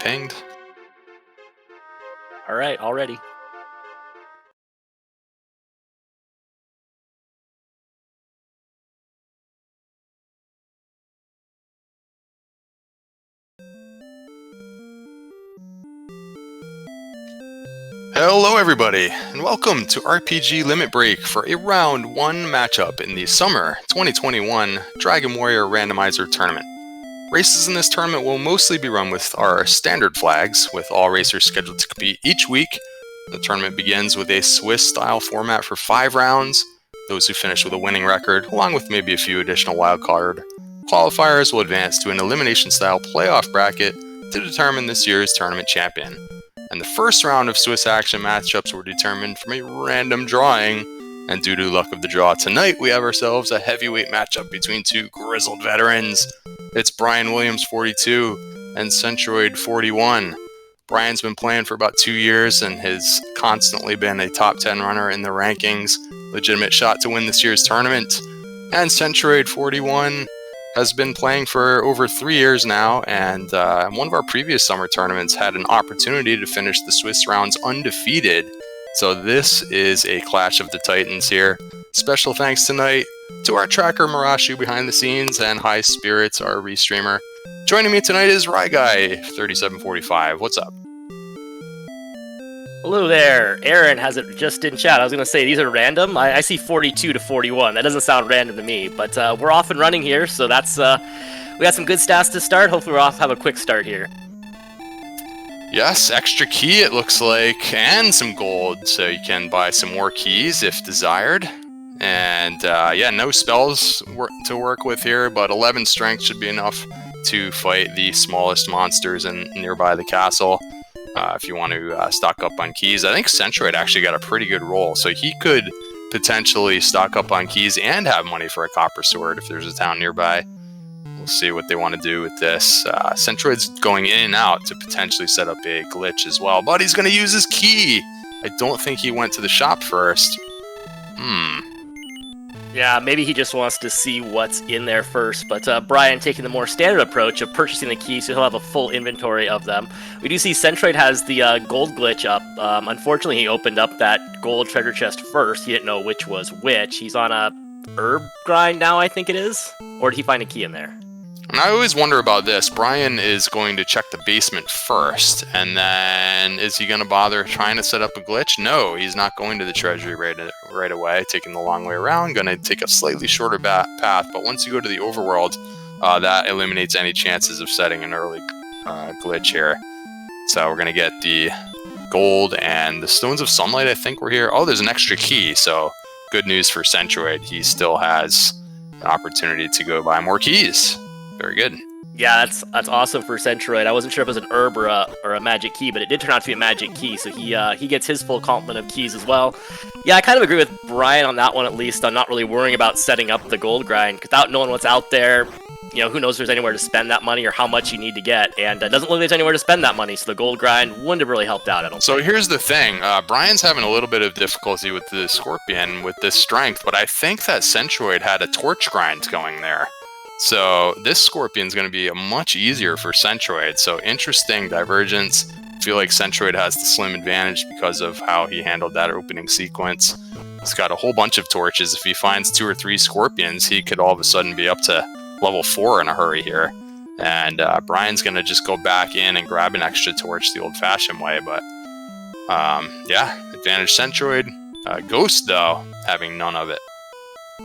pinged. All right, already. Hello everybody, and welcome to RPG Limit Break for a Round 1 matchup in the Summer 2021 Dragon Warrior Randomizer Tournament. Races in this tournament will mostly be run with our standard flags, with all racers scheduled to compete each week. The tournament begins with a Swiss-style format for 5 rounds. Those who finish with a winning record, along with maybe a few additional wildcard qualifiers, will advance to an elimination-style playoff bracket to determine this year's tournament champion. And the first round of Swiss action matchups were determined from a random drawing, and due to luck of the draw tonight, we have ourselves a heavyweight matchup between two grizzled veterans. It's brianwilliams42 and Centroid41. Brian's been playing for about 2 years and has constantly been a top 10 runner in the rankings, legitimate shot to win this year's tournament. And Centroid41 has been playing for over 3 years now, and one of our previous summer tournaments had an opportunity to finish the Swiss rounds undefeated. So this is a clash of the titans here. Special thanks tonight to our tracker Marashu behind the scenes and High Spirits, our restreamer. Joining me tonight is RyGuy3745. What's up? Hello there. Aaron has it just in chat. I was going to say these are random. I see 42 to 41. That doesn't sound random to me, but we're off and running here, so that's we got some good stats to start. Hopefully we're off have a quick start here. Yes, extra key it looks like, and some gold, so you can buy some more keys if desired. And yeah, no spells to work with here, but 11 strength should be enough to fight the smallest monsters nearby the castle. If you want to stock up on keys. I think Centroid actually got a pretty good roll, so he could potentially stock up on keys and have money for a copper sword if there's a town nearby. We'll see what they want to do with this. Centroid's going in and out to potentially set up a glitch as well, but he's going to use his key. I don't think he went to the shop first. Yeah, maybe he just wants to see what's in there first, but Brian taking the more standard approach of purchasing the keys, so he'll have a full inventory of them. We do see Centroid has the gold glitch up. Unfortunately, he opened up that gold treasure chest first. He didn't know which was which. He's on a herb grind now, I think it is. Or did he find a key in there? And I always wonder about this. Brian is going to check the basement first, and then is he going to bother trying to set up a glitch? No, he's not going to the treasury right away, taking the long way around, going to take a slightly shorter path, but once you go to the overworld, that eliminates any chances of setting an early glitch here. So we're going to get the gold and the Stones of Sunlight, I think, were here. Oh, there's an extra key, so good news for Centroid. He still has an opportunity to go buy more keys. Very good. Yeah, that's awesome for Centroid. I wasn't sure if it was an herb or a magic key, but it did turn out to be a magic key, so he gets his full complement of keys as well. Yeah, I kind of agree with Brian on that one, at least. I'm not really worrying about setting up the gold grind, without knowing what's out there. You know, who knows if there's anywhere to spend that money or how much you need to get, and it doesn't look like there's anywhere to spend that money, so the gold grind wouldn't have really helped out, I don't think. Here's the thing. Brian's having a little bit of difficulty with the Scorpion with this strength, but I think that Centroid had a torch grind going there. So this Scorpion's going to be much easier for Centroid. So interesting divergence. I feel like Centroid has the slim advantage because of how he handled that opening sequence. He's got a whole bunch of torches. If he finds 2 or 3 Scorpions, he could all of a sudden be up to level 4 in a hurry here. And Brian's going to just go back in and grab an extra torch the old-fashioned way. But yeah, advantage Centroid. Ghost, though, having none of it.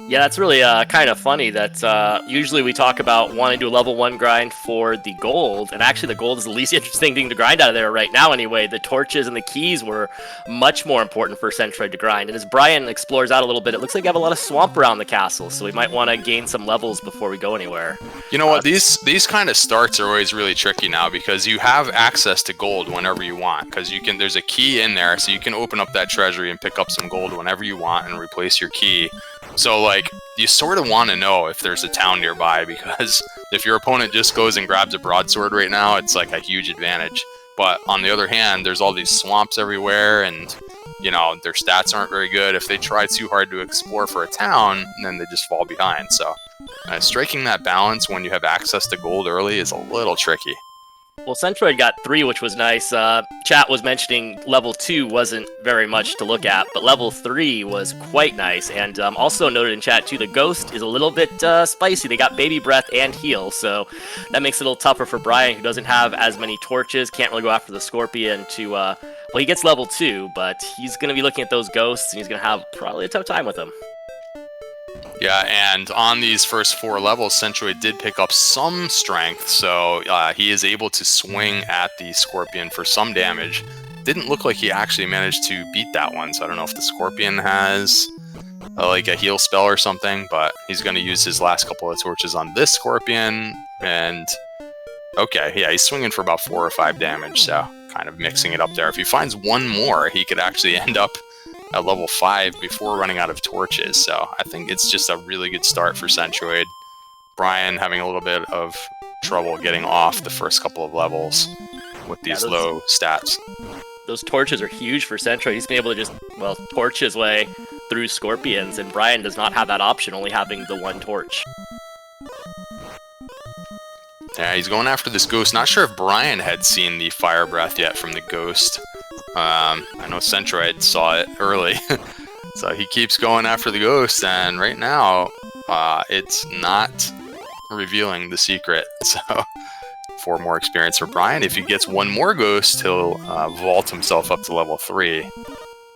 Yeah, that's really kind of funny that usually we talk about wanting to do a level 1 grind for the gold, and actually the gold is the least interesting thing to grind out of there right now anyway. The torches and the keys were much more important for Centroid to grind, and as Brian explores out a little bit, it looks like you have a lot of swamp around the castle, so we might want to gain some levels before we go anywhere. You know what, these kind of starts are always really tricky now, because you have access to gold whenever you want, because there's a key in there, so you can open up that treasury and pick up some gold whenever you want and replace your key. So, like, you sort of want to know if there's a town nearby, because if your opponent just goes and grabs a broadsword right now, it's like a huge advantage. But on the other hand, there's all these swamps everywhere, and, you know, their stats aren't very good. If they try too hard to explore for a town, then they just fall behind. So, striking that balance when you have access to gold early is a little tricky. Well, Centroid got 3, which was nice. Chat was mentioning level 2 wasn't very much to look at, but level 3 was quite nice. And also noted in chat, too, the Ghost is a little bit spicy. They got Baby Breath and Heal, so that makes it a little tougher for Brian, who doesn't have as many torches, can't really go after the Scorpion to... well, he gets level 2, but he's going to be looking at those Ghosts, and he's going to have probably a tough time with them. Yeah, and on these first 4 levels, Centroid did pick up some strength, so he is able to swing at the Scorpion for some damage. Didn't look like he actually managed to beat that one, so I don't know if the Scorpion has like a heal spell or something, but he's going to use his last couple of torches on this Scorpion, and okay, yeah, he's swinging for about 4 or 5 damage, so kind of mixing it up there. If he finds one more, he could actually end up at level 5 before running out of torches, so I think it's just a really good start for Centroid. Brian having a little bit of trouble getting off the first couple of levels with these low stats. Those torches are huge for Centroid. He's been able to just, well, torch his way through Scorpions, and Brian does not have that option, only having the 1 torch. Yeah, he's going after this Ghost. Not sure if Brian had seen the Fire Breath yet from the Ghost. I know Centroid saw it early, so he keeps going after the Ghost, and right now, it's not revealing the secret, so 4 more experience for Brian. If he gets 1 more Ghost, he'll vault himself up to level 3.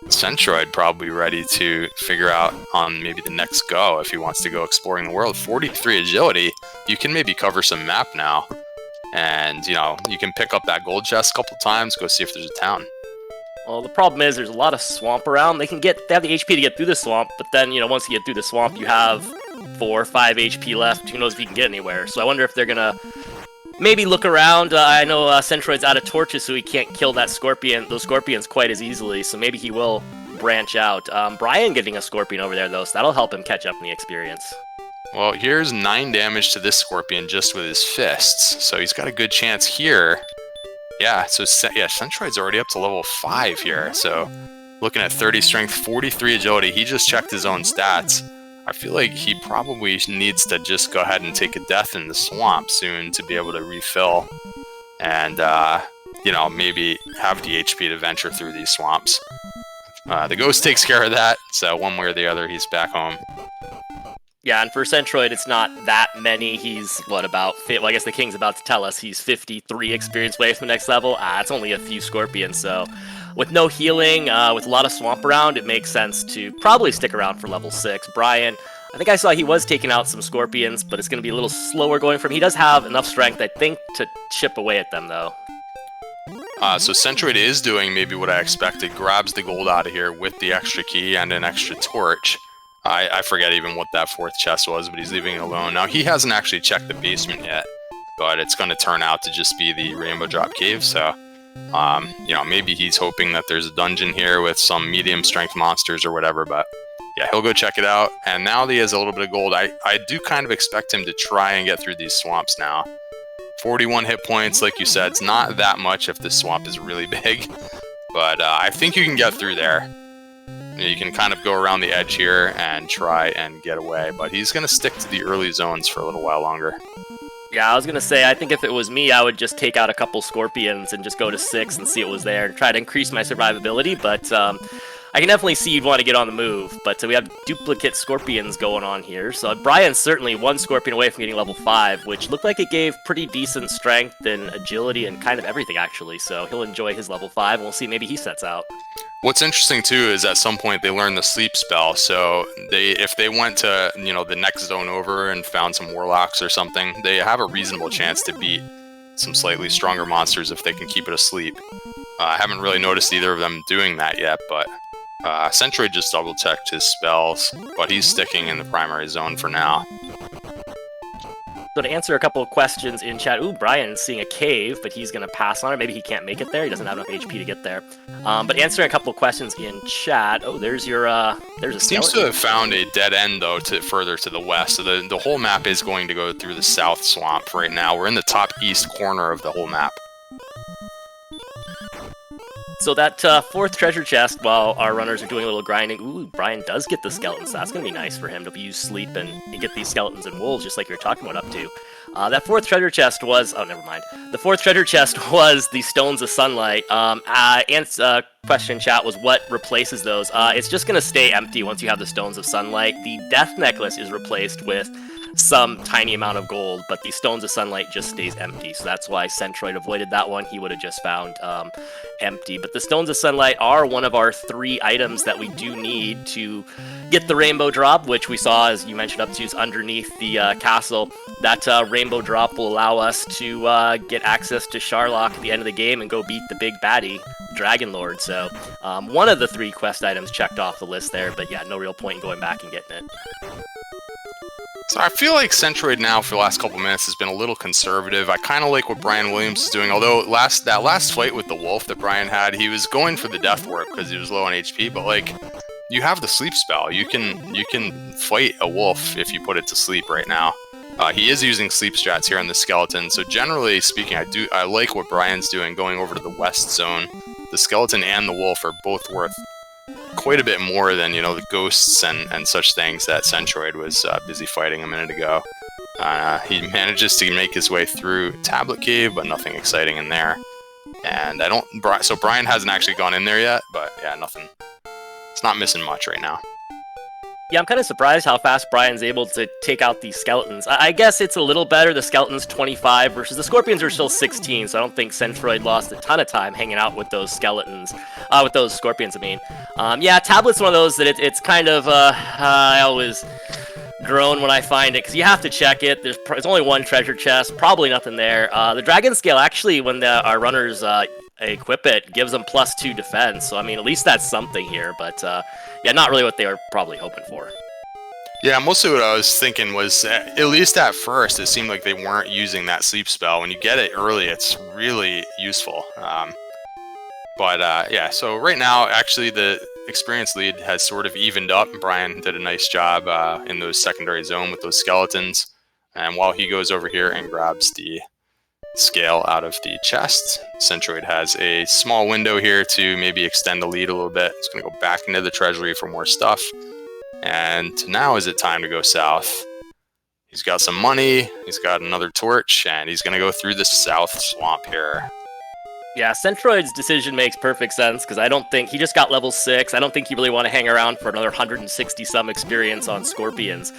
Centroid probably ready to figure out on maybe the next go if he wants to go exploring the world. 43 agility, you can maybe cover some map now, and, you know, you can pick up that gold chest a couple times, go see if there's a town. Well, the problem is there's a lot of swamp around. They have the HP to get through the swamp, but then, you know, once you get through the swamp, you have 4 or 5 HP left. Who knows if you can get anywhere? So I wonder if they're gonna maybe look around. I know Centroid's out of torches, so he can't kill those Scorpions quite as easily, so maybe he will branch out. Brian getting a Scorpion over there, though, so that'll help him catch up in the experience. Well, here's 9 damage to this Scorpion just with his fists, so he's got a good chance here. Yeah, so Centroid's already up to level 5 here, so looking at 30 strength, 43 agility, he just checked his own stats. I feel like he probably needs to just go ahead and take a death in the swamp soon to be able to refill and, you know, maybe have the HP to venture through these swamps. The Ghost takes care of that, so one way or the other, he's back home. Yeah, and for Centroid, it's not that many. He's, what, about... Well, I guess the King's about to tell us he's 53 experience away from the next level. It's only a few Scorpions, so... With no healing, with a lot of swamp around, it makes sense to probably stick around for level 6. Brian, I think I saw he was taking out some Scorpions, but it's going to be a little slower going for him. He does have enough strength, I think, to chip away at them, though. So Centroid is doing maybe what I expected. Grabs the gold out of here with the extra key and an extra torch. I forget even what that 4th chest was, but he's leaving it alone. Now, he hasn't actually checked the basement yet, but it's going to turn out to just be the Rainbow Drop Cave, so... you know, maybe he's hoping that there's a dungeon here with some medium strength monsters or whatever, but yeah, he'll go check it out. And now that he has a little bit of gold, I do kind of expect him to try and get through these swamps now. 41 hit points, like you said, it's not that much if this swamp is really big, but I think you can get through there. You can kind of go around the edge here and try and get away, but he's going to stick to the early zones for a little while longer. Yeah, I was going to say, I think if it was me, I would just take out a couple Scorpions and just go to 6 and see what was there and try to increase my survivability, but I can definitely see you'd want to get on the move, but we have duplicate Scorpions going on here, so Brian's certainly 1 Scorpion away from getting level 5, which looked like it gave pretty decent strength and agility and kind of everything, actually, so he'll enjoy his level 5, and we'll see maybe he sets out. What's interesting, too, is at some point they learn the sleep spell, so if they went to, you know, the next zone over and found some warlocks or something, they have a reasonable chance to beat some slightly stronger monsters if they can keep it asleep. I haven't really noticed either of them doing that yet, but Centroid just double-checked his spells, but he's sticking in the primary zone for now. So to answer a couple of questions in chat, Brian's seeing a cave, but he's going to pass on it. Maybe he can't make it there. He doesn't have enough HP to get there. But answering a couple of questions in chat. There's your, there's a Seems skeleton. to have found a dead end, though, further to the west. So the whole map is going to go through the south swamp right now. We're in the top east corner of the whole map. So that 4th treasure chest, while our runners are doing a little grinding, Brian does get the skeletons. So that's going to be nice for him to use sleep and get these skeletons and wolves, just like you were talking about up to. That fourth treasure chest was... Oh, never mind. The fourth treasure chest was the Stones of Sunlight. Question in chat was what replaces those? It's just going to stay empty once you have the Stones of Sunlight. The Death Necklace is replaced with some tiny amount of gold, but the Stones of Sunlight just stays empty, so that's why Centroid avoided that one. He would have just found empty. But the Stones of Sunlight are one of our 3 items that we do need to get the rainbow drop, which we saw, as you mentioned, up to is underneath the castle. That rainbow drop will allow us to get access to Sharlock at the end of the game and go beat the big baddie, Dragon Lord. So one of the 3 quest items checked off the list there, but yeah, no real point in going back and getting it. So I feel like Centroid now for the last couple minutes has been a little conservative. I kind of like what Brian Williams is doing, although that last fight with the wolf that Brian had, he was going for the death warp because he was low on HP, but like, you have the sleep spell. You can fight a wolf if you put it to sleep right now. He is using sleep strats here on the skeleton, so generally speaking, I like what Brian's doing, going over to the west zone. The skeleton and the wolf are both worth quite a bit more than, you know, the ghosts and such things that Centroid was busy fighting a minute ago. He manages to make his way through Tablet Cave, but nothing exciting in there. And so Brian hasn't actually gone in there yet, but yeah, nothing. It's not missing much right now. Yeah, I'm kind of surprised how fast Brian's able to take out these skeletons. I guess it's a little better. The skeletons 25 versus the scorpions are still 16, so I don't think Centroid lost a ton of time hanging out with those skeletons, with those scorpions, I mean. Yeah, Tablet's one of those that it's kind of, I always groan when I find it, because you have to check it. There's only one treasure chest, probably nothing there. The dragon scale, actually, when our runners equip it, gives them +2 defense, so I mean, at least that's something here, but yeah, not really what they were probably hoping for. Yeah, mostly what I was thinking was, at least at first, it seemed like they weren't using that sleep spell. When you get it early, it's really useful. Yeah, so right now, actually, the experience lead has sort of evened up. Brian did a nice job in those secondary zone with those skeletons, and while he goes over here and grabs the scale out of the chest, Centroid has a small window here to maybe extend the lead a little bit. He's going to go back into the treasury for more stuff. And now is it time to go south. He's got some money, he's got another torch, and he's going to go through the south swamp here. Yeah, Centroid's decision makes perfect sense, because I don't think he just got level 6. I don't think he really want to hang around for another 160-some experience on Scorpions.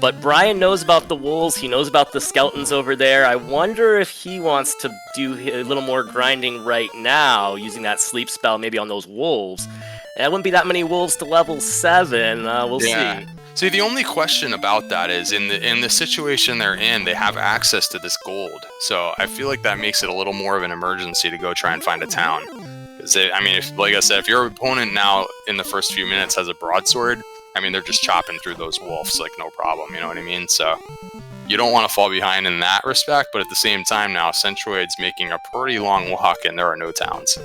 But Brian knows about the wolves, he knows about the skeletons over there. I wonder if he wants to do a little more grinding right now, using that sleep spell maybe on those wolves. And it wouldn't be that many wolves to level 7, we'll see. See, the only question about that is, in the situation they're in, they have access to this gold. So I feel like that makes it a little more of an emergency to go try and find a town. Because I mean, like I said, if your opponent now in the first few minutes has a broadsword, I mean, they're just chopping through those wolves like no problem. You know what I mean? So you don't want to fall behind in that respect. But at the same time, now Centroid's making a pretty long walk, and there are no towns.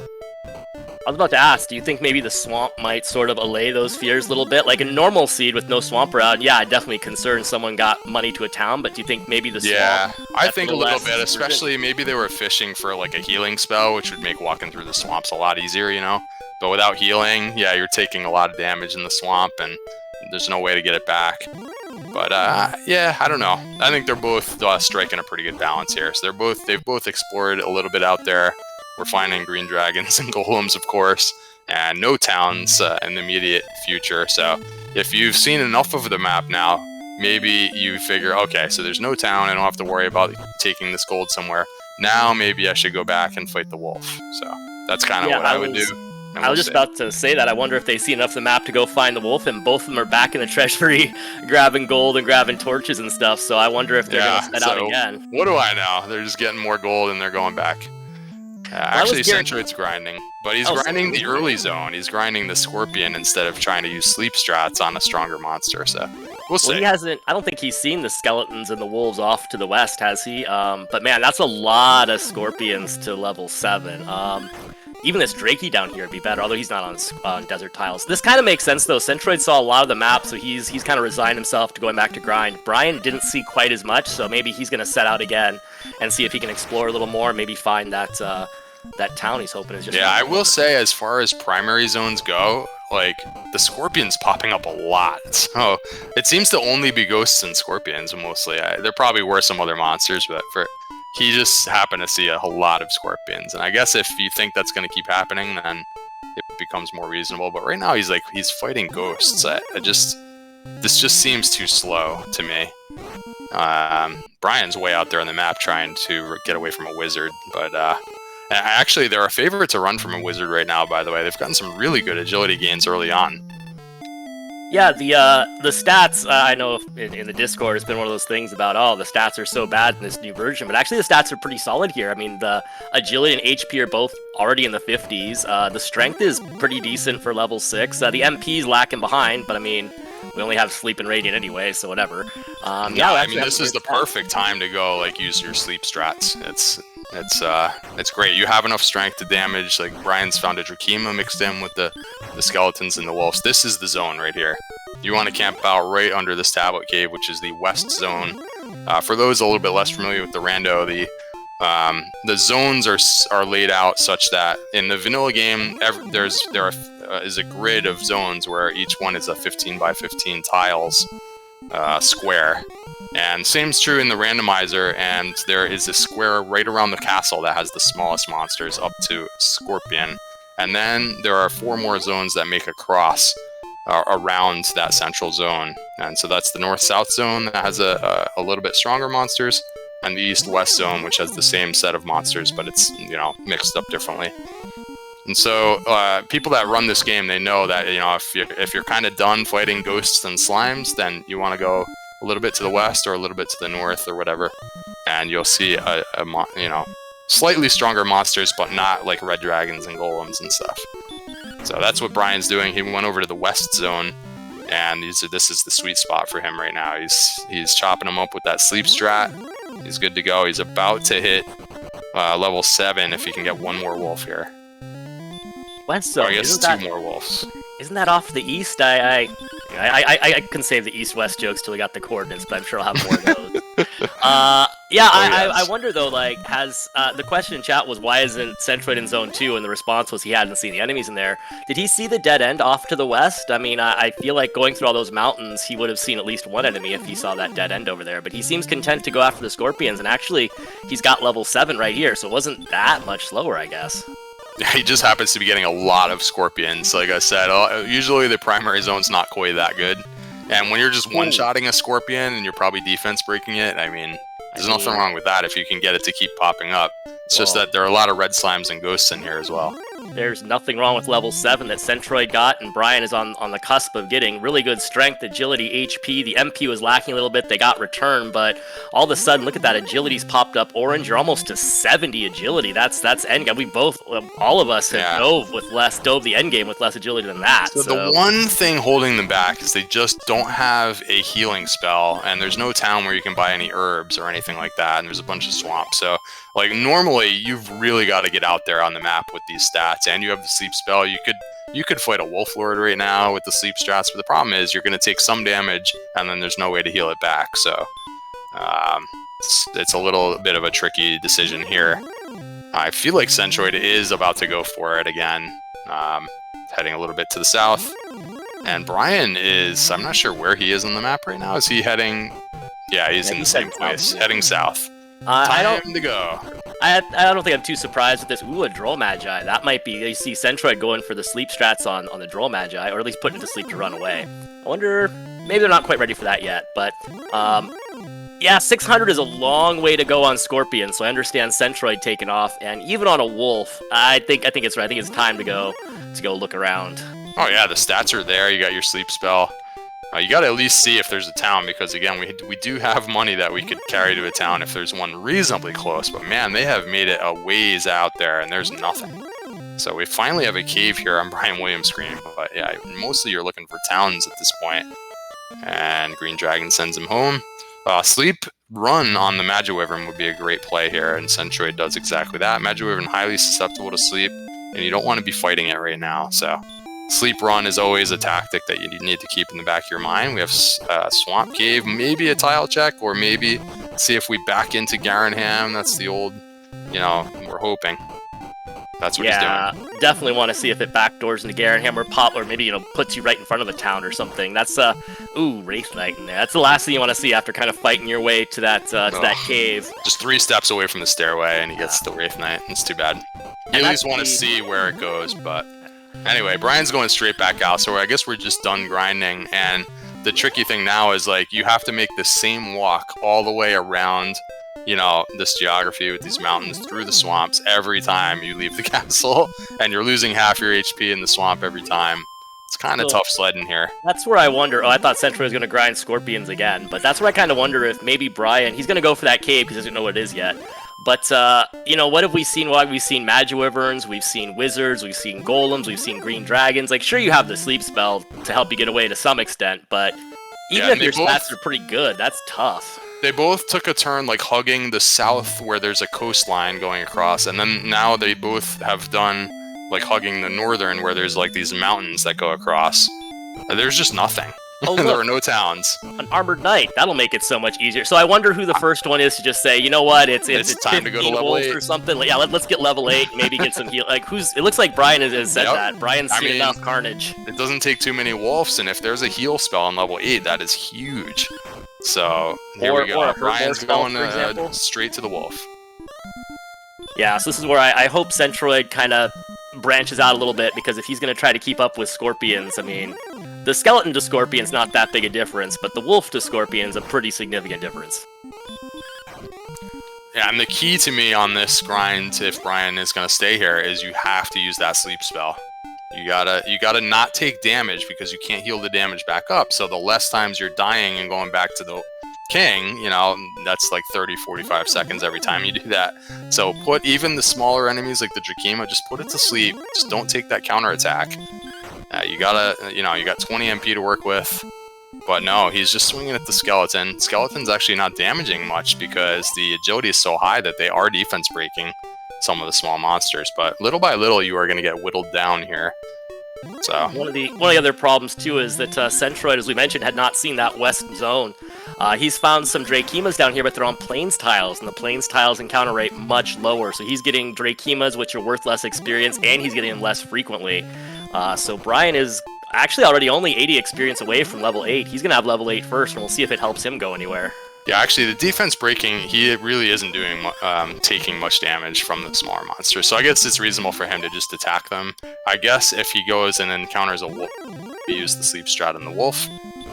I was about to ask, do you think maybe the swamp might sort of allay those fears a little bit? Like a normal seed with no swamp around, yeah, I'd definitely concerned someone got money to a town, but do you think maybe the swamp... Yeah, I think a little bit, especially maybe they were fishing for like a healing spell, which would make walking through the swamps a lot easier, you know? But without healing, yeah, you're taking a lot of damage in the swamp, and there's no way to get it back. But yeah, I don't know. I think they're both striking a pretty good balance here. So they've both explored a little bit out there. We're finding green dragons and golems, of course, and no towns in the immediate future. So if you've seen enough of the map now, maybe you figure, okay, so there's no town. I don't have to worry about taking this gold somewhere. Now maybe I should go back and fight the wolf. So that's kind of what I would do. I was just about to say that. I wonder if they see enough of the map to go find the wolf, and both of them are back in the treasury grabbing gold and grabbing torches and stuff. So I wonder if they're going to set out again. What do I know? They're just getting more gold and they're going back. Actually, Centroid's grinding, but he's grinding the early zone. He's grinding the scorpion instead of trying to use sleep strats on a stronger monster, so we'll see. He hasn't, I don't think he's seen the skeletons and the wolves off to the west, has he? But man, that's a lot of scorpions to level 7. Even this Drakey down here would be better, although he's not on desert tiles. This kind of makes sense, though. Centroid saw a lot of the map, so he's kind of resigned himself to going back to grind. Brian didn't see quite as much, so maybe he's going to set out again and see if he can explore a little more, maybe find that town he's hoping is just... Yeah, I will say, as far as primary zones go, like, the scorpions popping up a lot. So it seems to only be ghosts and scorpions mostly. There probably were some other monsters, but he just happened to see a whole lot of scorpions. And I guess if you think that's going to keep happening, then it becomes more reasonable. But right now he's fighting ghosts. This just seems too slow to me. Brian's way out there on the map trying to get away from a wizard, but actually they're a favorite to run from a wizard right now, by the way. They've gotten some really good agility gains early on. Yeah, the stats, I know in the Discord it's been one of those things about, oh, the stats are so bad in this new version, but actually the stats are pretty solid here. I mean, the agility and HP are both already in the 50s. The strength is pretty decent for level 6. The MP's lacking behind, but I mean, we only have sleep and radiant anyway, so whatever. I mean, this is the perfect time to go, like, use your sleep strats. It's great. You have enough strength to damage. Like, Brian's found a Drakima mixed in with the skeletons and the wolves. This is the zone right here. You want to camp out right under this tablet cave, which is the west zone. For those a little bit less familiar with the rando, the zones are laid out such that in the vanilla game, there is a grid of zones where each one is a 15 by 15 tiles square. And same's true in the randomizer, and there is a square right around the castle that has the smallest monsters up to Scorpion. And then there are 4 more zones that make a cross around that central zone. And so that's the north-south zone that has a little bit stronger monsters, and the east-west zone, which has the same set of monsters, but it's, mixed up differently. And so people that run this game, they know that, if you're kind of done fighting ghosts and slimes, then you want to go a little bit to the west or a little bit to the north or whatever, and you'll see slightly stronger monsters, but not like red dragons and golems and stuff. So that's what Brian's doing. He went over to the west zone, and this is the sweet spot for him right now. He's chopping them up with that sleep strat. He's good to go. He's about to hit level 7 if he can get one more wolf here. West zone. Or I guess two more wolves. Isn't that off to the east? I couldn't save the east-west jokes till we got the coordinates, but I'm sure I'll have more of those. I wonder though, like, has the question in chat was why isn't Centroid in Zone 2, and the response was he hadn't seen the enemies in there. Did he see the dead end off to the west? I mean, I feel like going through all those mountains, he would have seen at least one enemy if he saw that dead end over there, but he seems content to go after the scorpions, and actually, he's got level 7 right here, so it wasn't that much slower, I guess. He just happens to be getting a lot of scorpions. Like I said, usually the primary zone's not quite that good. And when you're just one-shotting a scorpion and you're probably defense breaking it, I mean, there's nothing wrong with that if you can get it to keep popping up. It's just that there are a lot of red slimes and ghosts in here as well. There's nothing wrong with level 7 that Centroid got, and Brian is on the cusp of getting really good strength, agility, HP. The MP was lacking a little bit. They got return, but all of a sudden, look at that. Agility's popped up orange. You're almost to 70 agility. That's endgame. We both, all of us, have dove the endgame with less agility than that. So the one thing holding them back is they just don't have a healing spell, and there's no town where you can buy any herbs or anything like that, and there's a bunch of swamps. So, like, normally, you've really got to get out there on the map with these stats, and you have the sleep spell. You could fight a wolf lord right now with the sleep strats, but the problem is you're going to take some damage, and then there's no way to heal it back. So it's a little bit of a tricky decision here. I feel like Centroid is about to go for it again, heading a little bit to the south. And Brian is, I'm not sure where he is on the map right now. Is he heading? Yeah, he's in the same place, heading south. Time to go. I don't think I'm too surprised with this. Ooh, a Droll Magi. That might be, you see Centroid going for the sleep strats on the Droll Magi, or at least putting it to sleep to run away. I wonder, maybe they're not quite ready for that yet, but, yeah, 600 is a long way to go on Scorpion, so I understand Centroid taking off, and even on a Wolf, I think it's right. I think it's time to go look around. Oh yeah, the stats are there. You got your sleep spell. You got to at least see if there's a town, because again, we do have money that we could carry to a town if there's one reasonably close, but man, they have made it a ways out there, and there's nothing. So we finally have a cave here on Brian Williams' screen, but yeah, mostly you're looking for towns at this point. And Green Dragon sends him home. Sleep Run on the Magiwyvern would be a great play here, and Centroid does exactly that. Magiwyvern highly susceptible to sleep, and you don't want to be fighting it right now, so Sleep Run is always a tactic that you need to keep in the back of your mind. We have Swamp Cave, maybe a tile check, or maybe see if we back into Garenham. That's the old, we're hoping. That's what he's doing. Definitely want to see if it backdoors into Garenham or maybe, puts you right in front of the town or something. That's, Wraith Knight in there. That's the last thing you want to see after kind of fighting your way to that cave. Just 3 steps away from the stairway, and he gets the Wraith Knight. It's too bad. You at least want to see where it goes, but... Anyway, Brian's going straight back out, so I guess we're just done grinding, and the tricky thing now is, like, you have to make the same walk all the way around... this geography with these mountains through the swamps every time you leave the castle, and you're losing half your HP in the swamp every time. It's kind of tough sledding here. That's where I wonder, I thought Centroid was going to grind scorpions again, but that's where I kind of wonder if maybe Brian, he's going to go for that cave because he doesn't know what it is yet. But, what have we seen? Well, we've seen Magiwyverns, we've seen wizards, we've seen golems, we've seen green dragons. Like, sure, you have the sleep spell to help you get away to some extent, but even if your stats are pretty good, that's tough. They both took a turn, like, hugging the south where there's a coastline going across, and then now they both have done, like, hugging the northern where there's, like, these mountains that go across. There's just nothing. Oh, there are no towns. An armored knight. That'll make it so much easier. So I wonder who the first one is to just say, you know what, it's time to go to level 8 or something. Yeah, let's get level 8. Maybe get some heal. Like it looks like Brian has said that. Brian's seen enough carnage. It doesn't take too many wolves, and if there's a heal spell on level 8, that is huge. So here we go. Brian's going straight to the wolf. Yeah, so this is where I hope Centroid kind of branches out a little bit, because if he's going to try to keep up with scorpions, I mean, the skeleton to scorpion's not that big a difference, but the wolf to scorpion's a pretty significant difference. Yeah, and the key to me on this grind, if Brian is going to stay here, is you have to use that sleep spell. You gotta not take damage, because you can't heal the damage back up, so the less times you're dying and going back to the king, that's like 30-45 seconds every time you do that. So put even the smaller enemies like the Drakima, just put it to sleep. Just don't take that counterattack. You got 20 MP to work with. But no, he's just swinging at the skeleton. Skeleton's actually not damaging much because the agility is so high that they are defense breaking some of the small monsters. But little by little, you are going to get whittled down here. So one of the other problems too is that Centroid, as we mentioned, had not seen that west zone. He's found some Drakeemas down here, but they're on plains tiles, and the plains tiles encounter rate much lower. So he's getting Drakeemas, which are worth less experience, and he's getting them less frequently. So Brian is actually already only 80 experience away from level 8. He's going to have level 8 first, and we'll see if it helps him go anywhere. Yeah, actually, the defense breaking, he really isn't doing taking much damage from the smaller monsters. So I guess it's reasonable for him to just attack them. I guess if he goes and encounters a wolf, you use the sleep strat on the wolf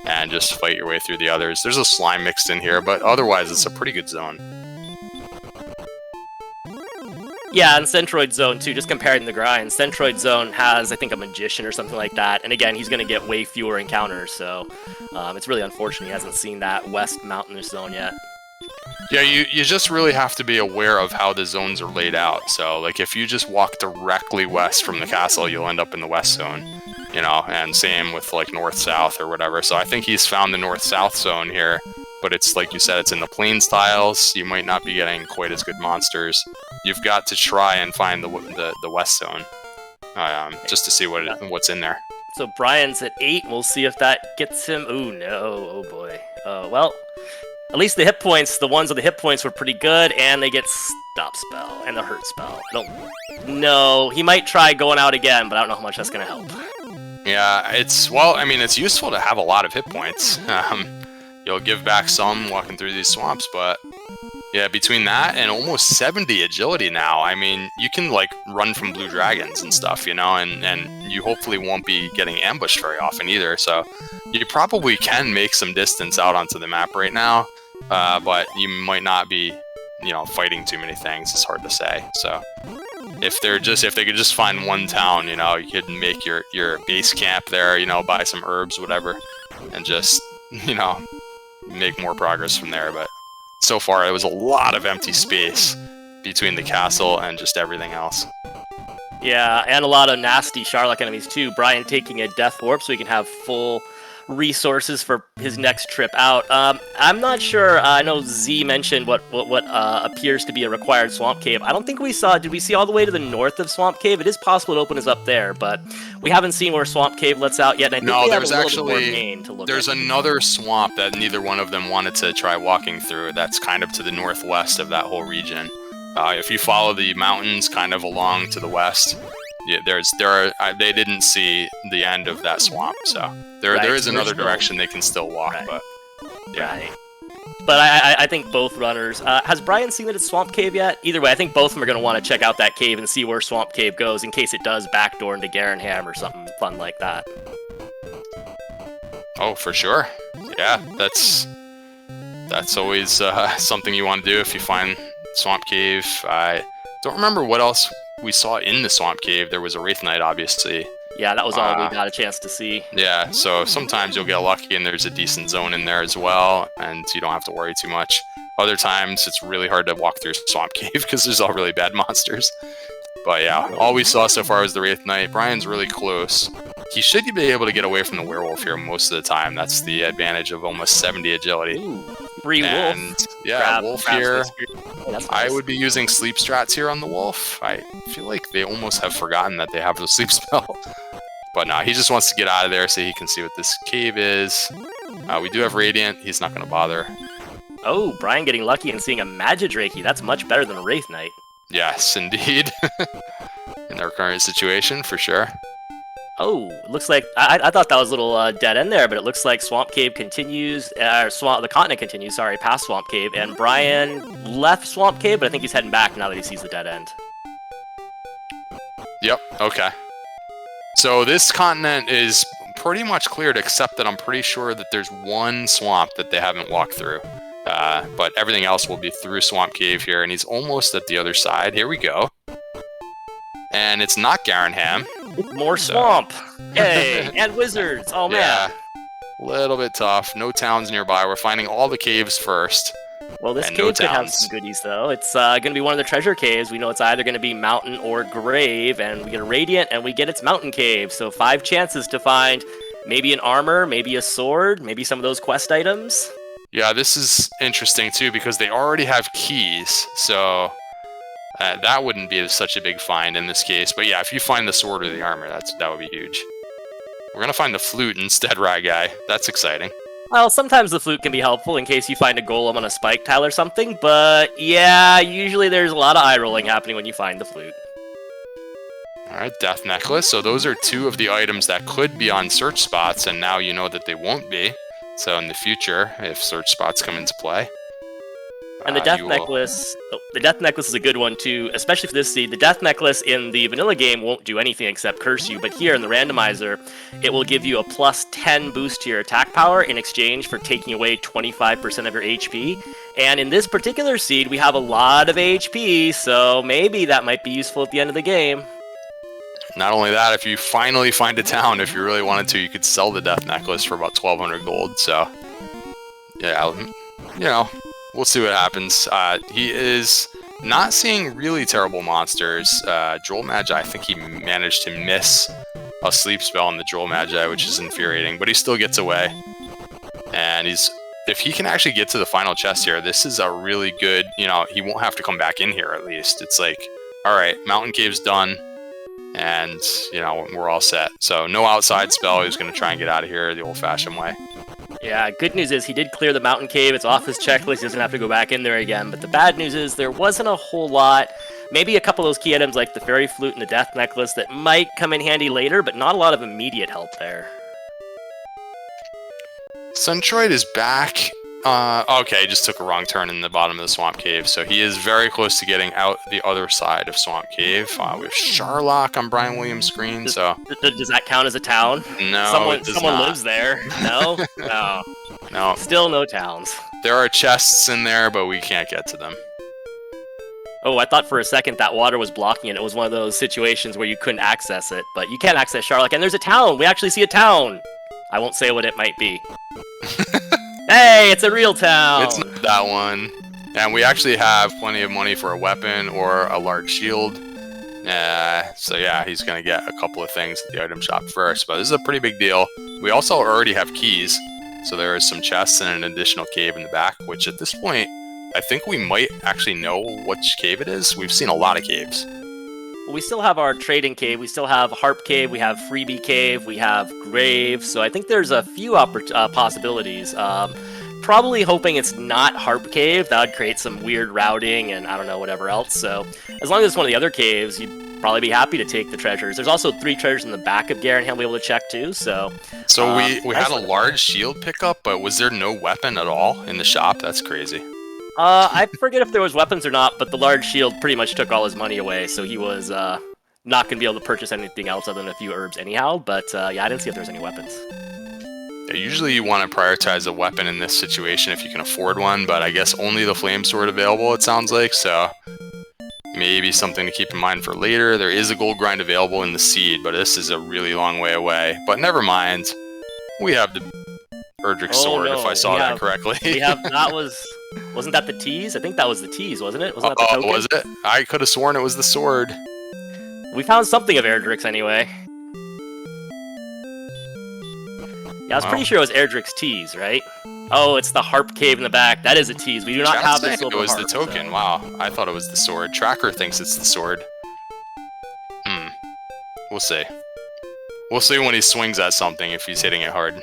and just fight your way through the others. There's a slime mixed in here, but otherwise it's a pretty good zone. Yeah, and Centroid Zone, too, just comparing the grind. Centroid Zone has, I think, a Magician or something like that, and again, he's going to get way fewer encounters, so it's really unfortunate he hasn't seen that West Mountainous Zone yet. Yeah, you just really have to be aware of how the zones are laid out. So, like, if you just walk directly west from the castle, you'll end up in the West Zone, and same with, like, North-South or whatever. So I think he's found the North-South Zone here, but it's, like you said, it's in the plains tiles. You might not be getting quite as good monsters. You've got to try and find the West Zone, just to see what's in there. So Brian's at 8. We'll see if that gets him. Ooh, no. Oh, boy. Well, at least the hit points, the ones with the hit points were pretty good, and they get Stop Spell and the Hurt Spell. No, he might try going out again, but I don't know how much that's going to help. Yeah, it's useful to have a lot of hit points. You'll give back some walking through these swamps, but yeah, between that and almost 70 agility now, I mean, you can, like, run from blue dragons and stuff, and you hopefully won't be getting ambushed very often either, so you probably can make some distance out onto the map right now, but you might not be, fighting too many things. It's hard to say. So if they could just find one town, you could make your base camp there, buy some herbs, whatever, and just, make more progress from there, but so far, it was a lot of empty space between the castle and just everything else. Yeah, and a lot of nasty Sharlock enemies, too. Brian taking a Death Warp so he can have full resources for his next trip out. I'm not sure. I know Z mentioned what appears to be a required Swamp Cave. I don't think we saw... Did we see all the way to the north of Swamp Cave? It is possible to open us up there, but we haven't seen where Swamp Cave lets out yet. And I think there's another swamp that neither one of them wanted to try walking through. That's kind of to the northwest of that whole region. If you follow the mountains kind of along to the west, yeah, they didn't see the end of that swamp, so there is another direction they can still walk, but yeah. Right. But I think both runners. Has Brian seen it at Swamp Cave yet? Either way, I think both of them are going to want to check out that cave and see where Swamp Cave goes in case it does backdoor into Garenham or something fun like that. Oh, for sure. Yeah, that's always something you want to do if you find Swamp Cave. I don't remember what else we saw in the Swamp Cave. There was a Wraith Knight, obviously. Yeah, that was all we got a chance to see. Yeah, so sometimes you'll get lucky and there's a decent zone in there as well, and you don't have to worry too much. Other times, it's really hard to walk through Swamp Cave because there's all really bad monsters. But yeah, all we saw so far was the Wraith Knight. Brian's really close. He should be able to get away from the werewolf here most of the time. That's the advantage of almost 70 agility. Ooh, free and, wolf. Yeah, wolf here. Oh, nice. I would be using sleep strats here on the wolf. I feel like they almost have forgotten that they have the sleep spell. But no, he just wants to get out of there so he can see what this cave is. We do have Radiant. He's not going to bother. Oh, Brian getting lucky and seeing a Magidrake. That's much better than a Wraith Knight. Yes, indeed. In their current situation, for sure. Oh, looks like I thought that was a little dead end there, but it looks like Swamp Cave continues, the continent continues, sorry, past Swamp Cave, and Brian left Swamp Cave, but I think he's heading back now that he sees the dead end. Yep, okay. So this continent is pretty much cleared, except that I'm pretty sure that there's one swamp that they haven't walked through. But everything else will be through Swamp Cave here, and he's almost at the other side. Here we go. And it's not Garenham. More swamp. Hey, and wizards. Oh, man. Yeah, a little bit tough. No towns nearby. We're finding all the caves first. Well, this cave could have some goodies, though. It's going to be one of the treasure caves. We know it's either going to be mountain or grave, and we get a Radiant, and we get its mountain cave. So 5 chances to find maybe an armor, maybe a sword, maybe some of those quest items. Yeah, this is interesting, too, because they already have keys, so that wouldn't be such a big find in this case. But yeah, if you find the sword or the armor, that would be huge. We're going to find the flute instead, Rat Guy. That's exciting. Well, sometimes the flute can be helpful in case you find a golem on a spike tile or something, but yeah, usually there's a lot of eye rolling happening when you find the flute. Alright, Death Necklace. So those are 2 of the items that could be on search spots, and now you know that they won't be. So in the future, if search spots come into play. And the Death Necklace, the Death Necklace is a good one too, especially for this seed. The Death Necklace in the vanilla game won't do anything except curse you, but here in the randomizer, it will give you a plus 10 boost to your attack power in exchange for taking away 25% of your HP. And in this particular seed, we have a lot of HP, so maybe that might be useful at the end of the game. Not only that, if you finally find a town, if you really wanted to, you could sell the Death Necklace for about 1,200 gold, so yeah, you know, we'll see what happens. He is not seeing really terrible monsters. Droll Magi, I think he managed to miss a sleep spell on the Droll Magi, which is infuriating, but he still gets away. And if he can actually get to the final chest here, this is a really good, you know, he won't have to come back in here at least. It's like, alright, Mountain Cave's done, and, you know, we're all set. So no outside spell, he's going to try and get out of here the old-fashioned way. Yeah, good news is he did clear the mountain cave. It's off his checklist. He doesn't have to go back in there again. But the bad news is there wasn't a whole lot. Maybe a couple of those key items like the fairy flute and the death necklace that might come in handy later, but not a lot of immediate help there. Centroid is back. Okay, just took a wrong turn in the bottom of the Swamp Cave, so he is very close to getting out the other side of Swamp Cave. We have Sharlock on Brian Williams' screen, so... Does that count as a town? No, someone lives there. No? No. No. Still no towns. There are chests in there, but we can't get to them. Oh, I thought for a second that water was blocking it. It was one of those situations where you couldn't access it, but you can access Sharlock, and there's a town! We actually see a town! I won't say what it might be. Hey, it's a real town! It's not that one. And we actually have plenty of money for a weapon or a large shield. So yeah, he's going to get a couple of things at the item shop first. But this is a pretty big deal. We also already have keys. So there is some chests and an additional cave in the back, which at this point, I think we might actually know which cave it is. We've seen a lot of caves. We still have our trading cave, we still have Harp Cave, we have Freebie Cave, we have Grave, so I think there's a few possibilities. probably hoping it's not Harp Cave. That would create some weird routing and I don't know, whatever else. So as long as it's one of the other caves, you'd probably be happy to take the treasures. There's also 3 treasures in the back of Garanham we'll be able to check too. So we had a large shield pickup, but was there no weapon at all in the shop? That's crazy. I forget if there was weapons or not, but the large shield pretty much took all his money away, so he was not going to be able to purchase anything else other than a few herbs anyhow. But yeah, I didn't see if there was any weapons. Yeah, usually you want to prioritize a weapon in this situation if you can afford one, but I guess only the flame sword available, it sounds like, so maybe something to keep in mind for later. There is a gold grind available in the seed, but this is a really long way away. But never mind. We have the Erdrick sword, if I saw that correctly. Wasn't that the tease? I think that was the tease, wasn't it? Wasn't that the token? Was it? I could have sworn it was the sword. We found something of Erdrick's anyway. Yeah, I was pretty sure it was Erdrick's tease, right? Oh, it's the harp cave in the back. That is a tease. We do not have the silver harp. It was the token. So. Wow, I thought it was the sword. Tracker thinks it's the sword. We'll see. We'll see when he swings at something if he's hitting it hard.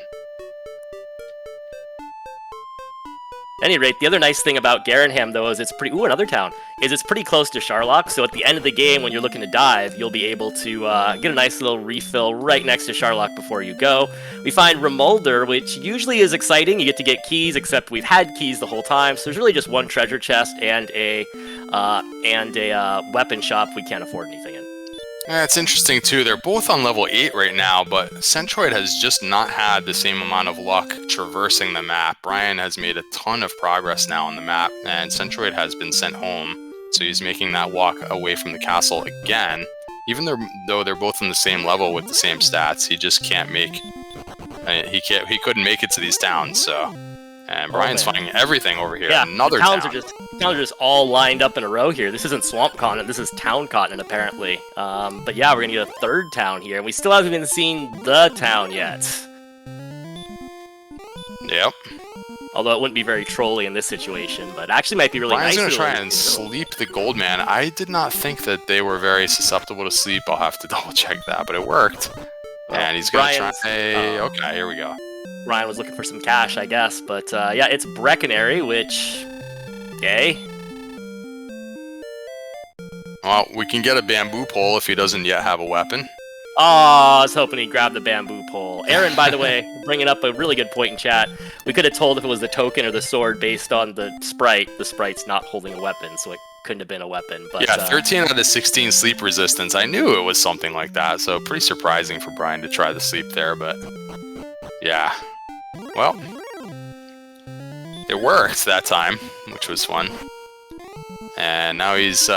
At any rate, the other nice thing about Garanham, though, is it's pretty... Ooh, another town. Is it's pretty close to Sharlock, so at the end of the game, when you're looking to dive, you'll be able to get a nice little refill right next to Sharlock before you go. We find Remolder, which usually is exciting. You get to get keys, except we've had keys the whole time, so there's really just one treasure chest and a weapon shop we can't afford anything in. Yeah, it's interesting, too. They're both on level 8 right now, but Centroid has just not had the same amount of luck traversing the map. Brian has made a ton of progress now on the map, and Centroid has been sent home, so he's making that walk away from the castle again. Even though they're both on the same level with the same stats, he just can't make... He couldn't make it to these towns, so... And Brian's finding everything over here. Yeah, another towns town. Towns are just all lined up in a row here. This isn't Swamp Continent, this is Town Continent, apparently. But yeah, we're gonna get a third town here, and we still haven't even seen the town yet. Yep. Although it wouldn't be very trolly in this situation, but actually might be really nice. Brian's gonna try and sleep the Goldman. I did not think that they were very susceptible to sleep. I'll have to double check that, but it worked. Well, and he's gonna try. Okay, here we go. Ryan was looking for some cash, I guess, but yeah, it's Breckenary, which... Yay. Well, we can get a bamboo pole if he doesn't yet have a weapon. Oh, I was hoping he'd grab the bamboo pole. Aaron, by the way, bringing up a really good point in chat. We could have told if it was the token or the sword based on the sprite. The sprite's not holding a weapon, so it couldn't have been a weapon. But, yeah, 13 out of 16 sleep resistance. I knew it was something like that, so pretty surprising for Brian to try the sleep there, but... Yeah. Well, it worked that time, which was fun. And now he's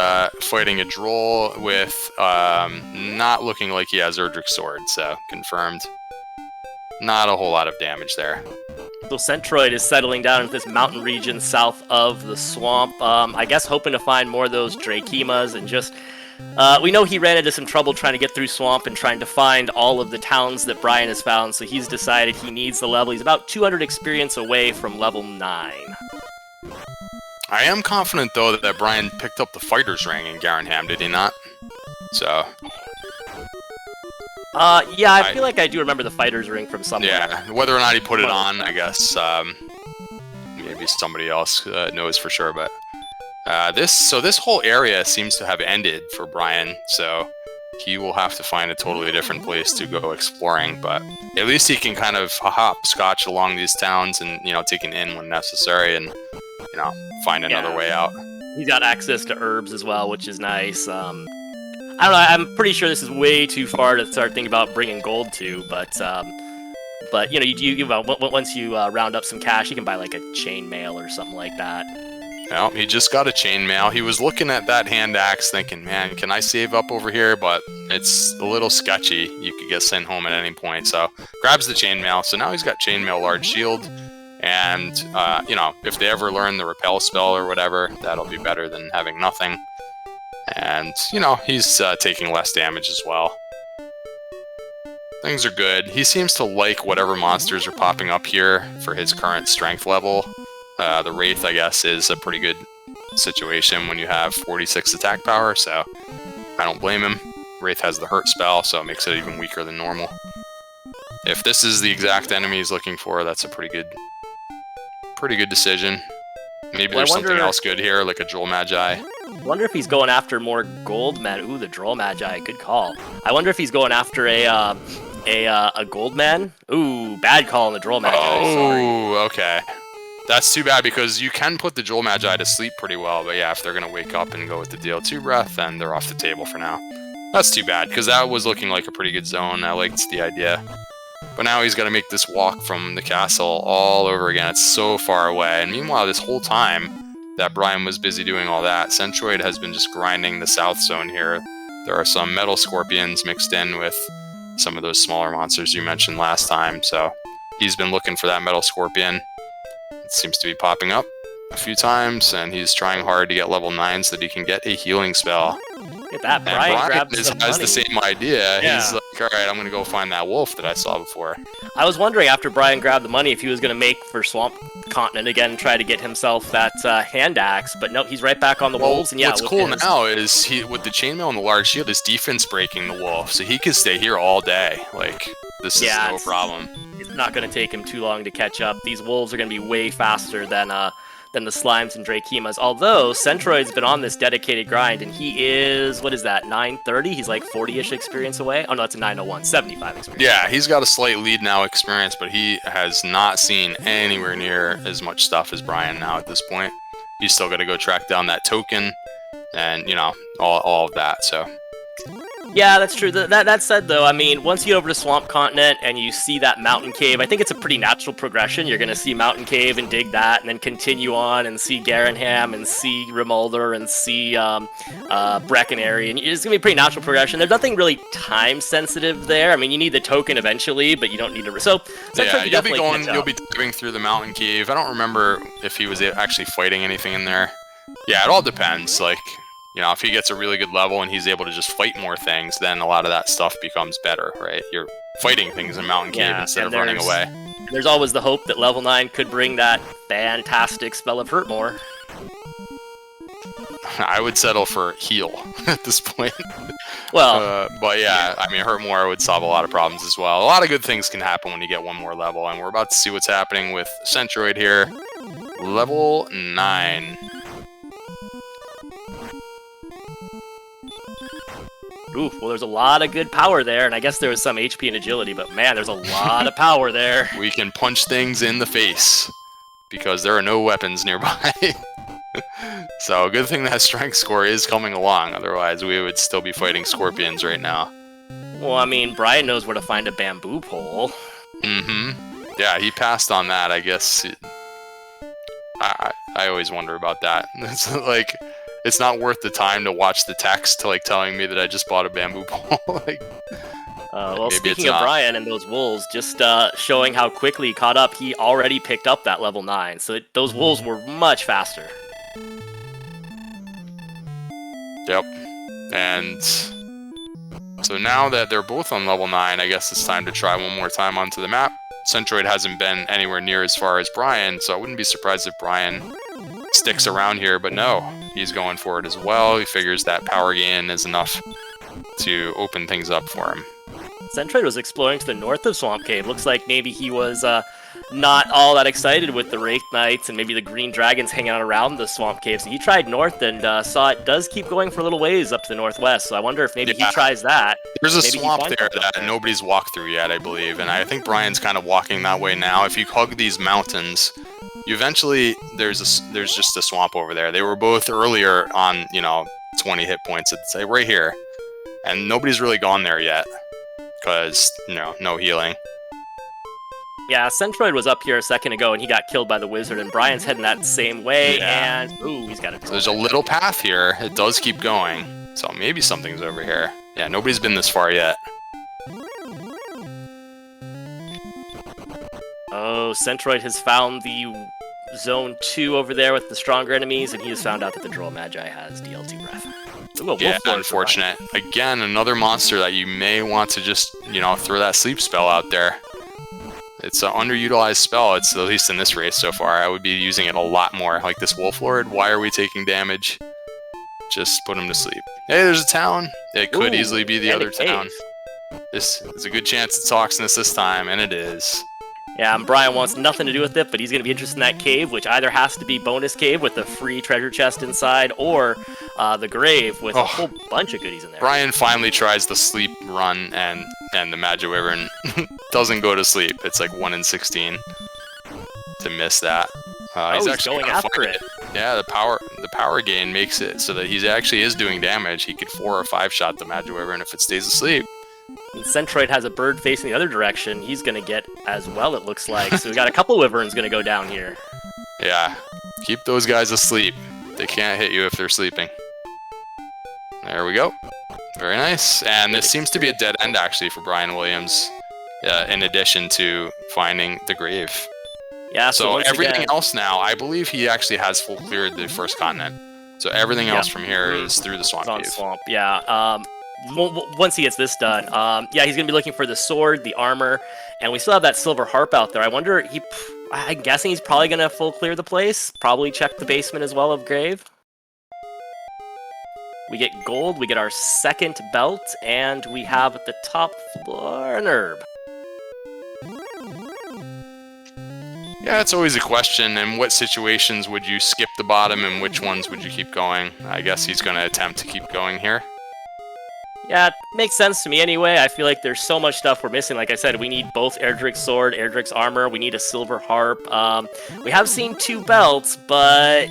fighting a droll with not looking like he has Erdrick's sword, so confirmed. Not a whole lot of damage there. So Centroid is settling down into this mountain region south of the swamp. I guess hoping to find more of those Drakeemas and just... we know he ran into some trouble trying to get through swamp and trying to find all of the towns that Brian has found, so he's decided he needs the level. He's about 200 experience away from level 9. I am confident, though, that Brian picked up the fighter's ring in Garanham, did he not? So... yeah, I feel like I do remember the fighter's ring from somewhere. Yeah, whether or not he put it on, I guess, maybe somebody else knows for sure, but... this whole area seems to have ended for Brian, so he will have to find a totally different place to go exploring, but at least he can kind of hopscotch along these towns and, you know, take an inn when necessary and, you know, find another way out. He's got access to herbs as well, which is nice. I don't know, I'm pretty sure this is way too far to start thinking about bringing gold to, but you know, once you round up some cash, you can buy like a chainmail or something like that. Well, he just got a chainmail. He was looking at that hand axe thinking, man, can I save up over here? But it's a little sketchy. You could get sent home at any point. So grabs the chainmail. So now he's got chainmail, large shield. And, you know, if they ever learn the repel spell or whatever, that'll be better than having nothing. And, you know, he's taking less damage as well. Things are good. He seems to like whatever monsters are popping up here for his current strength level. The Wraith, I guess, is a pretty good situation when you have 46 attack power, so I don't blame him. Wraith has the hurt spell, so it makes it even weaker than normal. If this is the exact enemy he's looking for, that's a pretty pretty good decision. Maybe Well, there's something else good here, like a Droll Magi. Wonder if he's going after more gold man. Ooh, the Droll Magi, good call. I wonder if he's going after a gold man. Ooh, bad call on the Droll Magi. Oh, okay. That's too bad because you can put the Droll Magi to sleep pretty well, but yeah, if they're gonna wake up and go with the DL2 breath, then they're off the table for now. That's too bad because that was looking like a pretty good zone. I liked the idea. But now he's got to make this walk from the castle all over again. It's so far away. And meanwhile, this whole time that Brian was busy doing all that, Centroid has been just grinding the south zone here. There are some metal scorpions mixed in with some of those smaller monsters you mentioned last time. So he's been looking for that metal scorpion. It seems to be popping up a few times, and he's trying hard to get level 9 so that he can get a healing spell. Look at that, Brian has the same idea. Yeah. He's like, alright, I'm going to go find that wolf that I saw before. I was wondering after Brian grabbed the money if he was going to make for Swamp Continent again and try to get himself that hand axe, but no, he's right back on the wolves. And yeah, what's cool now is with the chainmail and the large shield, his defense breaking the wolf, so he can stay here all day. Like, this is no problem. It's not going to take him too long to catch up. These wolves are going to be way faster than the Slimes and Drakeemas, although Centroid's been on this dedicated grind, and he is, what is that, 930? He's like 40-ish experience away? Oh no, it's a 901, 75 experience. Yeah, he's got a slight lead now experience, but he has not seen anywhere near as much stuff as Brian now at this point. He's still got to go track down that token, and, you know, all of that, so... Yeah, that's true. That said, though, I mean, once you get over to Swamp Continent and you see that mountain cave, I think it's a pretty natural progression. You're going to see Mountain Cave and dig that, and then continue on and see Garenham and see Remolder and see Breckenary, and it's going to be a pretty natural progression. There's nothing really time-sensitive there. I mean, you need the token eventually, but you don't need to... So yeah, you'll be diving through the Mountain Cave. I don't remember if he was actually fighting anything in there. Yeah, it all depends, like... You know, if he gets a really good level and he's able to just fight more things, then a lot of that stuff becomes better, right? You're fighting things in Mountain Cave instead of running away. There's always the hope that level 9 could bring that fantastic spell of Hurt More. I would settle for heal at this point. Well, but yeah, I mean, Hurt More would solve a lot of problems as well. A lot of good things can happen when you get one more level, and we're about to see what's happening with Centroid here. Level 9. Oof, well, there's a lot of good power there, and I guess there was some HP and agility, but man, there's a lot of power there. We can punch things in the face, because there are no weapons nearby. So, good thing that strength score is coming along, otherwise we would still be fighting scorpions right now. Well, I mean, Brian knows where to find a bamboo pole. Mm-hmm. Yeah, he passed on that, I guess. I always wonder about that. It's like... It's not worth the time to watch the text, like telling me that I just bought a bamboo pole. Like, well, speaking of Brian and those wolves, just showing how quickly he caught up, he already picked up that level 9, so those wolves were much faster. Yep. And so now that they're both on level 9, I guess it's time to try one more time onto the map. Centroid hasn't been anywhere near as far as Brian, so I wouldn't be surprised if Brian sticks around here, but no, he's going for it as well. He figures that power gain is enough to open things up for him. Centroid was exploring to the north of Swamp Cave. Looks like maybe he was not all that excited with the Wraith Knights and maybe the Green Dragons hanging out around the Swamp Cave. So he tried north and saw it does keep going for a little ways up to the northwest. So I wonder if maybe he tries that. There's a swamp there that nobody's walked through yet, I believe. And I think Brian's kind of walking that way now. If you hug these mountains... You eventually, there's just a swamp over there. They were both earlier on, 20 hit points. It's like right here. And nobody's really gone there yet. Because, no healing. Yeah, Centroid was up here a second ago and he got killed by the wizard. And Brian's heading that same way. Yeah. And, ooh, he's got a So there's a little path here. It does keep going. So maybe something's over here. Yeah, nobody's been this far yet. Oh, Centroid has found the Zone 2 over there with the stronger enemies, and he has found out that the Droll Magi has DL2 breath. Ooh, yeah, unfortunate. Again, another monster that you may want to just, throw that sleep spell out there. It's an underutilized spell, it's at least in this race so far. I would be using it a lot more. Like this Wolf Lord, why are we taking damage? Just put him to sleep. Hey, there's a town. It could easily be the other town. This is a good chance it's Oxness this time, and it is. Yeah, and Brian wants nothing to do with it, but he's going to be interested in that cave, which either has to be bonus cave with the free treasure chest inside, or the grave with a whole bunch of goodies in there. Brian finally tries the sleep run, and the Magic Wyvern doesn't go to sleep. It's like 1 in 16 to miss that. He's actually going after it. Yeah, the power gain makes it so that he actually is doing damage. He could 4 or 5 shot the Magic Wyvern if it stays asleep. And Centroid has a bird facing the other direction. He's going to get as well, it looks like. So we got a couple Wyverns going to go down here. Yeah, keep those guys asleep. They can't hit you if they're sleeping. There we go. Very nice. And this seems to be a dead end, actually, for Brian Williams, in addition to finding the grave. Yeah, so everything else now, I believe he actually has full cleared the first continent. So everything else from here is through the swamp cave. Swamp, yeah. Once he gets this done, yeah, he's going to be looking for the sword, the armor, and we still have that silver harp out there. I wonder, I'm guessing he's probably going to full clear the place, probably check the basement as well of grave. We get gold, we get our second belt, and we have at the top floor an herb. Yeah, it's always a question. In what situations would you skip the bottom and which ones would you keep going? I guess he's going to attempt to keep going here. Yeah, it makes sense to me anyway. I feel like there's so much stuff we're missing. Like I said, we need both Erdrick's sword, Erdrick's armor, we need a silver harp. We have seen 2 belts, but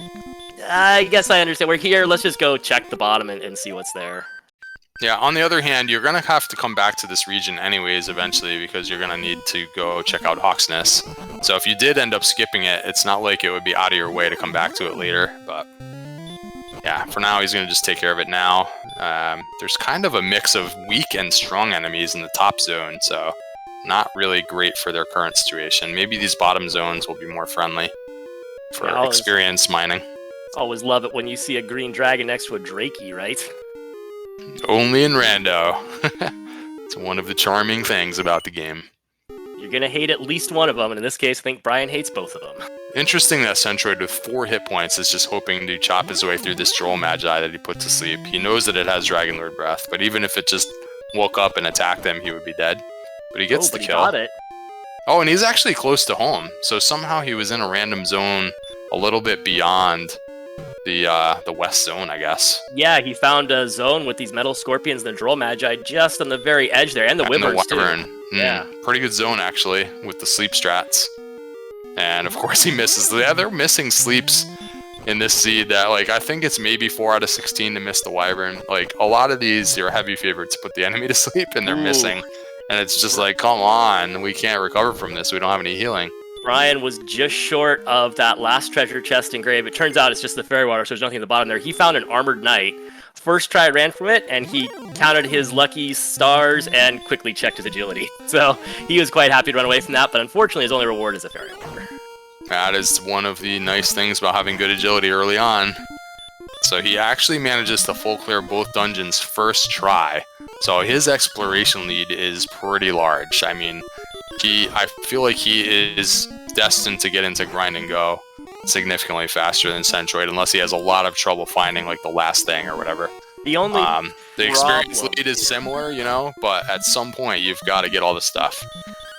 I guess I understand. We're here, let's just go check the bottom and see what's there. Yeah, on the other hand, you're going to have to come back to this region anyways eventually because you're going to need to go check out Hawksness. So if you did end up skipping it, it's not like it would be out of your way to come back to it later. But yeah, for now, he's going to just take care of it now. There's kind of a mix of weak and strong enemies in the top zone, so not really great for their current situation. Maybe these bottom zones will be more friendly for experience mining. Always love it when you see a green dragon next to a Drakey, right? Only in Rando. It's one of the charming things about the game. You're going to hate at least one of them, and in this case, I think Brian hates both of them. Interesting that Centroid with 4 hit points is just hoping to chop his way through this Droll Magi that he put to sleep. He knows that it has Dragon Lord Breath, but even if it just woke up and attacked him, he would be dead. But he gets the kill. He got it. Oh, and he's actually close to home, so somehow he was in a random zone a little bit beyond the west zone, I guess. Yeah, he found a zone with these metal scorpions and the Droll Magi just on the very edge there, and the Wyverns too. Yeah. Pretty good zone, actually, with the sleep strats. And, of course, he misses. Yeah, they're missing sleeps in this seed that, like, I think it's maybe 4 out of 16 to miss the Wyvern. Like, a lot of these are heavy favorites to put the enemy to sleep, and they're missing. And it's just like, come on, we can't recover from this. We don't have any healing. Brian was just short of that last treasure chest and grave. It turns out it's just the fairy water, so there's nothing at the bottom there. He found an armored knight. First try ran from it, and he counted his lucky stars and quickly checked his agility. So he was quite happy to run away from that, but unfortunately his only reward is a fairy water. That is one of the nice things about having good agility early on. So he actually manages to full clear both dungeons first try. So his exploration lead is pretty large. I mean, I feel like he is destined to get into grind and go significantly faster than Centroid, unless he has a lot of trouble finding like the last thing or whatever. The experience lead is similar, you know, but at some point you've got to get all the stuff.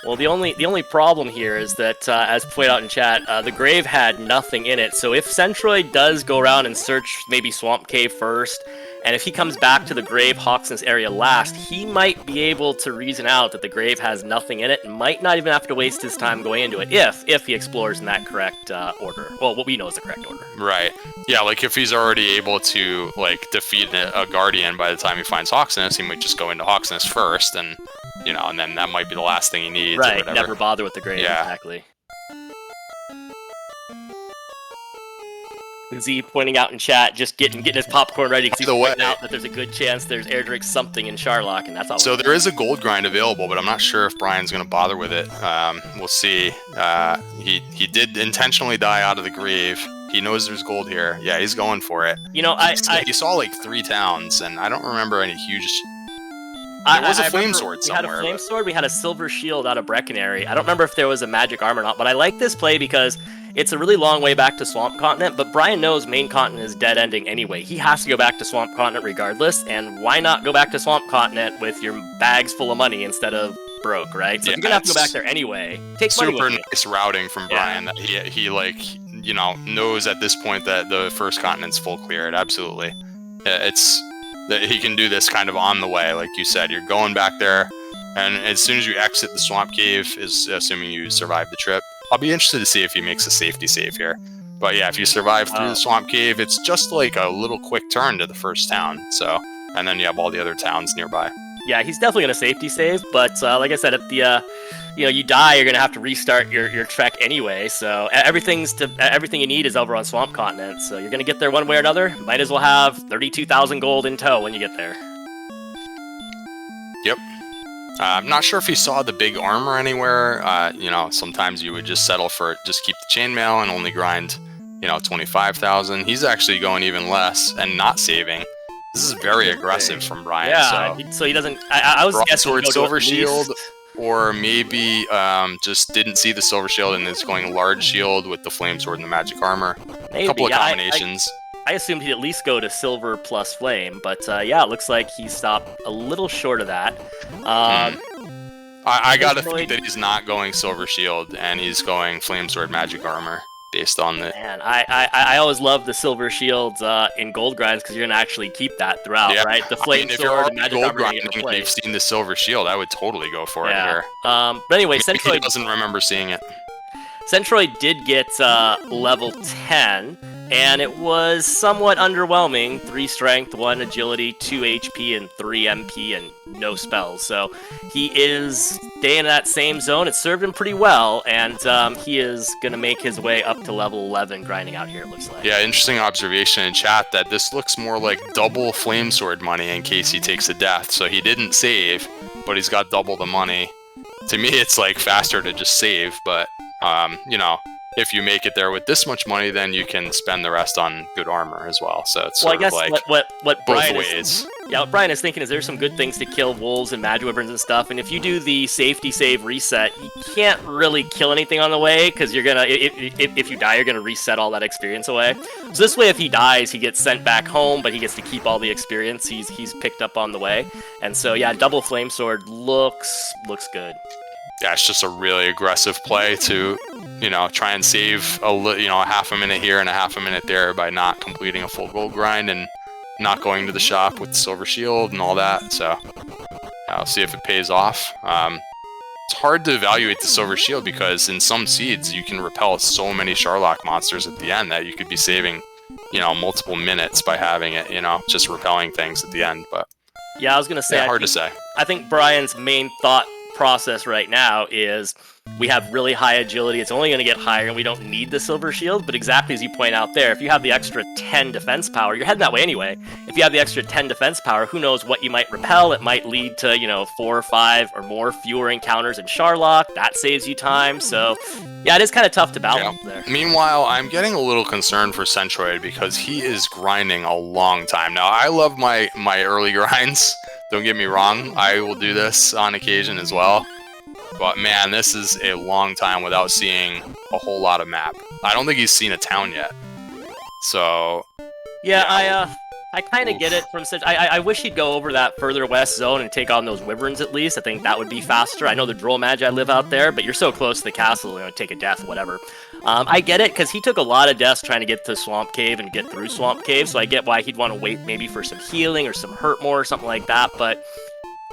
Well, the only problem here is that, as pointed out in chat, the grave had nothing in it. So if Centroid does go around and search maybe Swamp Cave first, and if he comes back to the grave Hawksness area last, he might be able to reason out that the grave has nothing in it and might not even have to waste his time going into it if he explores in that correct order. Well, what we know is the correct order. Right. Yeah, like if he's already able to like defeat a Guardian by the time he finds Hawksness, he might just go into Hawksness first and, you know, and then that might be the last thing he needs. Right, or whatever. Never bother with the grave, exactly. Z pointing out in chat, just getting his popcorn ready because he's pointing out that there's a good chance there's Erdrick something in Sharlock, and that's all. So there is a gold grind available, but I'm not sure if Brian's going to bother with it. We'll see. He did intentionally die out of the grave. He knows there's gold here. Yeah, he's going for it. You know, he saw like 3 towns, and I don't remember any huge. There was a flame sword somewhere. We had a flame sword. We had a silver shield out of Breckenary. I don't remember if there was a magic armor or not, but I like this play because it's a really long way back to Swamp Continent, but Brian knows Main Continent is dead ending anyway. He has to go back to Swamp Continent regardless, and why not go back to Swamp Continent with your bags full of money instead of broke, right? So Yeah, if you're gonna have to go back it's there anyway, take money super with you. nice routing from Brian that he like, you know, knows at this point that the first continent's full cleared. Absolutely. It's that he can do this kind of on the way, like you said. You're going back there, and as soon as you exit the swamp cave, is assuming you survive the trip. I'll be interested to see if he makes a safety save here. But yeah, if you survive through the swamp cave, it's just like a little quick turn to the first town. So, and then you have all the other towns nearby. Yeah, he's definitely gonna safety save, but like I said, at the you die, you're gonna have to restart your trek anyway. So everything you need is over on Swamp Continent. So you're gonna get there one way or another. Might as well have 32,000 gold in tow when you get there. Yep. I'm not sure if he saw the big armor anywhere. You know, sometimes you would just settle for just keep the chainmail and only grind, you know, 25,000. He's actually going even less and not saving. This is very aggressive from Brian. Yeah, so he doesn't. I was guessing Broadsword, Silver Shield, or maybe just didn't see the Silver Shield and is going Large Shield with the Flame Sword and the Magic Armor. Maybe, a couple of combinations. I assumed he'd at least go to Silver plus Flame, but yeah, it looks like he stopped a little short of that. I gotta think that he's not going Silver Shield and he's going Flame Sword Magic Armor. Based on the man, I always love the silver shields in gold grinds because you're gonna actually keep that throughout, right? The flame sword, the magic armor, and you've seen the silver shield, I would totally go for it here. But anyway, Centroid he doesn't remember seeing it. Centroid did get level 10, and it was somewhat underwhelming. 3 strength, 1 agility, 2 HP, and 3 MP, and no spells. So he is staying in that same zone. It served him pretty well, and he is going to make his way up to level 11 grinding out here, it looks like. Yeah, interesting observation in chat that this looks more like double flame sword money in case he takes a death. So he didn't save, but he's got double the money. To me, it's like faster to just save, but you know, if you make it there with this much money, then you can spend the rest on good armor as well. So it's sort of like what Brian both ways. What Brian is thinking is there's some good things to kill wolves and magic wyverns and stuff, and if you do the safety save reset, you can't really kill anything on the way because you're gonna if you die, you're gonna reset all that experience away. So this way, if he dies, he gets sent back home, but he gets to keep all the experience he's picked up on the way. And so yeah, double flame sword looks good. Yeah, it's just a really aggressive play to, you know, try and save a half a minute here and a half a minute there by not completing a full gold grind and not going to the shop with the silver shield and all that. So I'll see if it pays off. It's hard to evaluate the silver shield because in some seeds you can repel so many Sharlock monsters at the end that you could be saving, you know, multiple minutes by having it, you know, just repelling things at the end. But yeah, I was gonna say, yeah, hard to say. I think Brian's main thought process right now is we have really high agility, it's only going to get higher, and we don't need the silver shield. But exactly as you point out there, if you have the extra 10 defense power, you're heading that way anyway. If you have the extra 10 defense power, who knows what you might repel. It might lead to, you know, 4 or 5 or more fewer encounters in Sharlock. That saves you time. So yeah, it is kind of tough to balance there. Meanwhile, I'm getting a little concerned for Centroid because he is grinding a long time. Now, I love my early grinds. Don't get me wrong, I will do this on occasion as well. But man, this is a long time without seeing a whole lot of map. I don't think he's seen a town yet. So yeah. I kind of get it from such. I wish he'd go over that further west zone and take on those wyverns at least. I think that would be faster. I know the Droll Magi live out there, but you're so close to the castle, you know, take a death, whatever. I get it, because he took a lot of deaths trying to get to Swamp Cave and get through Swamp Cave, so I get why he'd want to wait maybe for some healing or some hurt more or something like that, but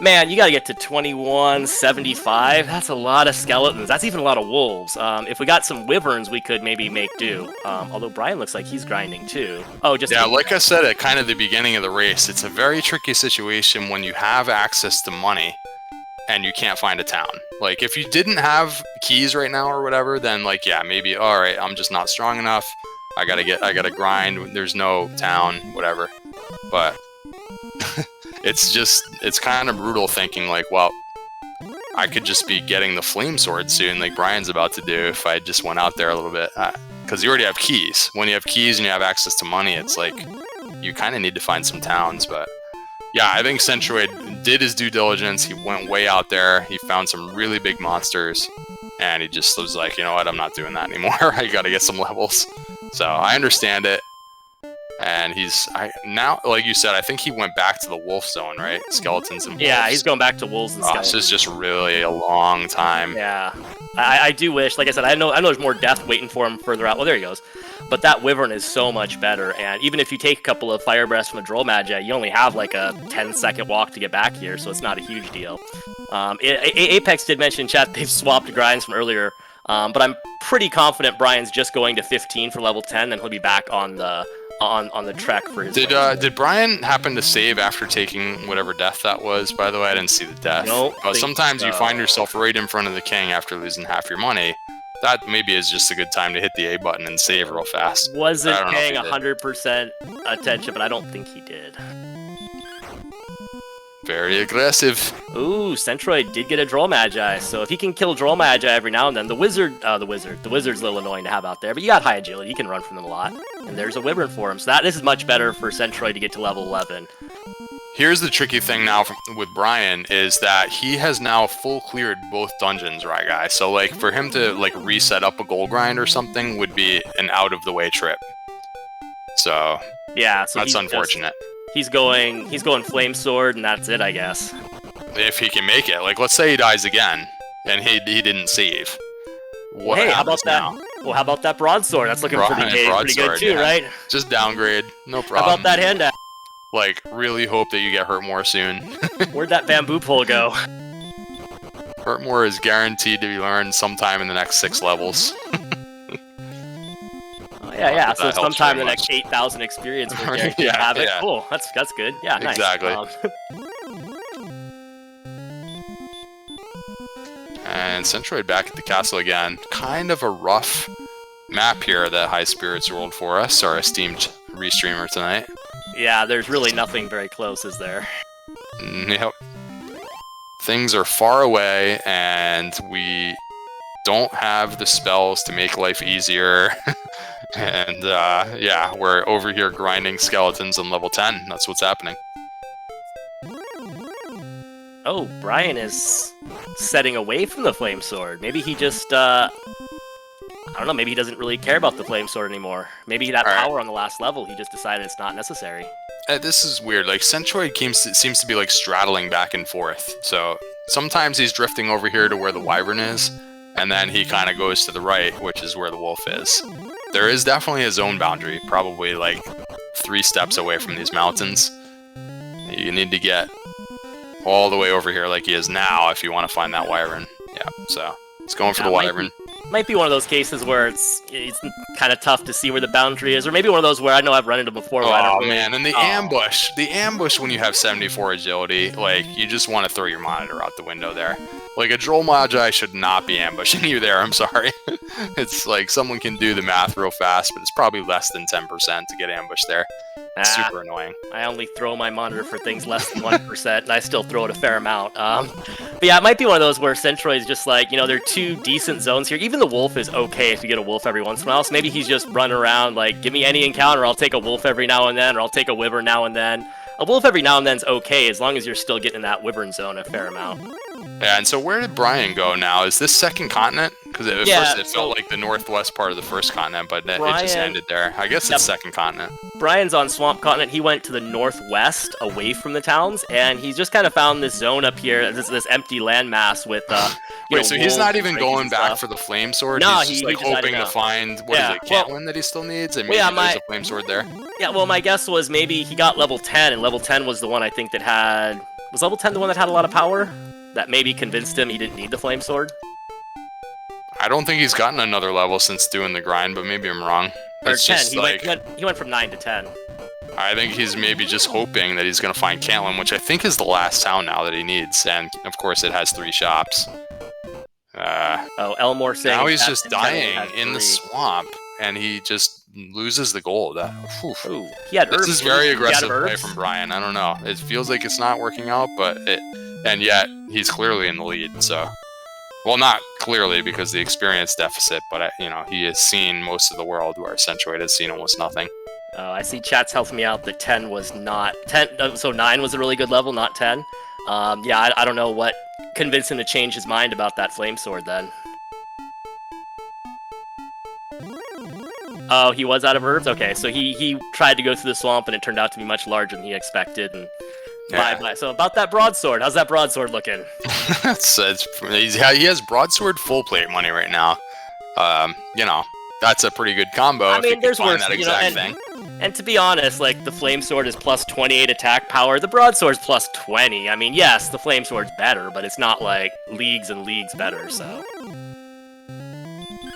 man, you gotta get to 2175. That's a lot of skeletons. That's even a lot of wolves. If we got some wyverns, we could maybe make do. Although Brian looks like he's grinding too. Oh, just yeah, like I said at kind of the beginning of the race, it's a very tricky situation when you have access to money and you can't find a town. Like, if you didn't have keys right now or whatever, then like, yeah, maybe, all right, I'm just not strong enough. I gotta grind. There's no town, whatever. But it's kind of brutal thinking like, well, I could just be getting the flame sword soon, like Brian's about to do, if I just went out there a little bit. Because you already have keys. When you have keys and you have access to money, it's like, you kind of need to find some towns, but yeah, I think Centroid did his due diligence. He went way out there. He found some really big monsters, and he just was like, you know what, I'm not doing that anymore. I gotta get some levels. So I understand it. And now, like you said, I think he went back to the wolf zone, right? Skeletons and wolves. Yeah, he's going back to wolves and skeletons. This is just really a long time. Yeah, I do wish, like I said, I know there's more death waiting for him further out. Well, there he goes. But that wyvern is so much better, and even if you take a couple of fire breaths from a droll magi, you only have like a 10-second walk to get back here, so it's not a huge deal. Apex did mention in chat they've swapped grinds from earlier, but I'm pretty confident Brian's just going to 15 for level 10, and he'll be back on the trek for his. Did Brian happen to save after taking whatever death that was? By the way, I didn't see the death. Nope. Sometimes you find yourself right in front of the king after losing half your money. That maybe is just a good time to hit the A button and save real fast. Wasn't paying 100% attention, but I don't think he did. Very aggressive. Ooh, Centroid did get a Droll Magi, so if he can kill Droll Magi every now and then, the Wizard's a little annoying to have out there, but you got high agility, you can run from them a lot, and there's a Wyvern for him, so this is much better for Centroid to get to level 11. Here's the tricky thing now with Brian is that he has now full cleared both dungeons, right, guys? So like for him to like reset up a gold grind or something would be an out of the way trip. So yeah, so that's unfortunate. He's going Flame Sword, and that's it, I guess. If he can make it, like let's say he dies again and he didn't save. What hey, how about that? Now? Well, how about that Broadsword? That's looking pretty good too, right? Just downgrade, no problem. How about that hand axe? Like, really hope that you get hurt more soon. Where'd that bamboo pole go? Hurt more is guaranteed to be learned sometime in the next 6 levels. Yeah. So sometime in the next 8,000 experience, we're guaranteed to have it. Yeah. Cool. That's good. Yeah, nice. Exactly. And Centroid back at the castle again. Kind of a rough map here that High Spirits rolled for us, our esteemed restreamer tonight. Yeah, there's really nothing very close, is there? Yep. Things are far away, and we don't have the spells to make life easier. And, yeah, we're over here grinding skeletons on level 10. That's what's happening. Oh, Brian is setting away from the Flame Sword. Maybe he just, I don't know, maybe he doesn't really care about the Flame Sword anymore. Maybe that power on the last level, he just decided it's not necessary. This is weird. Like, Centroid seems to be, like, straddling back and forth. So, sometimes he's drifting over here to where the Wyvern is, and then he kind of goes to the right, which is where the Wolf is. There is definitely a zone boundary, probably, like, 3 steps away from these mountains. You need to get all the way over here like he is now if you want to find that Wyvern. Yeah, so, it's going for the Wyvern. Might be one of those cases where it's kind of tough to see where the boundary is, or maybe one of those where I know I've run into before. Oh man, and the ambush when you have 74 agility, like you just want to throw your monitor out the window there. Like a Droll Magi should not be ambushing you there. I'm sorry. It's like someone can do the math real fast, but it's probably less than 10% to get ambushed there. It's super annoying. I only throw my monitor for things less than 1%, and I still throw it a fair amount. But yeah, it might be one of those where Centroid is just like, there are 2 decent zones here. Even the Wolf is okay if you get a Wolf every once in a while. So maybe he's just running around like, give me any encounter, I'll take a Wolf every now and then, or I'll take a Wyvern now and then. A Wolf every now and then is okay, as long as you're still getting in that Wyvern zone a fair amount. Yeah, and so where did Brian go now? Is this second continent? Because at first it felt like the northwest part of the first continent, but it just ended there. I guess it's second continent. Brian's on Swamp Continent. He went to the northwest, away from the towns, and he's just kind of found this zone up here, this empty landmass with, Wait, so he's not even going back for the Flame Sword? No, he's just like hoping to find, Caitlyn that he still needs? And maybe there's a Flame Sword there? Yeah, well, my guess was maybe he got level 10, and level 10 was the one I think that had... Was level 10 the one that had a lot of power? That maybe convinced him he didn't need the Flame Sword? I don't think he's gotten another level since doing the grind, but maybe I'm wrong. Or 10. He went from 9 to 10. I think he's maybe just hoping that he's going to find Caitlyn, which I think is the last town now that he needs. And, of course, it has 3 shops. Elmore saying... Now he's just dying in the swamp, and he just loses the gold. Ooh, he had herbs. This is very aggressive play from Brian. I don't know. It feels like it's not working out, and yet he's clearly in the lead, so... Well, not clearly because the experience deficit, but he has seen most of the world, where Centroid has seen almost nothing. Oh, I see chat's helping me out that 10 was not 10. So 9 was a really good level, not 10. Yeah, I don't know what convinced him to change his mind about that Flame Sword then. Oh, he was out of herbs? Okay, so he tried to go through the swamp, and it turned out to be much larger than he expected, and bye-bye. So about that broadsword, how's that broadsword looking? He has broadsword full plate money right now. You know, that's a pretty good combo. I if mean, you there's can find worse, that you know, exact thing. and to be honest, like, the flame sword is plus 28 attack power, the broadsword's plus 20. I mean, yes, the flame sword's better, but it's not, like, leagues and leagues better, so...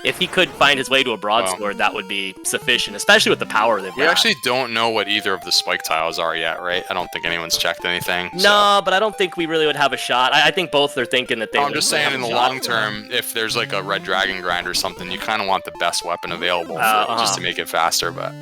If he could find his way to a broadsword, that would be sufficient, especially with the power they've got. We actually don't know what either of the spike tiles are yet, right? I don't think anyone's checked anything. No, but I don't think we really would have a shot. I think both are thinking that they I'm just saying, in the long term, if there's like a red dragon grind or something, you kind of want the best weapon available just to make it faster, but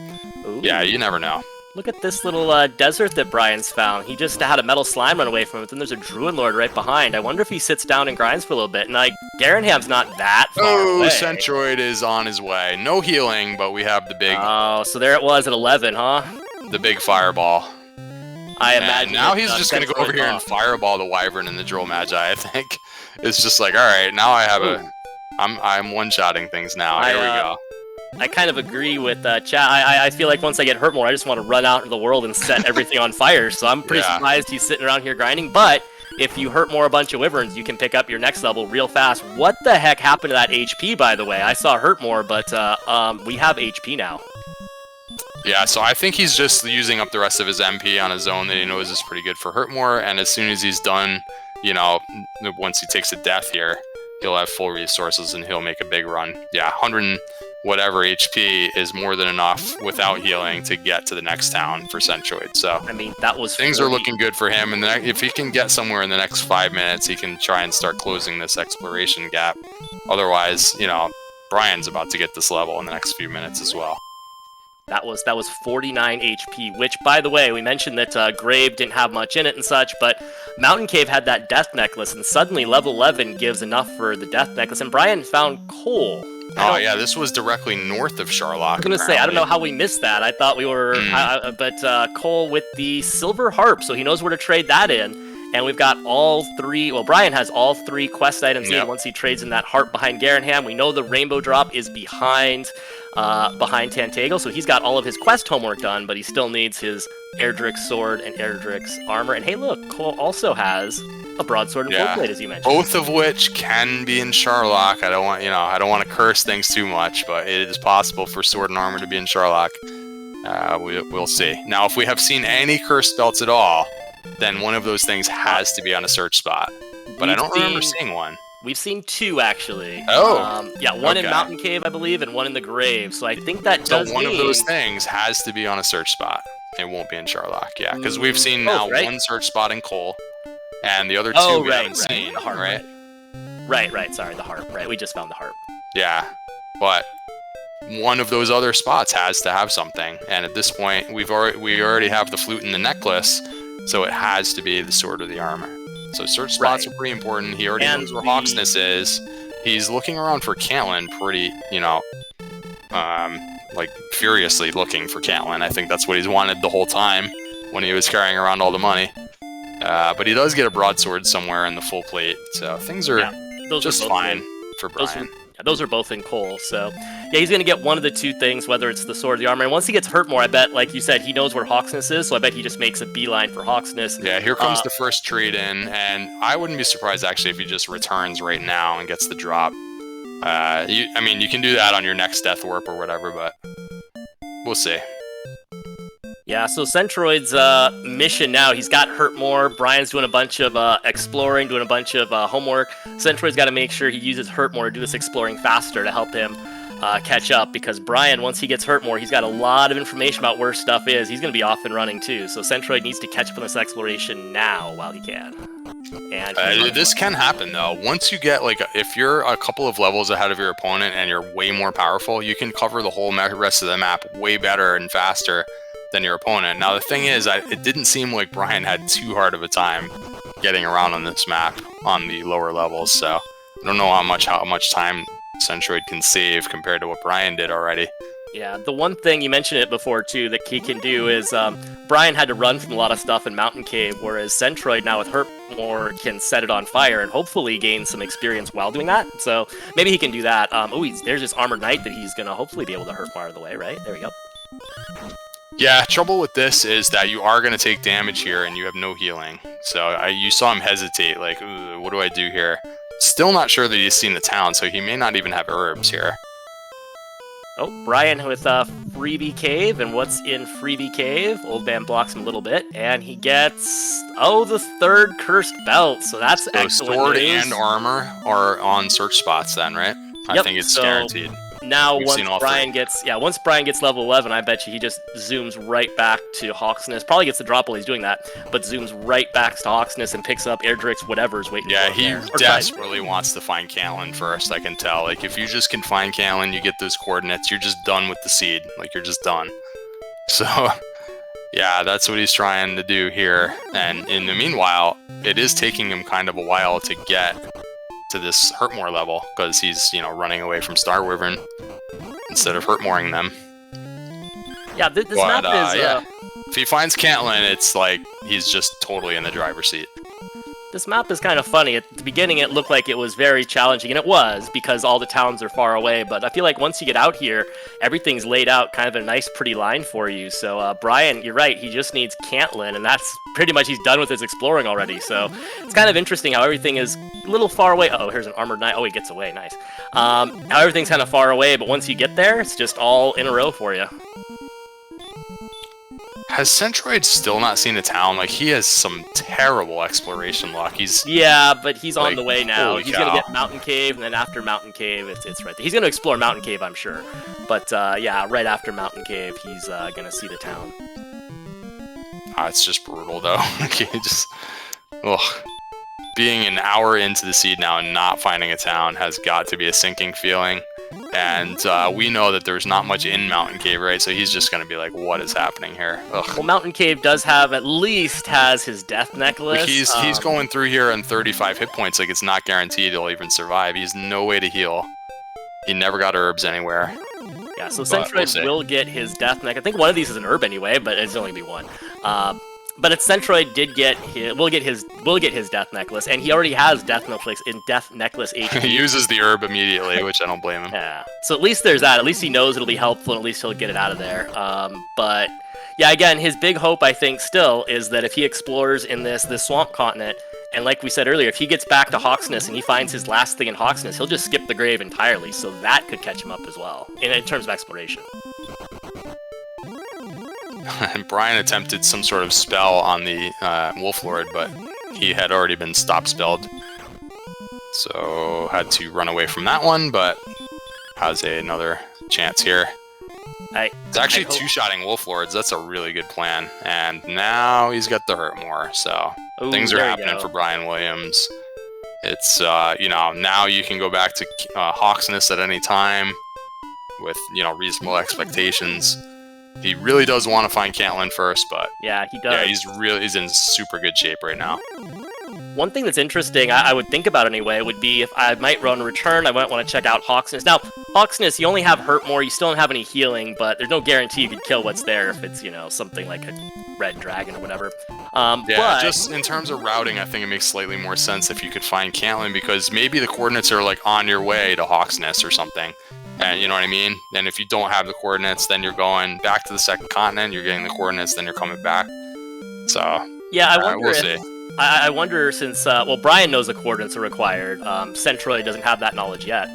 yeah, you never know. Look at this little desert that Brian's found. He just had a metal slime run away from it, then there's a Druid Lord right behind. I wonder if he sits down and grinds for a little bit, and like, Garanham's not that far away. Centroid is on his way. No healing, but we have the big... Oh, so there it was at 11, huh? The big fireball. I imagine. And now he's just going to go over here and fireball the Wyvern and the Droll Magi, I think. It's just like, alright, now I have I'm one-shotting things now. Here we go. I kind of agree with chat. I feel like once I get hurt more, I just want to run out into the world and set everything on fire. So I'm pretty surprised he's sitting around here grinding. But if you hurt more a bunch of Wyverns, you can pick up your next level real fast. What the heck happened to that HP, by the way? I saw hurt more, but we have HP now. Yeah, so I think he's just using up the rest of his MP on a zone that he knows is pretty good for hurt more. And as soon as he's done, you know, once he takes a death here, he'll have full resources and he'll make a big run. Yeah, 100 and whatever HP is more than enough without healing to get to the next town for Centroid. So I mean, that was things are looking good for him, and if he can get somewhere in the next 5 minutes, he can try and start closing this exploration gap. Otherwise, you know, Brian's about to get this level in the next few minutes as well. That was 49 HP, which, by the way, we mentioned that Grave didn't have much in it and such, but Mountain Cave had that Death Necklace, and suddenly level 11 gives enough for the Death Necklace, and Brian found coal. Oh, yeah, this was directly north of Charlock. I was going to say, I don't know how we missed that. I thought we were... but Cole with the Silver Harp, so he knows where to trade that in. And we've got all three... Well, Brian has all three quest items in once he trades in that harp behind Garanham. We know the Rainbow Drop is behind Tantago, so he's got all of his quest homework done, but he still needs his Erdrick's sword and Erdrick's armor. And hey, look, Cole also has a broadsword and full plate, as you mentioned. Both of which can be in Charlock. I don't want to curse things too much, but it is possible for sword and armor to be in Charlock. We'll see. Now, if we have seen any cursed belts at all, then one of those things has to be on a search spot. But I don't remember seeing one. We've seen two, actually. Oh! Yeah, one in Mountain Cave, I believe, and one in the Grave. So I think that does mean... So one of those things has to be on a search spot. It won't be in Charlock, yeah. Because we've seen now one search spot in Cole, and the other two we haven't seen, the harp, right? Sorry, the harp, right. We just found the harp. Yeah, but one of those other spots has to have something. And at this point, we already have the flute and the necklace, so it has to be the sword or the armor. So search spots are pretty important. He already knows where Hawksness is. He's looking around for Caitlyn pretty, like furiously looking for Caitlyn. I think that's what he's wanted the whole time when he was carrying around all the money. But he does get a broadsword somewhere in the full plate, so things are just fine for Brian. Those are both in Cole, so yeah, he's going to get one of the two things, whether it's the sword or the armor. And once he gets hurt more, I bet, like you said, he knows where Hawksness is, so I bet he just makes a beeline for Hawksness. Yeah, here comes the first trade in, and I wouldn't be surprised, actually, if he just returns right now and gets the drop. You can do that on your next Death Warp or whatever, but we'll see. Yeah, so Centroid's mission now, he's got hurt more. Brian's doing a bunch of exploring, doing a bunch of homework. Centroid's got to make sure he uses hurt more to do this exploring faster to help him catch up, because Brian, once he gets hurt more, he's got a lot of information about where stuff is. He's going to be off and running too, so Centroid needs to catch up on this exploration now while he can. And this can happen though. Once you get, if you're a couple of levels ahead of your opponent and you're way more powerful, you can cover the whole rest of the map way better and faster than your opponent. Now the thing is, it didn't seem like Brian had too hard of a time getting around on this map on the lower levels, so I don't know how much time Centroid can save compared to what Brian did already. Yeah, the one thing, you mentioned it before too, that he can do is, Brian had to run from a lot of stuff in Mountain Cave, whereas Centroid now with Hurtmore can set it on fire and hopefully gain some experience while doing that. So maybe he can do that. There's this Armored Knight that he's gonna hopefully be able to Hurtmore out of the way, right? There we go. Yeah, trouble with this is that you are going to take damage here and you have no healing. So you saw him hesitate, like, ooh, what do I do here? Still not sure that he's seen the town, so he may not even have herbs here. Oh, Brian with Freebie Cave, and what's in Freebie Cave? Old Man blocks him a little bit, and he gets, the third Cursed Belt, so that's excellent sword news. And armor are on search spots then, right? I think it's guaranteed. Now, once Brian gets level 11, I bet you he just zooms right back to Hawksness. Probably gets the drop while he's doing that, but zooms right back to Hawksness and picks up Airdrix, whatever's waiting for him. Yeah, he desperately wants to find Caitlin first, I can tell. Like, if you just can find Caitlin, you get those coordinates, you're just done with the seed. Like, you're just done. So, yeah, that's what he's trying to do here. And in the meanwhile, it is taking him kind of a while to get to this Hurtmore level, because he's, running away from Star Wyvern instead of Hurtmoring them. Yeah, this map is... If he finds Caitlin, it's like he's just totally in the driver's seat. This map is kind of funny. At the beginning, it looked like it was very challenging, and it was, because all the towns are far away, but I feel like once you get out here, everything's laid out kind of a nice, pretty line for you. So, Brian, you're right, he just needs Caitlin, and that's pretty much, he's done with his exploring already. So, it's kind of interesting how everything is a little far away. Oh, here's an Armored Knight. Oh, he gets away. Nice. How everything's kind of far away, but once you get there, it's just all in a row for you. Has Centroid still not seen a town? Like, he has some terrible exploration luck. Yeah, but he's on the way now. Holy He's cow. going to get Mountain Cave, and then after Mountain Cave, it's right there. He's going to explore Mountain Cave, I'm sure. But, yeah, right after Mountain Cave, he's going to see the town. It's just brutal, though. Being an hour into the seed now and not finding a town has got to be a sinking feeling. And we know that there's not much in Mountain Cave, right? So he's just going to be like, what is happening here? Ugh. Well, Mountain Cave does have, at least has his death necklace. He's going through here on 35 hit points. Like, it's not guaranteed he'll even survive. He has no way to heal. He never got herbs anywhere. Yeah, so Centroid will get his death necklace. I think one of these is an herb anyway, but it's only be one. But Centroid will get his death necklace, and he already has death necklace HP. He uses the herb immediately, which I don't blame him. Yeah. So at least there's that. At least he knows it'll be helpful, and at least he'll get it out of there. But yeah, again, his big hope, I think, still is that if he explores in this swamp continent, and like we said earlier, if he gets back to Hawksness and he finds his last thing in Hawksness, he'll just skip the grave entirely. So that could catch him up as well in terms of exploration. And Brian attempted some sort of spell on the Wolf Lord, but he had already been stop-spelled. So had to run away from that one, but has another chance here. It's actually two-shotting Wolf Lords. That's a really good plan. And now he's got the Hurtmore, so things are happening for Brian Williams. It's, now you can go back to Hawksness at any time with, reasonable expectations. He really does want to find Caitlin first, but yeah, he does. Yeah, he's in super good shape right now. One thing that's interesting, I would think about anyway, would be if I might run return, I might want to check out Hawksness. Now, Hawksness, you only have Hurtmore, you still don't have any healing, but there's no guarantee you could kill what's there if it's, something like a red dragon or whatever. But just in terms of routing, I think it makes slightly more sense if you could find Caitlin, because maybe the coordinates are like on your way to Hawksness or something. And you know what I mean? And if you don't have the coordinates, then you're going back to the second continent, you're getting the coordinates, then you're coming back. So, yeah, I we'll wonder since, Brian knows the coordinates are required. Centroid doesn't have that knowledge yet.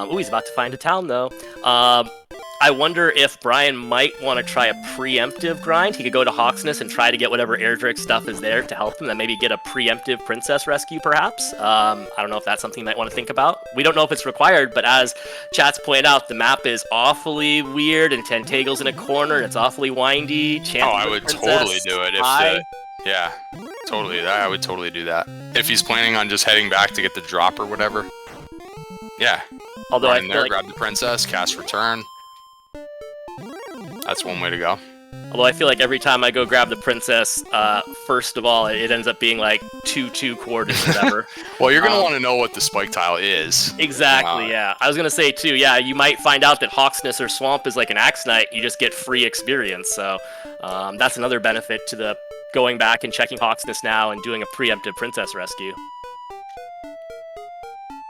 He's about to find a town, though. I wonder if Brian might want to try a preemptive grind. He could go to Hawksness and try to get whatever Airdrix stuff is there to help him, and maybe get a preemptive princess rescue, perhaps. I don't know if that's something you might want to think about. We don't know if it's required, but as chat's pointed out, the map is awfully weird, and Tentagle's in a corner, and it's awfully windy. I would totally do it. Yeah, totally. I would totally do that. If he's planning on just heading back to get the drop or whatever. Yeah. Although run in there, grab the princess, cast return. That's one way to go. Although I feel like every time I go grab the princess, first of all, it ends up being like 2-2 coordinates or whatever. Well, you're going to want to know what the spike tile is. Exactly, yeah. I was going to say, too, yeah, you might find out that Hawksness or Swamp is like an Axe Knight. You just get free experience. So that's another benefit to the going back and checking Hawksness now and doing a preemptive princess rescue.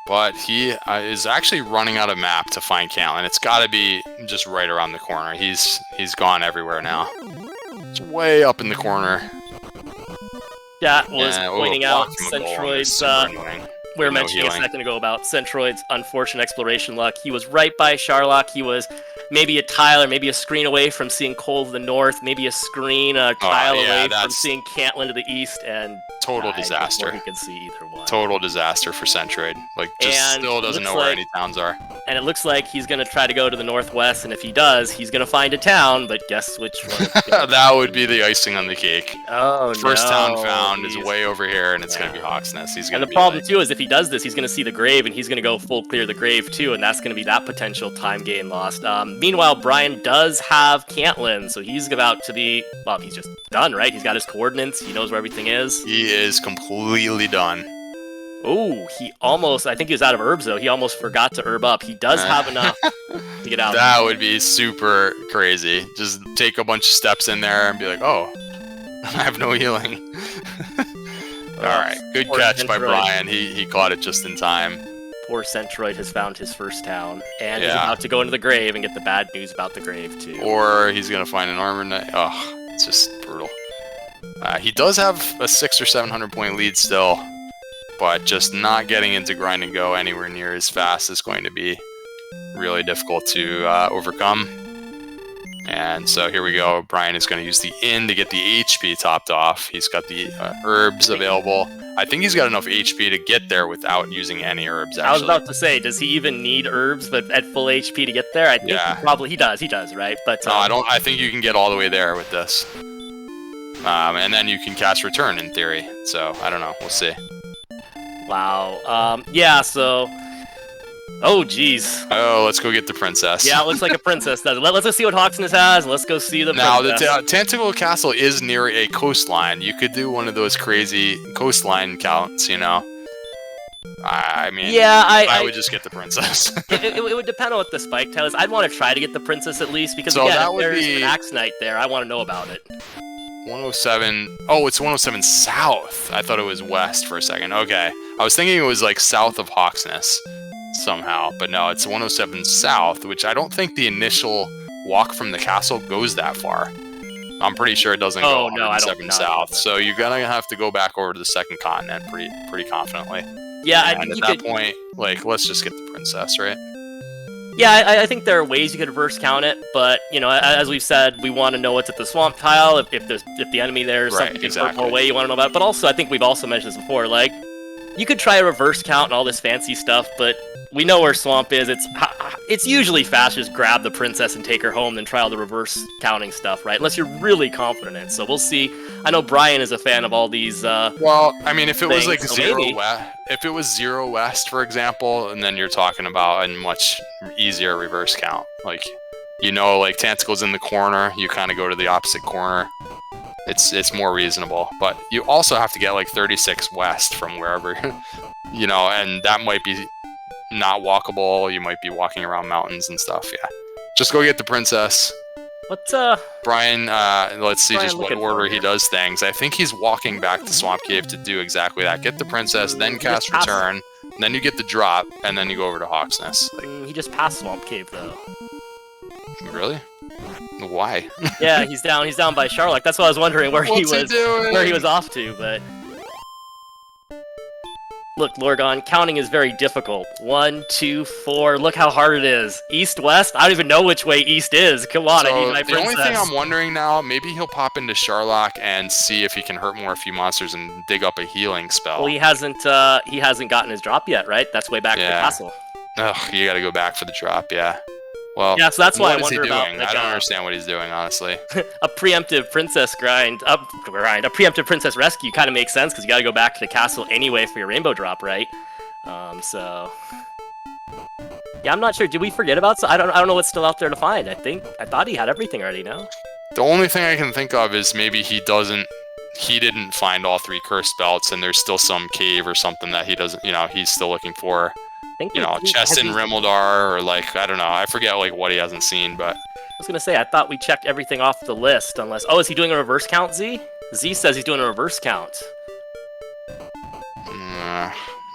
But he is actually running out of map to find Caitlyn. It's got to be just right around the corner. He's gone everywhere now. It's way up in the corner. That was pointing out Centroid's, we were mentioning a healing. second ago about Centroid's unfortunate exploration luck. He was right by Sharlock. He was maybe a tile or maybe a screen away from seeing Cole to the north, maybe a screen, a tile away from seeing Caitlyn to the east, and total disaster. He could see either one. Total disaster for Centroid. Like, just still doesn't know where any towns are. And it looks like he's going to try to go to the northwest, and if he does, he's going to find a town, but guess which one? That would be the icing on the cake. Oh, First town found is way over here, and it's going to be Hawksness. And the problem, too, is if he does this, he's going to see the grave, and he's going to go full clear the grave, too, and that's going to be that potential time gain lost. Meanwhile, Brian does have Caitlyn, so he's about to be, well, he's just done, right? He's got his coordinates. He knows where everything is. He is completely done. Oh, he almost, I think he was out of herbs, though. He almost forgot to herb up. He does have enough to get out. That would be super crazy. Just take a bunch of steps in there and be like, oh, I have no healing. Alright, good catch by Brian. He caught it just in time. Poor Centroid has found his first town, and he's about to go into the grave and get the bad news about the grave, too. Or he's going to find an armor knight. Oh, it's just brutal. He does have a 600 or 700 point lead still, but just not getting into grind and go anywhere near as fast is going to be really difficult to overcome. And so here we go. Brian is going to use the inn to get the HP topped off. He's got the herbs available. I think he's got enough HP to get there without using any herbs, actually. I was about to say, does he even need herbs but at full HP to get there? I think he does, right? But no, I think you can get all the way there with this. And then you can cast Return, in theory. So, I don't know. We'll see. Wow. Yeah, so... Oh, jeez. Oh, let's go get the princess. Yeah, it looks like a princess does. Let's go see what Hawksness has, and let's go see the princess. Now, the Tentacle Castle is near a coastline. You could do one of those crazy coastline counts, you know? I mean, yeah, I would just get the princess. it would depend on what the spike tile is. I'd want to try to get the princess at least, because again, if there's an Axe Knight there, I want to know about it. 107... Oh, it's 107 south. I thought it was west for a second. Okay. I was thinking it was, like, south of Hawksness somehow, but no, it's 107 south, which I don't think the initial walk from the castle goes that far. I'm pretty sure it doesn't go 107 south, so you're gonna have to go back over to the second continent pretty confidently. Yeah, I think at that point, like, let's just get the princess, right? Yeah, I think there are ways you could reverse count it, but, you know, as we've said, we want to know what's at the swamp tile. If the enemy there is something in purple away, you want to know about it. But also, I think we've also mentioned this before, like, you could try a reverse count and all this fancy stuff, but we know where swamp is. It's usually faster just grab the princess and take her home than try all the reverse counting stuff, right? Unless you're really confident in it. So we'll see. I know Brian is a fan of all these. Well, I mean, if it was like so zero west, if it was 0 west, for example, and then you're talking about a much easier reverse count. Like, you know, like Tentacle's in the corner, you kind of go to the opposite corner. It's more reasonable, but you also have to get like 36 west from wherever, you know, and that might be not walkable. You might be walking around mountains and stuff. Yeah, just go get the princess. What's Brian? Let's see just what order he does things. I think he's walking back to Swamp Cave to do exactly that. Get the princess, then cast Return, then you get the drop, and then you go over to Hawksness. Like, he just passed Swamp Cave though. Really? Why? Yeah, he's down by Sharlock. That's why I was wondering where he was off to, but look, Lorgon, counting is very difficult. 1, 2, 4. Look how hard it is. East, west. I don't even know which way east is. Come on, I need my princess. The only thing I'm wondering now, maybe he'll pop into Sharlock and see if he can hurt more a few monsters and dig up a healing spell. Well, he hasn't gotten his drop yet, right? That's way back to the castle. Ugh, you got to go back for the drop. Yeah. Well, yeah, so that's why I wonder about. Like, I don't understand what he's doing, honestly. A preemptive princess a preemptive princess rescue kind of makes sense because you got to go back to the castle anyway for your rainbow drop, right? So yeah, I'm not sure. Did we forget about? I don't know what's still out there to find. I thought he had everything already. No. The only thing I can think of is maybe he didn't find all 3 cursed belts, and there's still some cave or something that he doesn't, he's still looking for. Chest in Rimeldar, or like, I don't know, I forget like what he hasn't seen, but... I was gonna say, I thought we checked everything off the list, unless... Oh, is he doing a reverse count, Z? Z says he's doing a reverse count.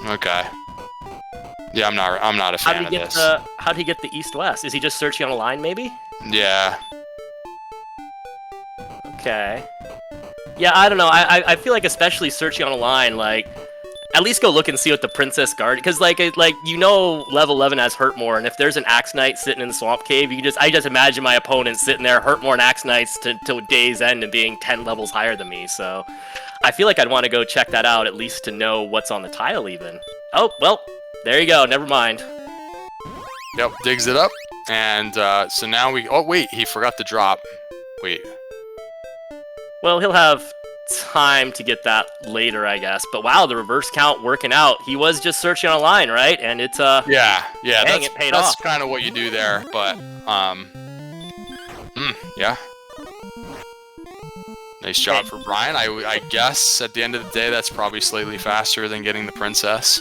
Okay. Yeah, I'm not a fan of this. How'd he get the east-west? Is he just searching on a line, maybe? Yeah. Okay. Yeah, I don't know. I feel like especially searching on a line, like, at least go look and see what the Princess Guard... Because, level 11 has Hurt More, and if there's an Axe Knight sitting in the Swamp Cave, I just imagine my opponent sitting there, Hurt More and Axe Knights till day's end and being 10 levels higher than me, so... I feel like I'd want to go check that out, at least to know what's on the tile, even. Oh, well, there you go, never mind. Yep, digs it up, and so now we... Oh, wait, he forgot to drop. Wait. Well, he'll have time to get that later, I guess. But wow, the reverse count working out. He was just searching on a line, right? And it's yeah, dang, it paid off. That's kind of what you do there, but yeah. Nice job for Brian. I guess at the end of the day, that's probably slightly faster than getting the princess.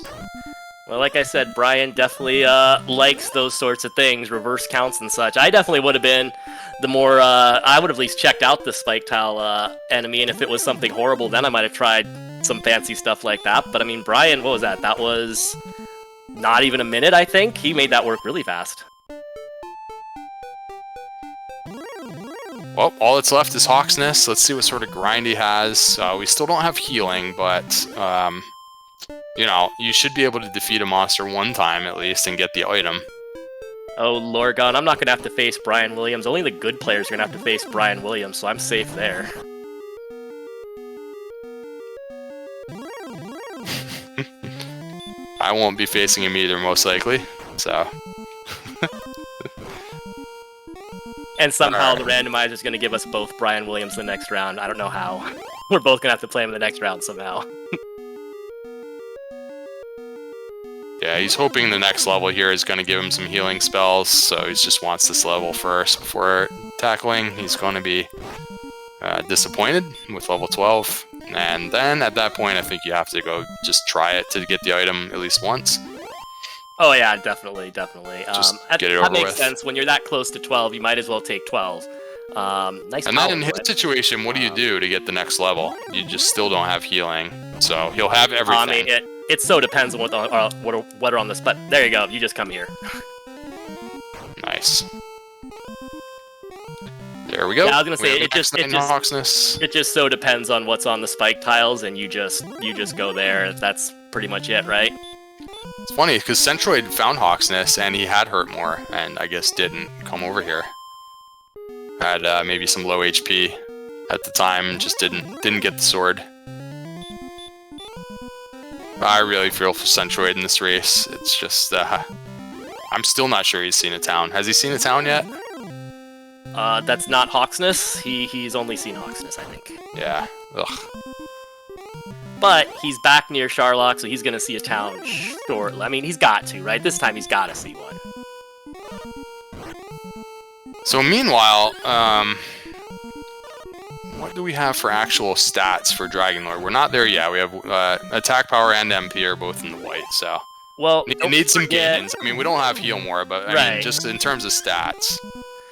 Well, like I said, Brian definitely likes those sorts of things, reverse counts and such. I definitely would have been the more... I would have at least checked out the spike tile enemy, and if it was something horrible, then I might have tried some fancy stuff like that. But I mean, Brian, what was that? That was not even a minute, I think. He made that work really fast. Well, all that's left is Hawksness. Let's see what sort of grind he has. We still don't have healing, but, you should be able to defeat a monster one time at least and get the item. Oh, Lorgon, I'm not going to have to face Brian Williams. Only the good players are going to have to face Brian Williams, so I'm safe there. I won't be facing him either, most likely, so... And somehow the randomizer is going to give us both Brian Williams the next round. I don't know how. We're both going to have to play him in the next round somehow. Yeah, he's hoping the next level here is going to give him some healing spells, so he just wants this level first before tackling. He's going to be disappointed with level 12. And then at that point, I think you have to go just try it to get the item at least once. Oh yeah, definitely. Get it that over makes with. sense. When you're that close to 12, you might as well take 12. Nice. And then in his situation, what do you do to get the next level? You just still don't have healing, so he'll have everything. I mean, it so depends on what are on this. But there you go. You just come here. Nice. There we go. Yeah, I was gonna say it just so depends on what's on the spike tiles, and you just go there. That's pretty much it, right? It's funny, because Centroid found Hawksness, and he had Hurt More, and I guess didn't come over here. Had maybe some low HP at the time, just didn't get the sword. I really feel for Centroid in this race. It's just, I'm still not sure he's seen a town. Has he seen a town yet? That's not Hawksness. He's only seen Hawksness, I think. Yeah. Ugh. But he's back near Sharlock, so he's gonna see a town shortly. I mean, he's got to, right? This time he's gotta see one. So meanwhile, what do we have for actual stats for Dragonlord? We're not there yet. We have attack power and MP are both in the white, so... Well, need some gains. I mean, we don't have heal more, but I mean, just in terms of stats,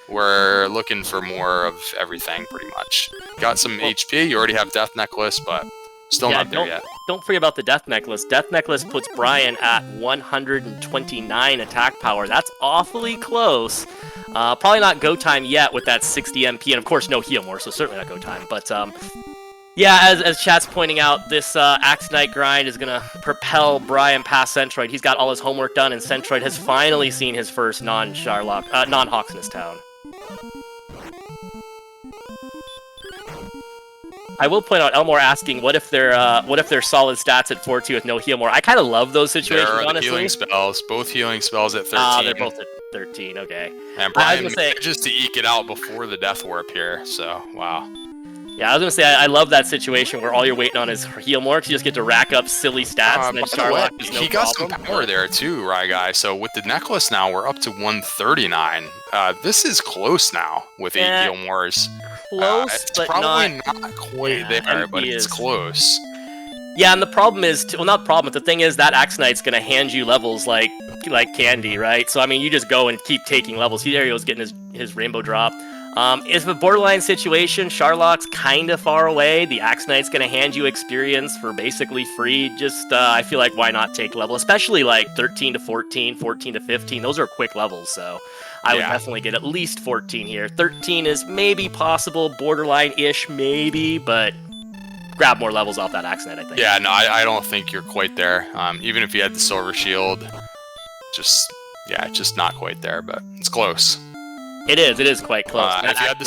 we're looking for more of everything, pretty much. Got some HP, you already have Death Necklace, but still not there yet. Don't forget about the Death Necklace. Death Necklace puts Brian at 129 attack power. That's awfully close. Probably not go time yet with that 60 MP, and of course no heal more, so certainly not go time. But yeah, as chat's pointing out, this Axe Knight grind is gonna propel Brian past Centroid. He's got all his homework done, and Centroid has finally seen his first non-Hawksness town. I will point out Elmore asking, what if they're solid stats at 4-2 with no heal more? I kind of love those situations, honestly. There are healing spells, both healing spells at 13. They're both at 13, okay. And Brian manages to eke it out before the Death Warp here, so, wow. Yeah, I was gonna say, I love that situation where all you're waiting on is heal more, because you just get to rack up silly stats, and then Sharlock is no He got some power there too, Guy. So with the necklace now, we're up to 139. This is close now with 8 heal mores. close, It's but probably not quite there, but it's close. Yeah, and the problem is, well, not problem, but the thing is that Axe Knight's gonna hand you levels like candy, right? So I mean, you just go and keep taking levels. There he goes, getting his rainbow drop. It's a borderline situation. Charlock's kind of far away. The Axe Knight's gonna hand you experience for basically free. Just I feel like why not take level, especially like 13 to 14, 14 to 15. Those are quick levels, so I would definitely get at least 14 here. 13 is maybe possible, borderline-ish maybe, but grab more levels off that Axe Knight, I think. Yeah, no, I don't think you're quite there. Even if you had the Silver Shield, just not quite there, but it's close. It is quite close. If you had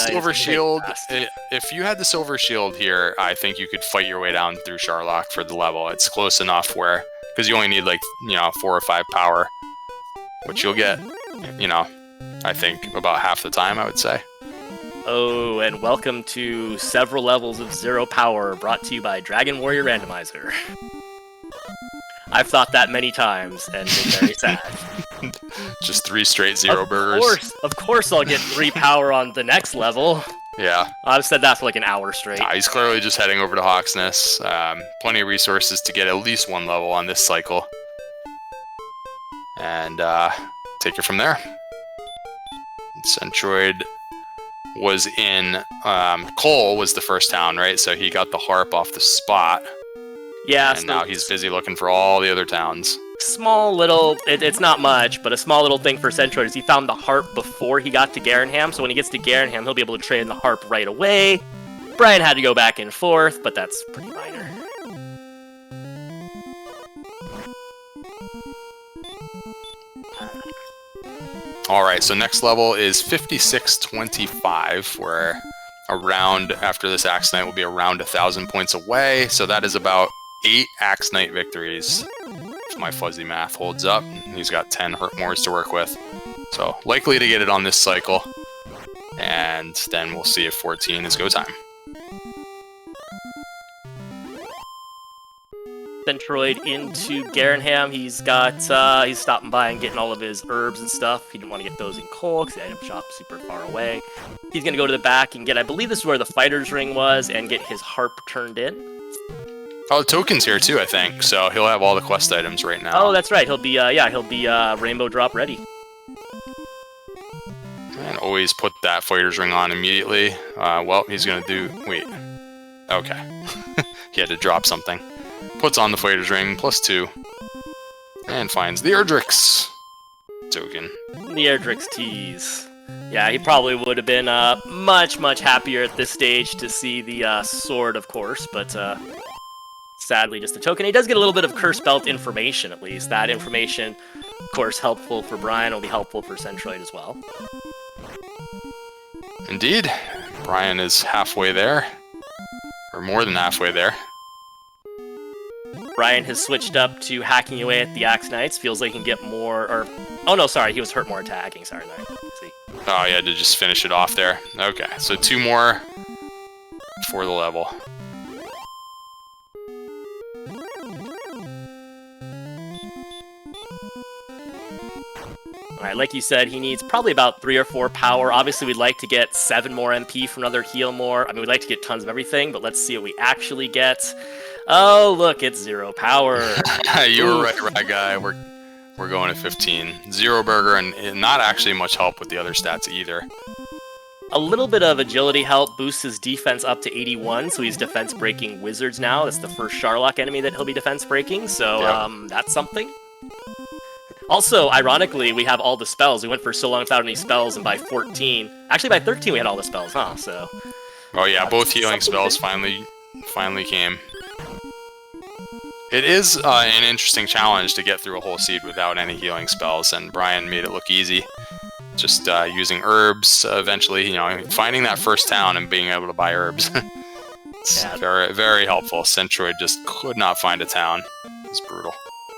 the Silver Shield, here, I think you could fight your way down through Charlock for the level. It's close enough because you only need 4 or 5 power, which you'll get, I think about half the time, I would say. Oh, and welcome to several levels of 0 power, brought to you by Dragon Warrior Randomizer. I've thought that many times, and been very sad. Just 3 straight 0 burgers. Of course I'll get 3 power on the next level. Yeah. I've said that for like an hour straight. He's clearly just heading over to Hawksness. Plenty of resources to get at least 1 level on this cycle. And take it from there. Centroid was in Cole was the first town, right? So he got the harp off the spot. Yeah. And now he's busy looking for all the other towns. Small little, it's not much, but a small little thing for Centroid is he found the harp before he got to Garenham, so when he gets to Garenham, he'll be able to train the harp right away. Brian had to go back and forth, but that's pretty minor. Alright, so next level is 5625, where around, after this Axe Knight, will be around 1,000 points away, so that is about 8 Axe Knight victories. If my fuzzy math holds up, he's got 10 Hurtmores to work with. So, likely to get it on this cycle, and then we'll see if 14 is go time. Centroid into Garenham. He's stopping by and getting all of his herbs and stuff. He didn't want to get those in Cole because the item shop's super far away. He's going to go to the back and get, I believe this is where the fighter's ring was, and get his harp turned in. Oh, the token's here too, I think. So he'll have all the quest items right now. Oh, that's right. He'll be rainbow drop ready. And always put that fighter's ring on immediately. Well, he's going to do... Wait. Okay. He had to drop something. Puts on the fighter's ring, +2. And finds the Erdrix token. The Erdrix tease. Yeah, he probably would have been much, much happier at this stage to see the sword, of course, but sadly just a token. He does get a little bit of Curse Belt information, at least. That information, of course, helpful for Brian, will be helpful for Centroid as well. Indeed. Brian is halfway there. Or more than halfway there. Brian has switched up to hacking away at the Axe Knights. Feels like he can get more, or... Oh no, sorry, he was hurt more attacking. Sorry, see. Oh, he had to just finish it off there. Okay, so 2 more for the level. Alright, like you said, he needs probably about 3 or 4 power. Obviously, we'd like to get 7 more MP for another heal more. I mean, we'd like to get tons of everything, but let's see what we actually get. Oh, look, it's 0 power. You were right, guy. We're going to 15. 0 burger, and not actually much help with the other stats either. A little bit of agility help boosts his defense up to 81, so he's defense breaking wizards now. That's the first Charlock enemy that he'll be defense breaking, so that's something. Also, ironically, we have all the spells. We went for so long without any spells, and by 14... Actually, by 13 we had all the spells, huh? So... Oh yeah, both healing spells finally came. It is an interesting challenge to get through a whole seed without any healing spells, and Brian made it look easy. Just using herbs, eventually, finding that first town and being able to buy herbs. It's very, very helpful. Centroid just could not find a town. It was brutal.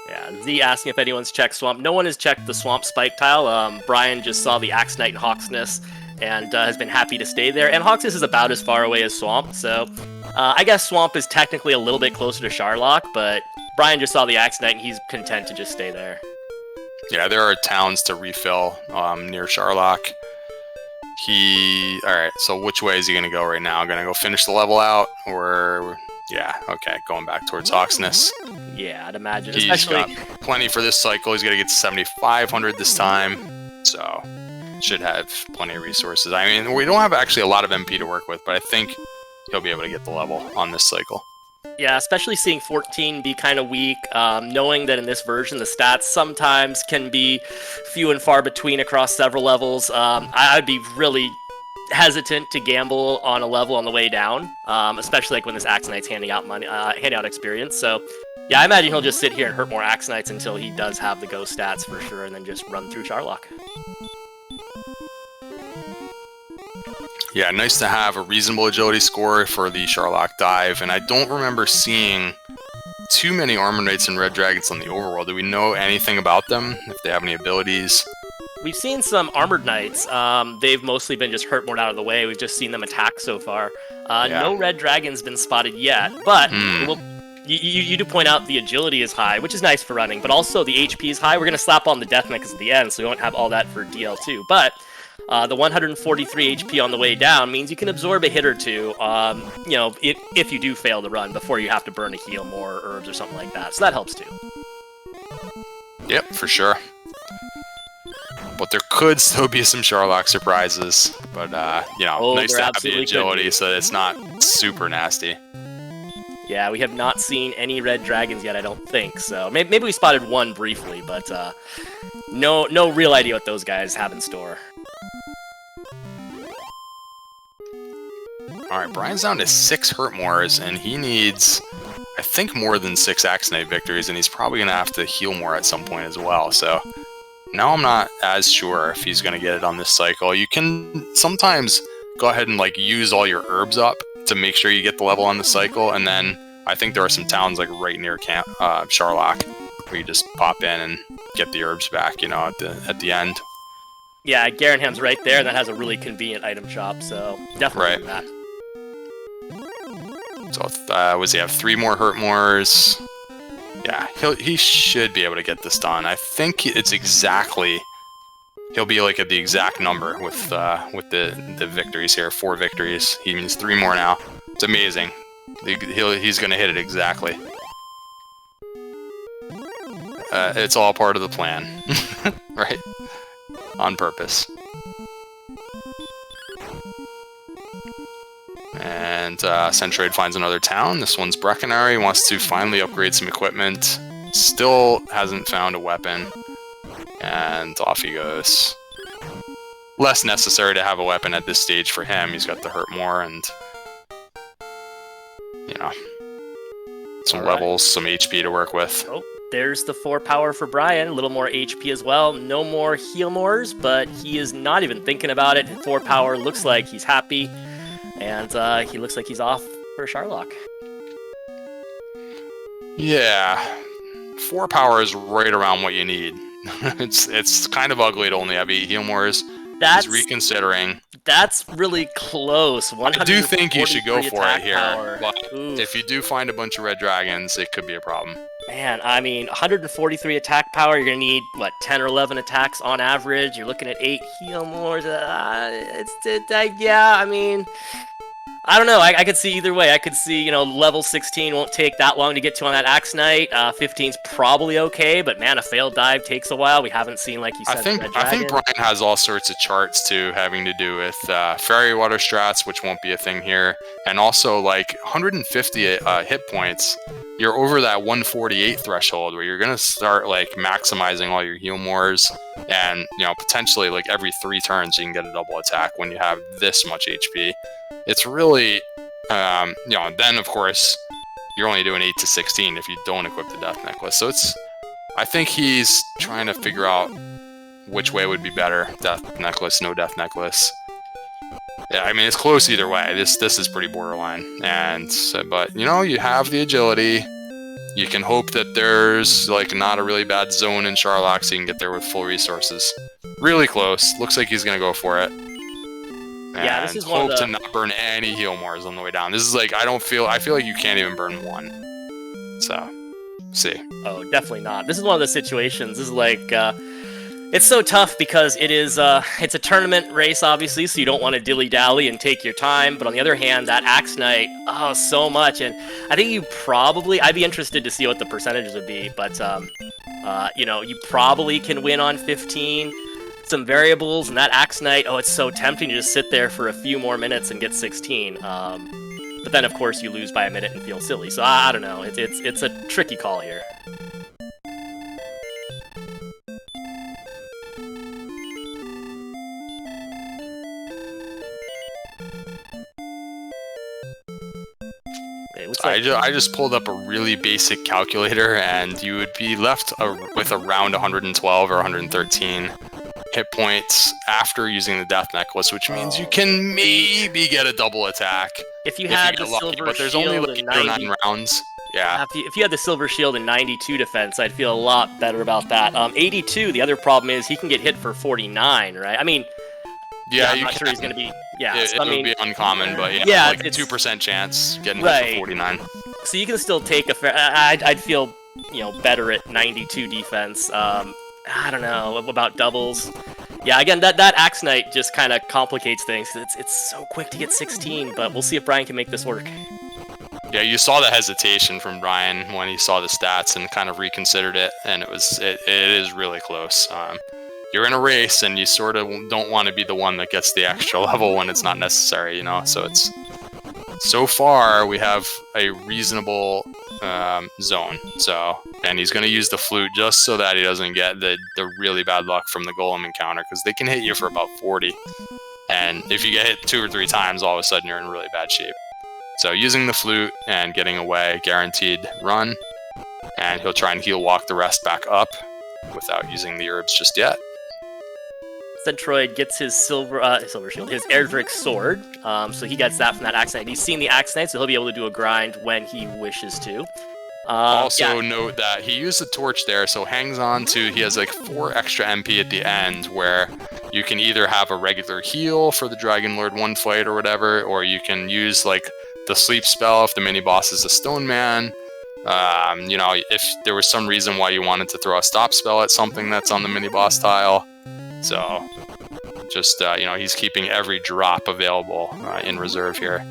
Yeah, Z asking if anyone's checked Swamp. No one has checked the Swamp Spike tile. Brian just saw the Axe Knight in Hawksness and has been happy to stay there. And Hawksness is about as far away as Swamp, so I guess Swamp is technically a little bit closer to Charlock, but Brian just saw the Axe Knight and he's content to just stay there. Yeah, there are towns to refill near Charlock. Alright, so which way is he going to go right now? Going to go finish the level out? Or, yeah, okay, going back towards Oxness. Yeah, I'd imagine. He's Especially... got plenty for this cycle. He's got to get to 7,500 this time. So, should have plenty of resources. I mean, we don't have actually a lot of MP to work with, but I think he'll be able to get the level on this cycle. Yeah, especially seeing 14 be kind of weak, knowing that in this version the stats sometimes can be few and far between across several levels. I'd be really hesitant to gamble on a level on the way down, especially like when this Axe Knight's handing out money, handing out experience. So, yeah, I imagine he'll just sit here and hurt more Axe Knights until he does have the go stats for sure, and then just run through Charlock. Yeah, nice to have a reasonable agility score for the Charlock dive, and I don't remember seeing too many Armor Knights and Red Dragons on the overworld. Do we know anything about them, if they have any abilities? We've seen some Armored Knights. They've mostly been just hurt more out of the way. We've just seen them attack so far. No Red Dragon's been spotted yet, but you do point out the agility is high, which is nice for running, but also the HP is high. We're going to slap on the Death Necklace at the end, so we won't have all that for DL2. But the 143 HP on the way down means you can absorb a hit or two, you know, if you do fail to run before you have to burn a heal more herbs or something like that. So that helps too. Yep, for sure. But there could still be some Charlock surprises. But, you know, nice to have the agility so that it's not super nasty. Yeah, we have not seen any Red Dragons yet, I don't think. So maybe we spotted one briefly, but no real idea what those guys have in store. Alright, Brian's down to 6 Hurtmores, and he needs, I think, more than 6 Axe Knight victories, and he's probably going to have to heal more at some point as well. So now I'm not as sure if he's going to get it on this cycle. You can sometimes go ahead and like use all your herbs up to make sure you get the level on the cycle, and then I think there are some towns like right near Charlock where you just pop in and get the herbs back, you know, at the end. Yeah, Garenham's right there, and that has a really convenient item shop, so definitely that. So, does he have 3 more Hurtmores? Yeah, he should be able to get this done. I think it's exactly... He'll be like at the exact number with the victories here. 4 victories. He means 3 more now. It's amazing. He's going to hit it exactly. It's all part of the plan. Right? On purpose. And Centroid finds another town. This one's Breckenary. He wants to finally upgrade some equipment. Still hasn't found a weapon. And off he goes. Less necessary to have a weapon at this stage for him. He's got the Hurtmore and, you know, some levels, some HP to work with. Oh, there's the 4 power for Brian. A little more HP as well. No more heal-mores, but he is not even thinking about it. 4 power looks like he's happy. And he looks like he's off for Charlock. Yeah. 4 power is right around what you need. It's kind of ugly to only have 8 heal-mores. He's reconsidering. That's really close. I do think you should go for it here. But if you do find a bunch of Red Dragons, it could be a problem. Man, I mean, 143 attack power, you're going to need, what, 10 or 11 attacks on average? You're looking at 8 heal-mores. Yeah, I mean... I don't know. I could see either way. I could see, you know, level 16 won't take that long to get to on that Axe Knight. 15's probably okay, but man, a failed dive takes a while. We haven't seen, like you said, I think Brian has all sorts of charts too, having to do with fairy water strats, which won't be a thing here, and also like 150 hit points. You're over that 148 threshold where you're gonna start like maximizing all your heal-mores, and you know, potentially like every 3 turns you can get a double attack when you have this much HP. It's really, you know, then of course, you're only doing 8 to 16 if you don't equip the Death Necklace. So I think he's trying to figure out which way would be better. Death Necklace, no Death Necklace. Yeah, I mean, it's close either way. This is pretty borderline. But, you know, you have the agility. You can hope that there's, like, not a really bad zone in Charlock so you can get there with full resources. Really close. Looks like he's going to go for it. Yeah, this is hope to not burn any heal-mores on the way down. This is like, I feel like you can't even burn 1. So, see. Oh, definitely not. This is one of the situations. This is like, It's so tough because it's a tournament race, obviously, so you don't want to dilly-dally and take your time. But on the other hand, that Axe Knight, oh, so much. And I think I'd be interested to see what the percentages would be. But, you probably can win on 15. Some variables, and that Axe Knight, oh, it's so tempting to just sit there for a few more minutes and get 16. But then, of course, you lose by a minute and feel silly. So I don't know. It's a tricky call here. I just pulled up a really basic calculator, and you would be left with around 112 or 113 hit points after using the Death Necklace, which means you can maybe get a double attack if you had the lucky, silver but there's shield only like 8 or 9 rounds. Yeah. If you had the silver shield and 92 defense, I'd feel a lot better about that. 82. The other problem is he can get hit for 49, right? I mean, I'm not sure he's going to be. Yeah, it would be uncommon, but like a 2% chance getting hit for 49. So you can still take a fair. I'd feel better at 92 defense. I don't know about doubles. Yeah, again, that Axe Knight just kind of complicates things. It's so quick to get 16, but we'll see if Brian can make this work. Yeah, you saw the hesitation from Brian when he saw the stats and kind of reconsidered it, and it is really close. You're in a race, and you sort of don't want to be the one that gets the extra level when it's not necessary, So so far we have a reasonable zone. And he's going to use the flute just so that he doesn't get the really bad luck from the golem encounter, because they can hit you for about 40, and if you get hit 2 or 3 times, all of a sudden you're in really bad shape. So using the flute and getting away, guaranteed run, and he'll try and heal walk the rest back up without using the herbs just yet. Centroid gets his silver shield, his Erdrick sword, so he gets that from that Axe Knight. He's seen the Axe Knight, so he'll be able to do a grind when he wishes to. Note that he used the torch there, so hangs on to, he has like 4 extra MP at the end, where you can either have a regular heal for the Dragon Lord 1 fight or whatever, or you can use like the sleep spell if the mini boss is a stone man. If there was some reason why you wanted to throw a stop spell at something that's on the mini boss tile. So just he's keeping every drop available in reserve here.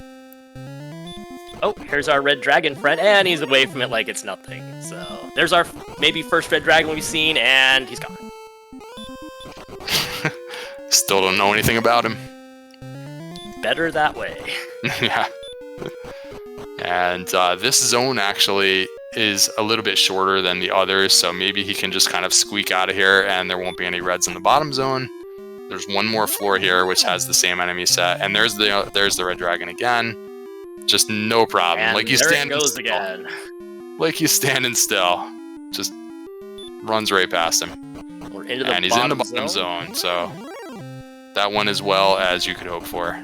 Oh, here's our red dragon friend, and he's away from it like it's nothing. So there's our maybe first red dragon we've seen, and he's gone. Still don't know anything about him. Better that way. Yeah. And this zone actually is a little bit shorter than the others, so maybe he can just kind of squeak out of here and there won't be any reds in the bottom zone. There's one more floor here which has the same enemy set, and there's the red dragon again. Just no problem. And like he's standing still. Again. Like he's standing still. Just runs right past him. We're into the and he's in the bottom zone, so that one as well as you could hope for.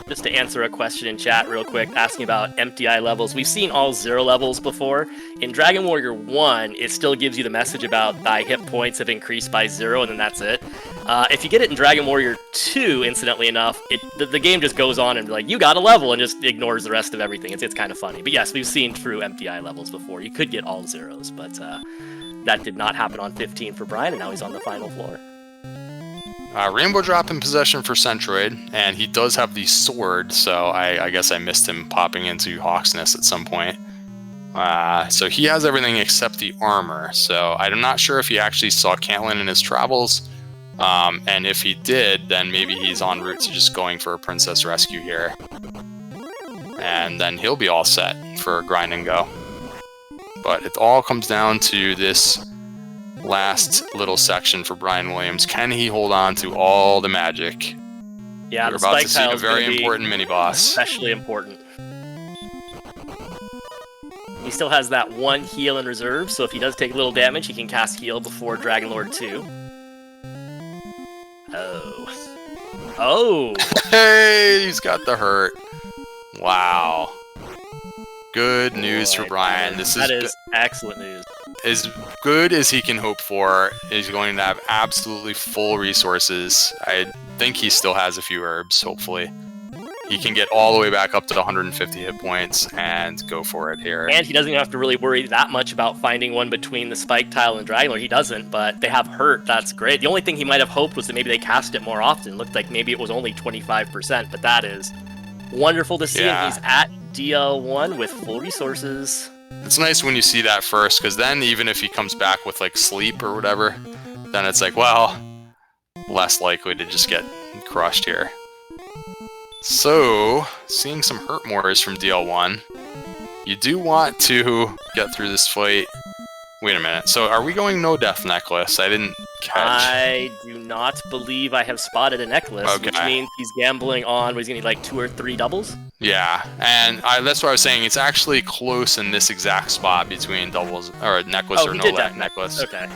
Just to answer a question in chat real quick, asking about empty eye levels. We've seen all 0 levels before. In Dragon Warrior 1, it still gives you the message about thy hit points have increased by 0, and then that's it. If you get it in Dragon Warrior 2, incidentally enough, the game just goes on and like, you got a level, and just ignores the rest of everything. It's kind of funny. But yes, we've seen true empty eye levels before. You could get all 0s, but that did not happen on 15 for Brian, and now he's on the final floor. Rainbow drop in possession for Centroid, and he does have the sword, so I guess I missed him popping into Hawksness at some point. So he has everything except the armor, so I'm not sure if he actually saw Caitlyn in his travels, and if he did, then maybe he's en route to just going for a princess rescue here. And then he'll be all set for grind and go. But it all comes down to this last little section for Brian Williams. Can he hold on to all the magic? Yeah, we're about to see a very important mini boss. Especially important. He still has that 1 heal in reserve, so if he does take a little damage, he can cast heal before Dragon Lord 2. Oh. Hey, he's got the hurt. Wow. Good news for Brian. That is excellent news. As good as he can hope for. He's going to have absolutely full resources. I think he still has a few herbs, hopefully. he can get all the way back up to 150 hit points and go for it here. And he doesn't even have to really worry that much about finding one between the Spike Tile and Dragon Lord. He doesn't, but they have Hurt. That's great. The only thing he might have hoped was that maybe they cast it more often. It looked like maybe it was only 25%, but that is wonderful to see. Yeah. And he's at DL1 with full resources. It's nice when you see that first, because then even if he comes back with like sleep or whatever, then it's like, well, less likely to just get crushed here. So, seeing some hurt mores from DL1. You do want to get through this fight. Wait a minute. So, are we going no death necklace? I didn't catch. I do not believe I have spotted a necklace, Okay. which means he's gambling on, he's going to need like 2 or 3 doubles? Yeah, and that's what I was saying. It's actually close in this exact spot between doubles or necklace or he no did death that necklace. Okay.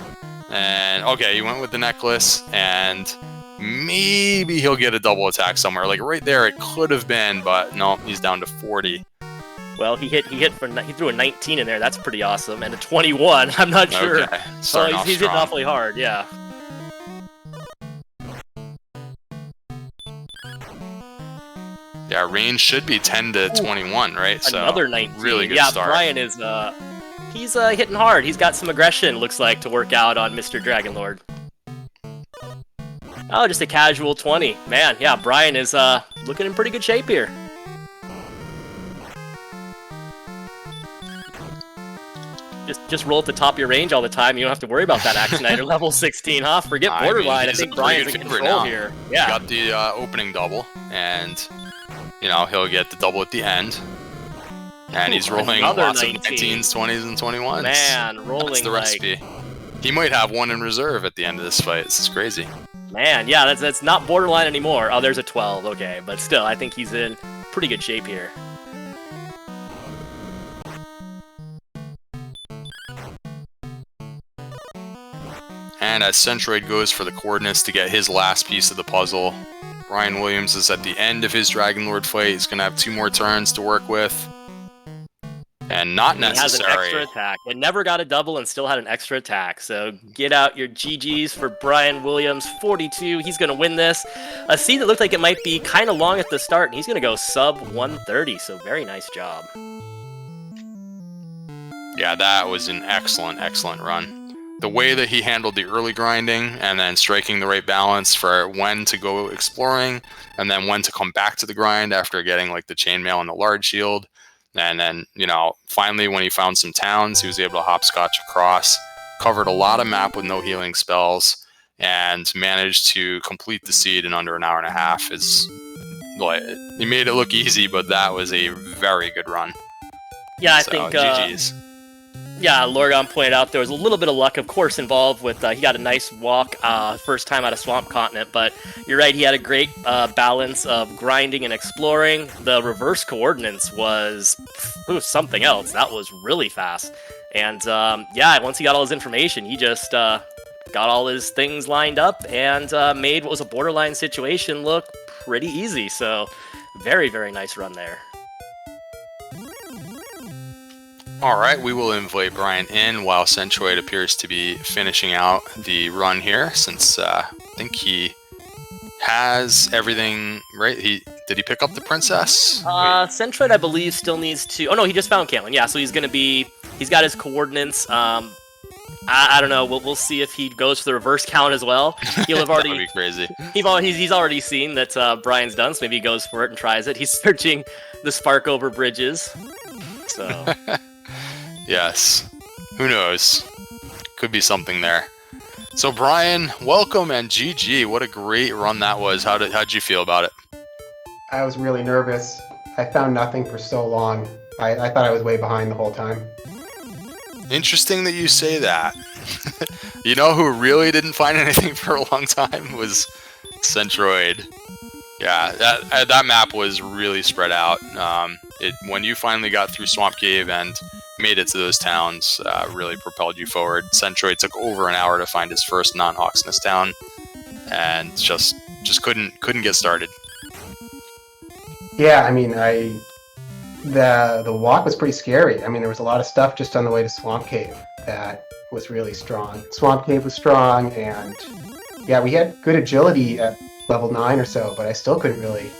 And okay, he went with the necklace, and maybe he'll get a double attack somewhere. Like right there, it could have been, but no, he's down to 40. Well, he threw a 19 in there. That's pretty awesome, and a 21. I'm not sure. Okay, So starting off he's hitting strong. awfully hard. Yeah. Yeah, range should be 10 to 21, right? So Another 19. really good yeah, start. Brian is he's hitting hard. He's got some aggression, looks like, to work out on Mr. Dragon Lord. Oh, just a casual 20. Man, yeah, Brian is looking in pretty good shape here. Just roll at the top of your range all the time. You don't have to worry about that Actioniter level 16, huh? Forget borderline. I he's a think pretty Brian's good in favorite control now. here. He Yeah. got the opening double, and he'll get the double at the end. And he's rolling another lots 19. of 19s, 20s, and 21s. Man, rolling That's the like... recipe. He might have one in reserve at the end of this fight. This is crazy. Man, yeah, that's not borderline anymore. Oh, there's a 12, okay. But still, I think he's in pretty good shape here. And as Centroid goes for the coordinates to get his last piece of the puzzle, Brian Williams is at the end of his Dragon Lord fight. He's going to have 2 more turns to work with. And not He has an necessary. extra attack. It never got a double and still had an extra attack. So get out your GGs for Brian Williams42. He's going to win this. A seed that looked like it might be kind of long at the start, and he's going to go sub 130. So very nice job. Yeah, that was an excellent, excellent run. The way that he handled the early grinding and then striking the right balance for when to go exploring and then when to come back to the grind after getting like the chainmail and the large shield. And then, finally when he found some towns, he was able to hopscotch across, covered a lot of map with no healing spells, and managed to complete the seed in under an hour and a half. He made it look easy, but that was a very good run. Yeah, I So, think... GG's. Yeah, Lorgon pointed out there was a little bit of luck, of course, involved with he got a nice walk first time out of Swamp Continent, but you're right, he had a great balance of grinding and exploring. The reverse coordinates was something else. That was really fast. And once he got all his information, he just got all his things lined up and made what was a borderline situation look pretty easy. So very, very nice run there. Alright, we will invite Brian in while Centroid appears to be finishing out the run here, since I think he has everything, right? Did he pick up the princess? Centroid, I believe, still needs to... Oh, no, he just found Caitlyn. Yeah, so he's going to be... He's got his coordinates. I don't know. We'll see if he goes for the reverse count as well. He'll have already... That would be crazy. He's already seen that Brian's done, so maybe he goes for it and tries it. He's searching the spark over bridges. So... Yes. Who knows? Could be something there. So Brian, welcome, and GG. What a great run that was. How'd you feel about it? I was really nervous. I found nothing for so long. I thought I was way behind the whole time. Interesting that you say that. You know who really didn't find anything for a long time was Centroid. Yeah, that map was really spread out. When you finally got through Swamp Cave and made it to those towns, really propelled you forward. Centroid took over an hour to find his first non-Hawksness town, and just couldn't get started. Yeah, I mean, the walk was pretty scary. I mean, there was a lot of stuff just on the way to Swamp Cave that was really strong. Swamp Cave was strong, and yeah, we had good agility at level 9 or so, but I still couldn't really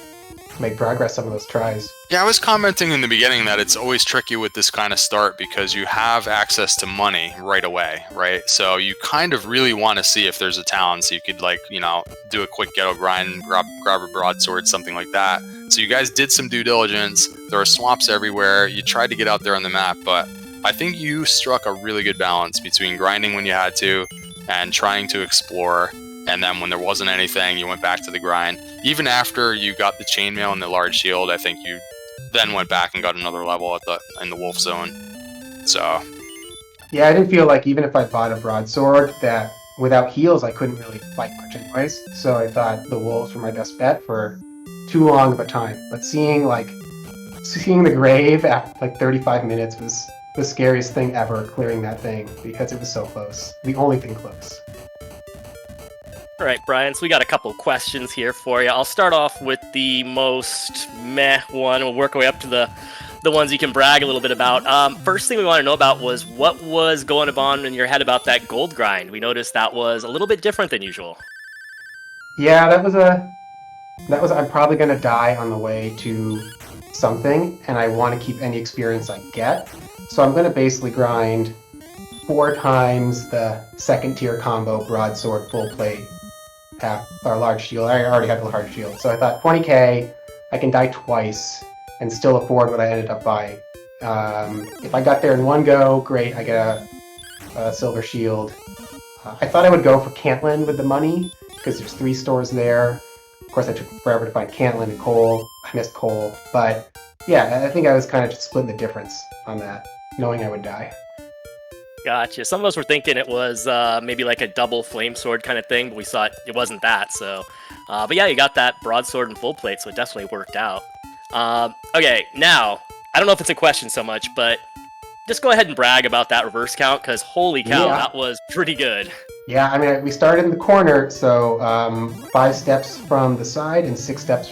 make progress some of those tries. Yeah, I was commenting in the beginning that it's always tricky with this kind of start because you have access to money right away, right? So you kind of really want to see if there's a town, so you could do a quick ghetto grind, grab a broadsword, something like that. So you guys did some due diligence. There are swamps everywhere. You tried to get out there on the map, but I think you struck a really good balance between grinding when you had to and trying to explore. And then when there wasn't anything, you went back to the grind. Even after you got the chainmail and the large shield, I think you then went back and got another level in the wolf zone. So yeah, I didn't feel like even if I bought a broadsword that without heals I couldn't really fight much anyways. So I thought the wolves were my best bet for too long of a time. But seeing the grave after like 35 minutes was the scariest thing ever, clearing that thing, because it was so close. The only thing close. All right, Brian, so we got a couple questions here for you. I'll start off with the most meh one. We'll work our way up to the ones you can brag a little bit about. First thing we want to know about was what was going on in your head about that gold grind. We noticed that was a little bit different than usual. Yeah, that was I'm probably going to die on the way to something, and I want to keep any experience I get. So I'm going to basically grind 4 times the second tier combo broadsword full plate. Our large shield. I already have the large shield, so I thought 20k, I can die twice and still afford what I ended up buying. If I got there in one go, great, I get a silver shield. I thought I would go for Cantlin with the money, because there's 3 stores there. Of course, I took forever to find Cantlin and coal. I missed coal, but yeah, I think I was kind of just splitting the difference on that, knowing I would die. Gotcha. Some of us were thinking it was maybe like a double flame sword kind of thing, but we saw it wasn't that. So, but yeah, you got that broadsword and full plate, so it definitely worked out. Okay, now I don't know if it's a question so much, but just go ahead and brag about that reverse count, because holy cow, that was pretty good. Yeah, I mean, we started in the corner, so 5 steps from the side and 6 steps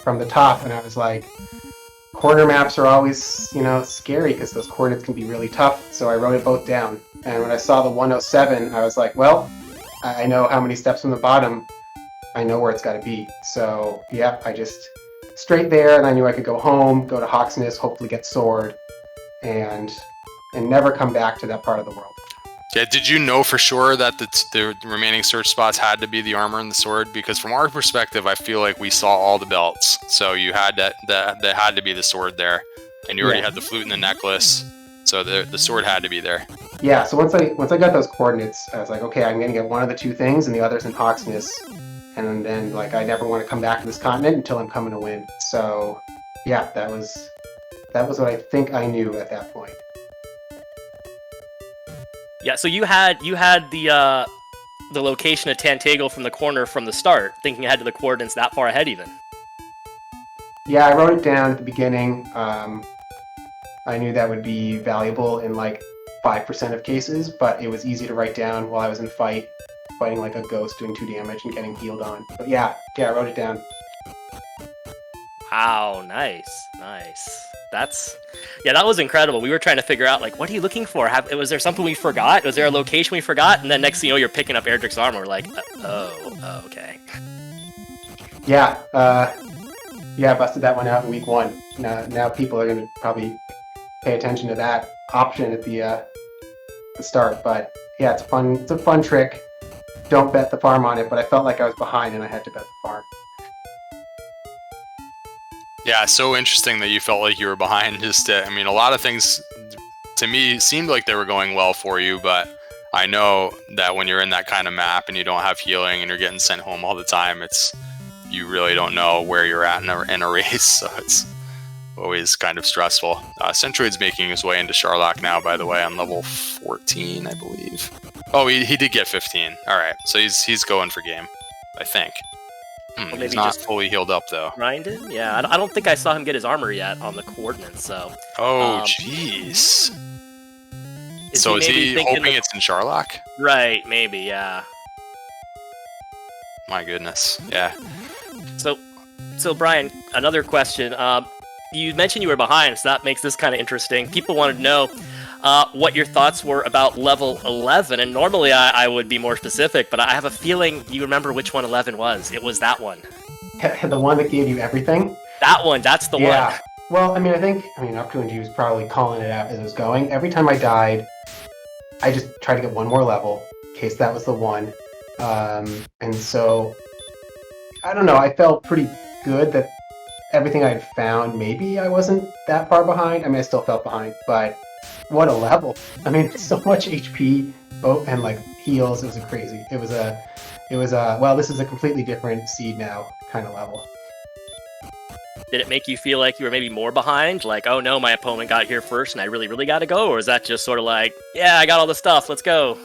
from the top, and I was like, corner maps are always, scary because those coordinates can be really tough, so I wrote it both down. And when I saw the 107, I was like, well, I know how many steps from the bottom, I know where it's got to be. So, yeah, I just straight there, and I knew I could go home, go to Hawksness, hopefully get sword, and never come back to that part of the world. Yeah, did you know for sure that the remaining search spots had to be the armor and the sword? Because from our perspective, I feel like we saw all the belts, so you had that had to be the sword there, and you already had the flute and the necklace, so the sword had to be there. Yeah. So once I got those coordinates, I was like, okay, I'm gonna get one of the 2 things, and the other's in Hawksness, and then I never want to come back to this continent until I'm coming to win. So yeah, that was what I think I knew at that point. Yeah, so you had the location of Tantagle from the corner from the start, thinking ahead to the coordinates that far ahead even. Yeah, I wrote it down at the beginning. I knew that would be valuable in 5% of cases, but it was easy to write down while I was in fighting like a ghost, doing 2 damage and getting healed on. But yeah, I wrote it down. Wow, nice. That was incredible. We were trying to figure out, what are you looking for? Was there something we forgot? Was there a location we forgot? And then next thing you know, you're picking up Erdrick's armor. We're like, oh, okay. Yeah, I busted that one out in week 1. Now people are going to probably pay attention to that option at the start. But yeah, it's a fun trick. Don't bet the farm on it, but I felt like I was behind and I had to bet the farm. Yeah, so interesting that you felt like you were behind. A lot of things to me seemed like they were going well for you, but I know that when you're in that kind of map and you don't have healing and you're getting sent home all the time, you really don't know where you're at in a race, so it's always kind of stressful. Centroid's making his way into Sharlock now, by the way, on level 14, I believe. Oh, he did get 15. All right, so he's going for game, I think. He's not fully healed up, though. Grinded? Yeah, I don't think I saw him get his armor yet on the coordinates, so... Oh, jeez. So is he hoping it's in Sharlock? Right, maybe, yeah. My goodness, yeah. So Brian, another question. You mentioned you were behind, so that makes this kind of interesting. People wanted to know what your thoughts were about level 11, and normally I would be more specific, but I have a feeling you remember which one 11 was. It was that one. The one that gave you everything? That one, that's the Yeah. one. Well, I mean, Up to and G was probably calling it out as it was going. Every time I died, I just tried to get one more level, in case that was the one. And so, I don't know, I felt pretty good that everything I'd found, maybe I wasn't that far behind. I mean, I still felt behind, but what a level. I mean, so much HP and like heals, it was crazy. It was well, this is a completely different seed now kind of level. Did it make you feel like you were maybe more behind? Like, oh no, my opponent got here first and I really, really gotta go? Or is that just sort of like, yeah, I got all the stuff, let's go?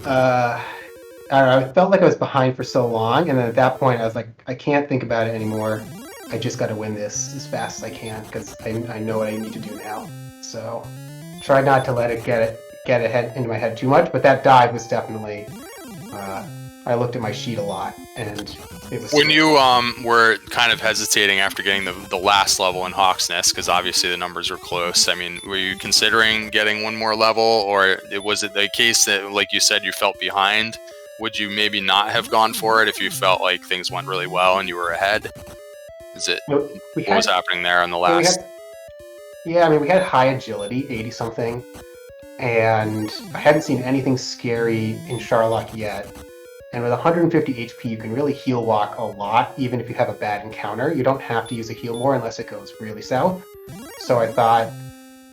I don't know, I felt like I was behind for so long, and then at that point I was like, I can't think about it anymore. I just gotta win this as fast as I can, because I know what I need to do now. So, try not to let it get ahead into my head too much, but that dive was definitely... I looked at my sheet a lot, and it was... When you were kind of hesitating after getting the last level in Hawk's Nest, because obviously the numbers were close, I mean, were you considering getting one more level, or was it the case that, like you said, you felt behind? Would you maybe not have gone for it if you felt like things went really well and you were ahead? What was happening there on the last? We had high agility, 80-something, and I hadn't seen anything scary in Sharlock yet. And with 150 HP, you can really heal walk a lot, even if you have a bad encounter. You don't have to use a heal more unless it goes really south. So I thought,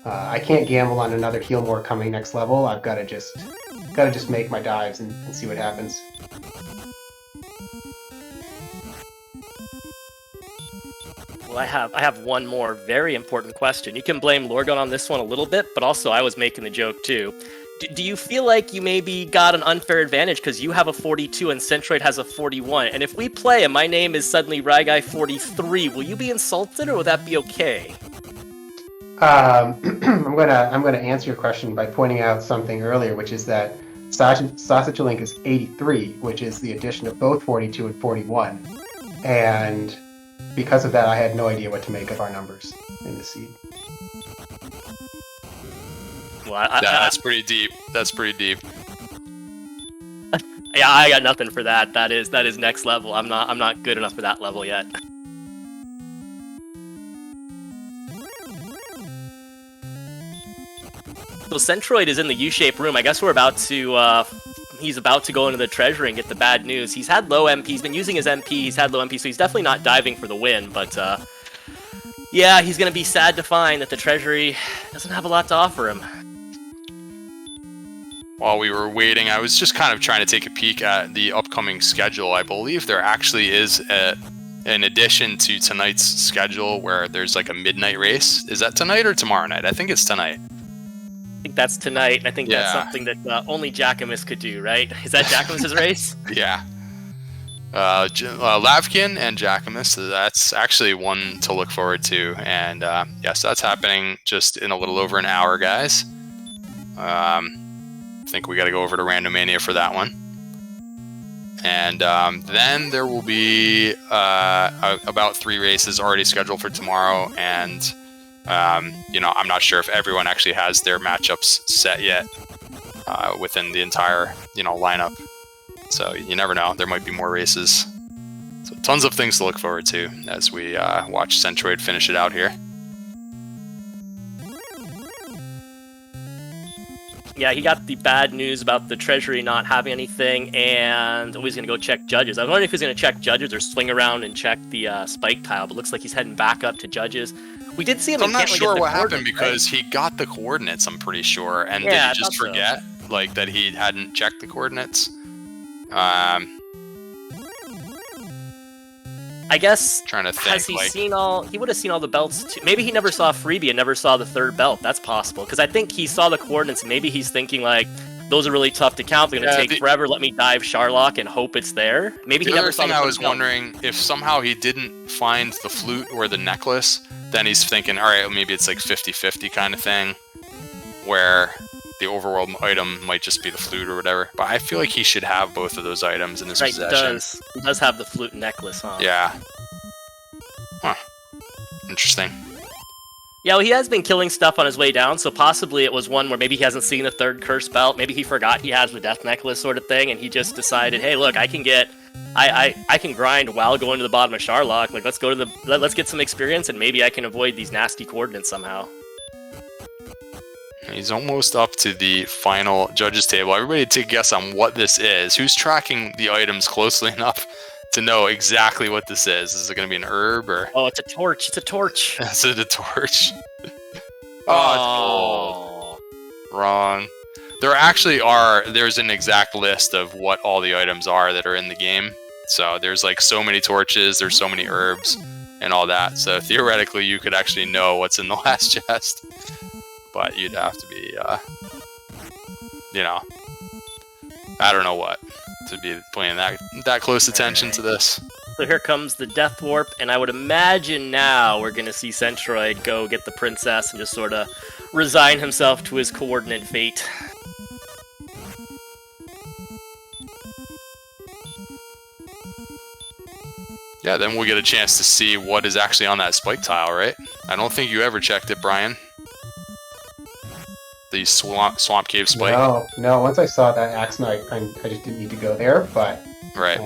I can't gamble on another heal more coming next level. I've got to just make my dives and see what happens. Well, I have one more very important question. You can blame Lorgon on this one a little bit, but also I was making the joke too. Do you feel like you maybe got an unfair advantage because you have a 42 and Centroid has a 41? And if we play and my name is suddenly Ryguy43, will you be insulted or will that be okay? I'm gonna answer your question by pointing out something earlier, which is that Sausage Link is 83, which is the addition of both 42 and 41. And because of that, I had no idea what to make of our numbers in the seed. Well, that's pretty deep. That's pretty deep. Yeah, I got nothing for that. That is next level. I'm not good enough for that level yet. So Centroid is in the U-shaped room. I guess we're about to. He's about to go into the treasury and get the bad news. He's had low MP. He's been using his MP. He's had low MP, so he's definitely not diving for the win. But yeah, he's gonna be sad to find that the treasury doesn't have a lot to offer him. While we were waiting, I was just kind of trying to take a peek at the upcoming schedule. I believe there actually is an addition to tonight's schedule where there's like a midnight race. Is that tonight or tomorrow night? I think it's tonight. I think that's tonight, and I think that's something that only Jackamus could do, right? Is that Jackamus's race? Yeah. Lavkin and Jackamus, that's actually one to look forward to. And yes, that's happening just in a little over an hour, guys. I think we got to go over to Randomania for that one. And then there will be about 3 races already scheduled for tomorrow. And, I'm not sure if everyone actually has their matchups set yet within the entire, lineup. So you never know. There might be more races. So tons of things to look forward to as we watch Centroid finish it out here. Yeah, he got the bad news about the treasury not having anything, and he's going to go check judges. I was wondering if he's going to check judges or swing around and check the spike tile, but looks like he's heading back up to judges. We did see him. I'm not sure what happened because he got the coordinates, I'm pretty sure, and did he just forget that he hadn't checked the coordinates? I guess, trying to think, has he seen all... He would have seen all the belts, too. Maybe he never saw a freebie and never saw the 3rd belt. That's possible. Because I think he saw the coordinates, and maybe he's thinking, those are really tough to count. They're going to take forever. Let me dive Sharlock and hope it's there. Maybe he never saw the 3rd belt. I was wondering, if somehow he didn't find the flute or the necklace, then he's thinking, all right, maybe it's like 50-50 kind of thing, where the overworld item might just be the flute or whatever. But I feel like he should have both of those items in his possession. He does have the flute necklace, huh? Yeah. Huh. Interesting. Yeah, well, he has been killing stuff on his way down, so possibly it was one where maybe he hasn't seen the third curse belt, maybe he forgot he has the death necklace sort of thing, and he just decided, hey, look, I can grind while going to the bottom of Sharlock. Like, let's get some experience, and maybe I can avoid these nasty coordinates somehow. He's almost up to the final judges table. Everybody take a guess on what this is. Who's tracking the items closely enough to know exactly what this is? Is it going to be an herb or? Oh, it's a torch. It's a torch. Is it a torch? Oh, it's gold. Wrong. There's an exact list of what all the items are that are in the game. So there's like so many torches, there's so many herbs and all that. So theoretically you could actually know what's in the last chest. But you'd have to be, I don't know what, to be paying that close attention to this. So here comes the Death Warp, and I would imagine now we're going to see Centroid go get the princess and just sort of resign himself to his coordinate fate. Yeah, then we'll get a chance to see what is actually on that spike tile, right? I don't think you ever checked it, Brian. The swamp cave spike. No. Once I saw that axe knight, I just didn't need to go there. But right.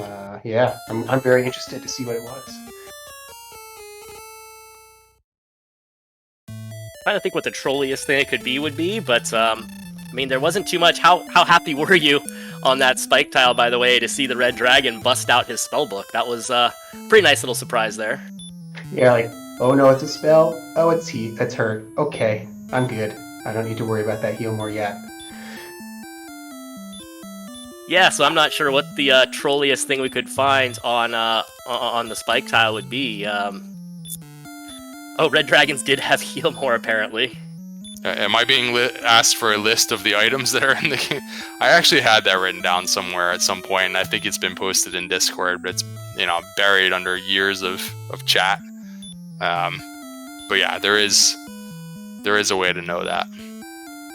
Yeah, I'm very interested to see what it was. Trying to think what the trolliest thing it could be would be, but I mean, there wasn't too much. How happy were you on that spike tile, by the way, to see the red dragon bust out his spellbook? That was a pretty nice little surprise there. Yeah, like, oh no, it's a spell. Oh, it's heat. That's hurt. Okay, I'm good. I don't need to worry about that heal more yet. Yeah, so I'm not sure what the trolliest thing we could find on the spike tile would be. Oh, red dragons did have heal more, apparently. Am I being asked for a list of the items that are in the game? I actually had that written down somewhere at some point, and I think it's been posted in Discord, but it's buried under years of chat. But yeah, there is a way to know that.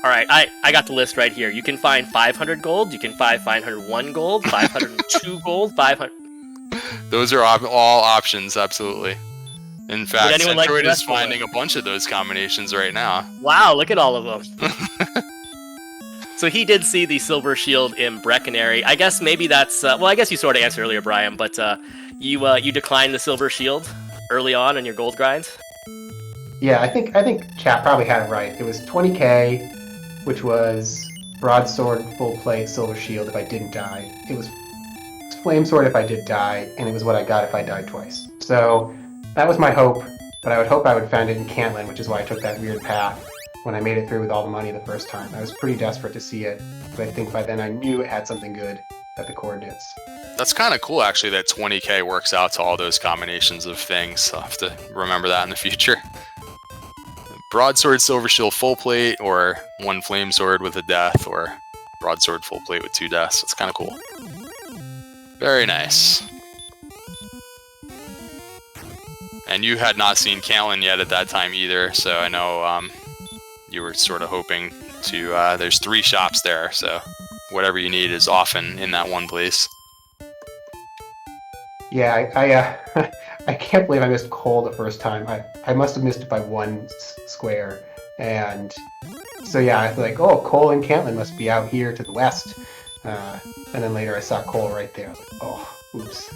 All right, I got the list right here. You can find 500 gold, you can find 501 gold, 502 gold, 500... Those are all options, absolutely. In fact, Centroid is finding a bunch of those combinations right now. Wow, look at all of them. So he did see the silver shield in Breckenary. I guess maybe that's... well, I guess you sort of answered earlier, Brian, but you declined the silver shield early on in your gold grind? Yeah, I think chat probably had it right. It was 20k, which was broadsword, full plate, silver shield if I didn't die. It was flame sword if I did die, and it was what I got if I died twice. So that was my hope, but I would hope I would find it in Cantlin, which is why I took that weird path when I made it through with all the money the first time. I was pretty desperate to see it, but I think by then I knew it had something good at the coordinates. That's kind of cool, actually, that 20k works out to all those combinations of things. I'll have to remember that in the future. Broadsword, silver shield, full plate, or one flame sword with a death, or broadsword, full plate with 2 deaths. It's kind of cool. Very nice. And you had not seen Cantlin yet at that time either, so I know you were sort of hoping to... there's 3 shops there, so whatever you need is often in that one place. Yeah, I can't believe I missed coal the first time. I must have missed it by 1 square. And so yeah, I was like, oh, coal and Cantlin must be out here to the west. And then later I saw coal right there. I was like, oh, oops.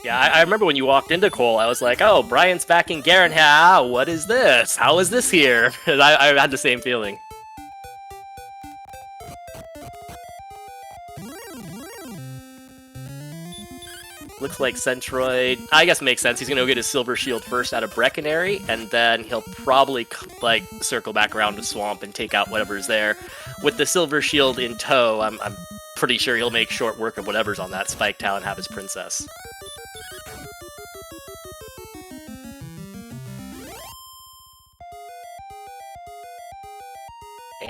Yeah, I remember when you walked into Cole, I was like, oh, Brian's back in Garenha. What is this? How is this here? I had the same feeling. Looks like Centroid, I guess makes sense. He's going to go get his silver shield first out of Breckenary, and then he'll probably circle back around to Swamp and take out whatever's there. With the silver shield in tow, I'm pretty sure he'll make short work of whatever's on that spike tile and have his princess.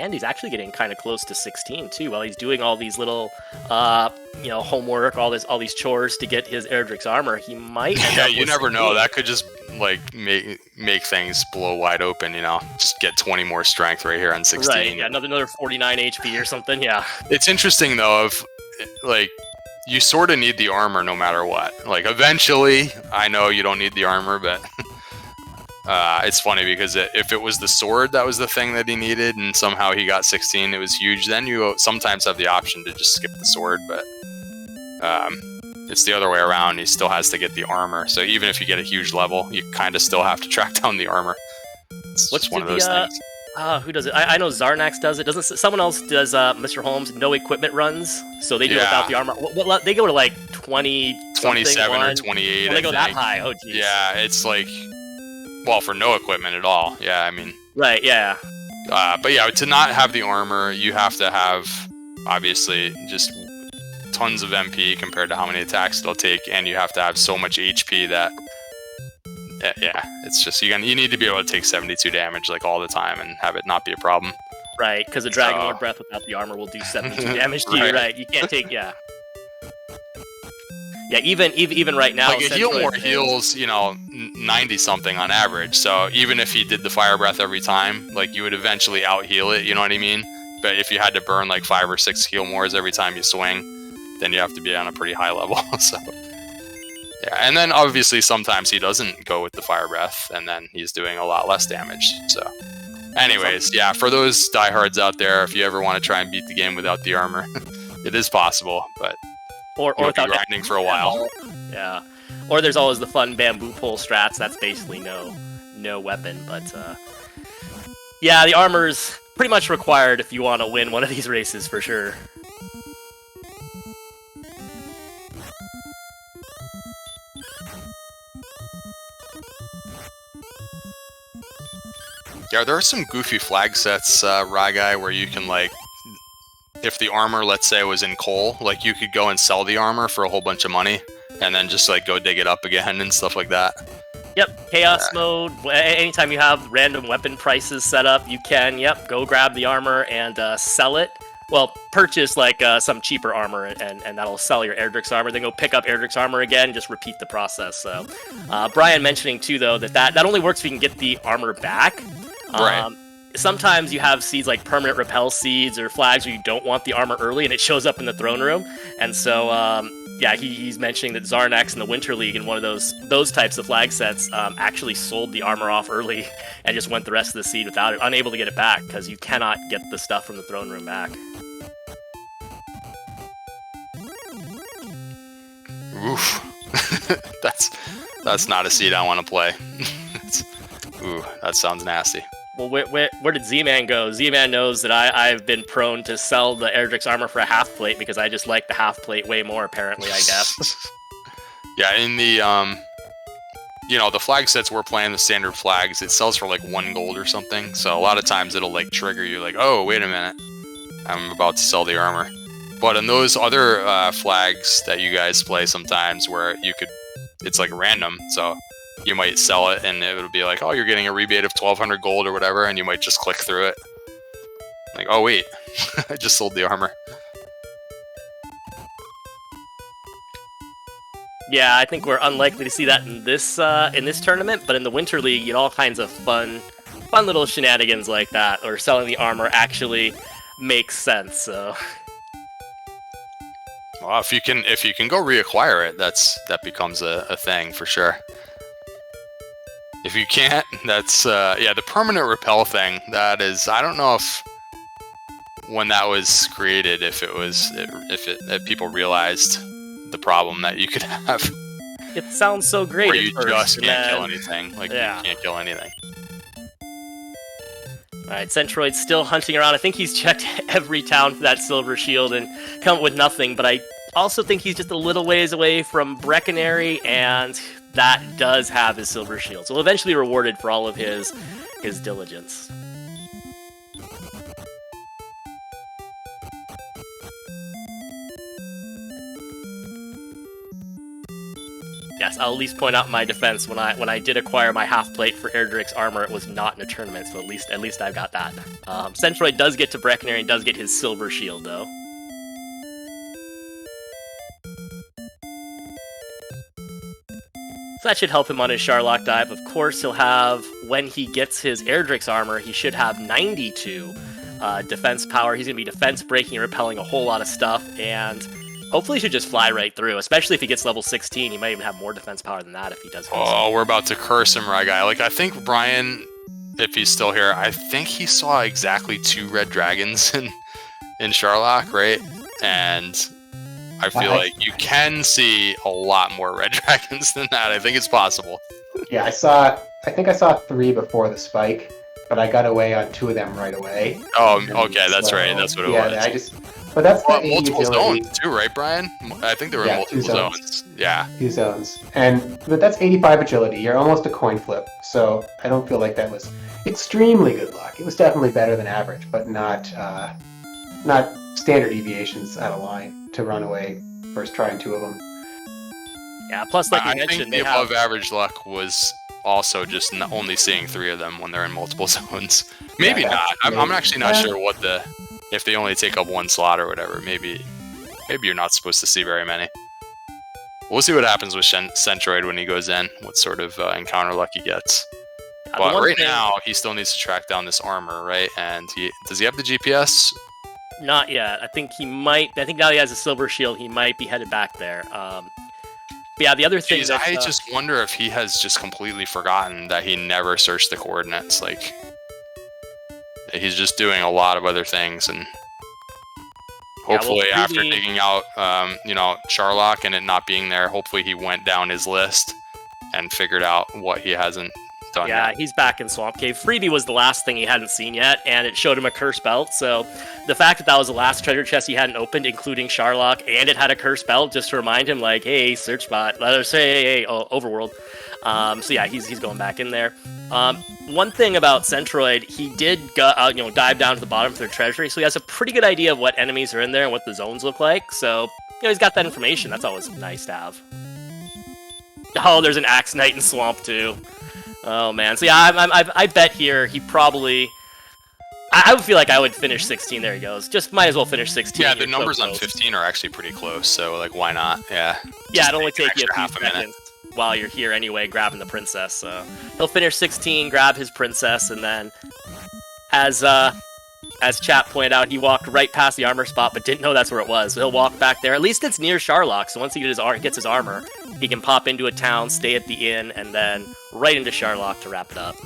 And he's actually getting kind of close to 16 too. While he's doing all these little, homework, all these chores to get his Erdrick's armor, he might. Yeah, you never know. That could just make things blow wide open. Just get 20 more strength right here on 16. Right. Yeah, another 49 HP or something. Yeah. It's interesting though. You sort of need the armor no matter what. Eventually, I know you don't need the armor, but It's funny because if it was the sword that was the thing that he needed and somehow he got 16, it was huge, then you sometimes have the option to just skip the sword, but it's the other way around. He still has to get the armor, so even if you get a huge level, you kind of still have to track down the armor. It's just one of those things. Who does it? I know Zarnax does it. Doesn't someone else does Mr. Holmes no equipment runs? So they do it without the armor. What, they go to like 27 or 28. Well, they go that high. Oh, geez. Yeah, it's like, well, for no equipment at all. Yeah, I mean. Right. Yeah. But yeah, to not have the armor, you have to have obviously just tons of MP compared to how many attacks it'll take, and you have to have so much HP that. Yeah, it's just you need to be able to take 72 damage like all the time and have it not be a problem. Right, because a Dragon Lord Breath without the armor will do 72 damage to you. Right, you can't take Yeah, even right now, like a heal more heals 90 something on average. So even if he did the fire breath every time, like you would eventually out heal it. You know what I mean? But if you had to burn like 5 or 6 heal mores every time you swing, then you have to be on a pretty high level. So. Yeah, and then obviously sometimes he doesn't go with the fire breath, and then he's doing a lot less damage. So, anyways, yeah, for those diehards out there, if you ever want to try and beat the game without the armor, it is possible, but or without grinding for a while. Yeah, or there's always the fun bamboo pole strats. That's basically no weapon, but yeah, the armor's pretty much required if you want to win one of these races for sure. Yeah, there are some goofy flag sets, Ragai, where you can, like, if the armor, let's say, was in coal, like, you could go and sell the armor for a whole bunch of money, and then just, like, go dig it up again and stuff like that. Yep, Chaos mode. Anytime you have random weapon prices set up, you can, go grab the armor and sell it. Well, purchase, like, some cheaper armor, and that'll sell your Erdrick's armor. Then go pick up Erdrick's armor again, just repeat the process. So, Brian mentioning, too, though, that only works if you can get the armor back. Right. Sometimes you have seeds like permanent repel seeds or flags where you don't want the armor early and it shows up in the throne room. And so, he's mentioning that Zarnax in the Winter League in one of those types of flag sets actually sold the armor off early and just went the rest of the seed without it, unable to get it back because you cannot get the stuff from the throne room back. Oof. That's not a seed I want to play. Ooh, that sounds nasty. Well, where did Z-Man go? Z-Man knows that I've been prone to sell the Erdrick's armor for a half plate because I just like the half plate way more, apparently, I guess. Yeah, in the, the flag sets we're playing, the standard flags, it sells for like 1 gold or something. So a lot of times it'll like trigger you like, oh, wait a minute, I'm about to sell the armor. But in those other flags that you guys play sometimes where it's like random, so you might sell it and it would be like, oh, you're getting a rebate of 1,200 gold or whatever, and you might just click through it. Like, oh wait, I just sold the armor. Yeah, I think we're unlikely to see that in this tournament, but in the Winter League, you get all kinds of fun little shenanigans like that, or selling the armor actually makes sense. So, well, if you can go reacquire it, that becomes a thing for sure. If you can't, that's the permanent repel thing. That is, I don't know if when that was created, if people realized the problem that you could have. It sounds so great. Where you just can't kill anything. Like, you can't kill anything. Alright, Centroid's still hunting around. I think he's checked every town for that silver shield and come up with nothing, but I also think he's just a little ways away from Breckenary, and that does have his silver shield. So he'll eventually be rewarded for all of his diligence. Yes, I'll at least point out my defense. When I did acquire my half plate for Erdrick's armor, it was not in a tournament, so at least I've got that. Centroid does get to Breckenary and does get his silver shield, though. So that should help him on his Sharlock dive. Of course, he'll have, when he gets his Erdrick's armor, he should have 92 defense power. He's going to be defense breaking and repelling a whole lot of stuff, and Hopefully he should just fly right through, especially if he gets level 16. He might even have more defense power than that if he does. Oh, we're about to curse him, right, guy? Like, I think Brian, if he's still here, I think he saw exactly 2 red dragons in Sharlock, right? And I feel like you can see a lot more red dragons than that. I think it's possible. Yeah, I think I saw 3 before the spike, but I got away on 2 of them right away. Oh, okay, that's right. That's what it was. Yeah, but that's the multiple ability. zones too, right, Brian? I think there were multiple 2 zones. Yeah. 2 zones. But that's 85 agility. You're almost a coin flip, so I don't feel like that was extremely good luck. It was definitely better than average, but not standard deviations out of line to run away first trying 2 of them. Yeah, plus like you mentioned, think the above average luck was also just only seeing 3 of them when they're in multiple zones. Maybe not. I'm actually not sure if they only take up 1 slot or whatever. Maybe you're not supposed to see very many. We'll see what happens with Centroid when he goes in, what sort of encounter luck he gets. But right now, he still needs to track down this armor, right? And does he have the GPS? Not yet. I think he might. I think now he has a silver shield. He might be headed back there. But yeah, the other thing. I just wonder if he has just completely forgotten that he never searched the coordinates. Like, he's just doing a lot of other things, and hopefully after digging out, Sharlock and it not being there, hopefully he went down his list and figured out what he hasn't done yet. He's back in Swamp Cave. Freebie was the last thing he hadn't seen yet, and it showed him a curse belt. So the fact that was the last treasure chest he hadn't opened, including Sharlock, and it had a curse belt, just to remind him, like, hey, search bot, let us say, hey, overworld. So yeah, he's going back in there. One thing about Centroid, he did dive down to the bottom for their treasury, so he has a pretty good idea of what enemies are in there and what the zones look like. So he's got that information. That's always nice to have. Oh, there's an Axe Knight in Swamp too. Oh man, so yeah, I bet here he probably. I would feel like I would finish 16. There he goes. Just might as well finish 16. Yeah, the numbers on 15 are actually pretty close, so like, why not? Yeah. Yeah, it only take you a few seconds while you're here anyway, grabbing the princess. So he'll finish 16, grab his princess, and then, as Chat pointed out, he walked right past the armor spot, but didn't know that's where it was. So he'll walk back there. At least it's near Sharlock, so once he gets his armor, he can pop into a town, stay at the inn, and then right into Sharlock to wrap it up.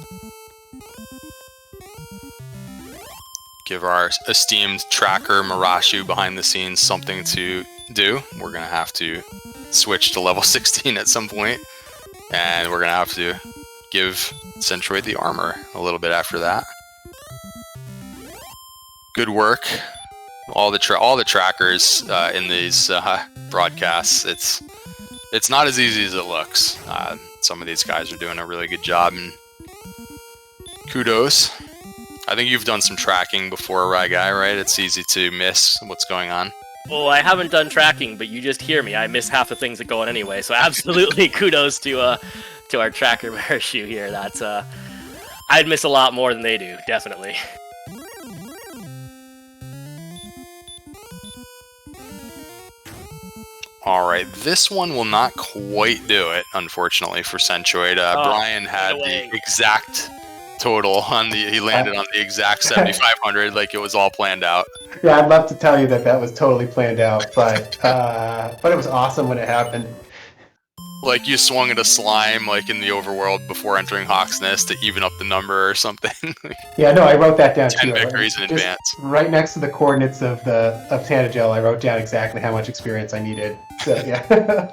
Give our esteemed tracker Marashu behind the scenes something to do. We're gonna have to switch to level 16 at some point, and we're gonna have to give Centroid the armor a little bit after that. Good work, all the trackers in these broadcasts. It's not as easy as it looks. Some of these guys are doing a really good job, and kudos. I think you've done some tracking before, right, guy? Right? It's easy to miss what's going on. Well, I haven't done tracking, but you just hear me. I miss half the things that go on anyway. So absolutely, kudos to our tracker Marashu here. That's I'd miss a lot more than they do, definitely. Alright, this one will not quite do it, unfortunately, for Centroid. Brian had the exact total on he landed on the exact 7,500, like it was all planned out. Yeah, I'd love to tell you that was totally planned out, but it was awesome when it happened. Like you swung at a slime, like in the overworld before entering Hawk's Nest to even up the number or something. Yeah, no, I wrote that down 10 too. victories in advance. Right next to the coordinates of Tantagel, I wrote down exactly how much experience I needed. So yeah.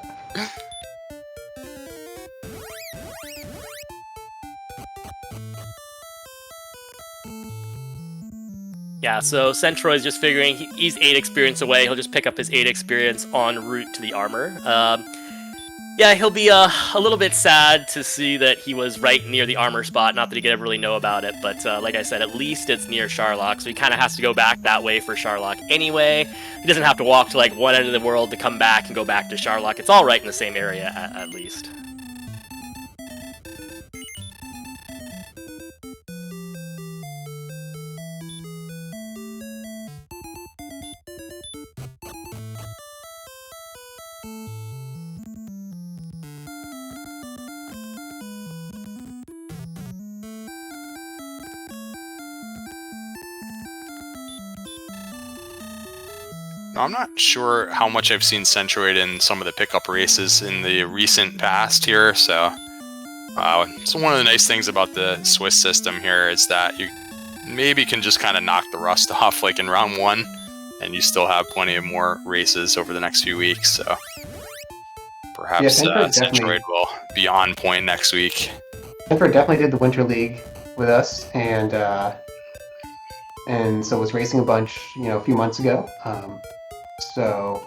Yeah, so Centroid's just figuring he's 8 experience away. He'll just pick up his 8 experience en route to the armor. Yeah, he'll be a little bit sad to see that he was right near the armor spot. Not that he could ever really know about it, but like I said, at least it's near Sharlock, so he kind of has to go back that way for Sharlock anyway. He doesn't have to walk to like one end of the world to come back and go back to Sharlock. It's all right in the same area at least. Now, I'm not sure how much I've seen Centroid in some of the pickup races in the recent past here, so one of the nice things about the Swiss system here is that you maybe can just kind of knock the rust off like in round 1, and you still have plenty of more races over the next few weeks, so perhaps Centroid will be on point next week. Centroid definitely did the Winter League with us, and so was racing a bunch, a few months ago.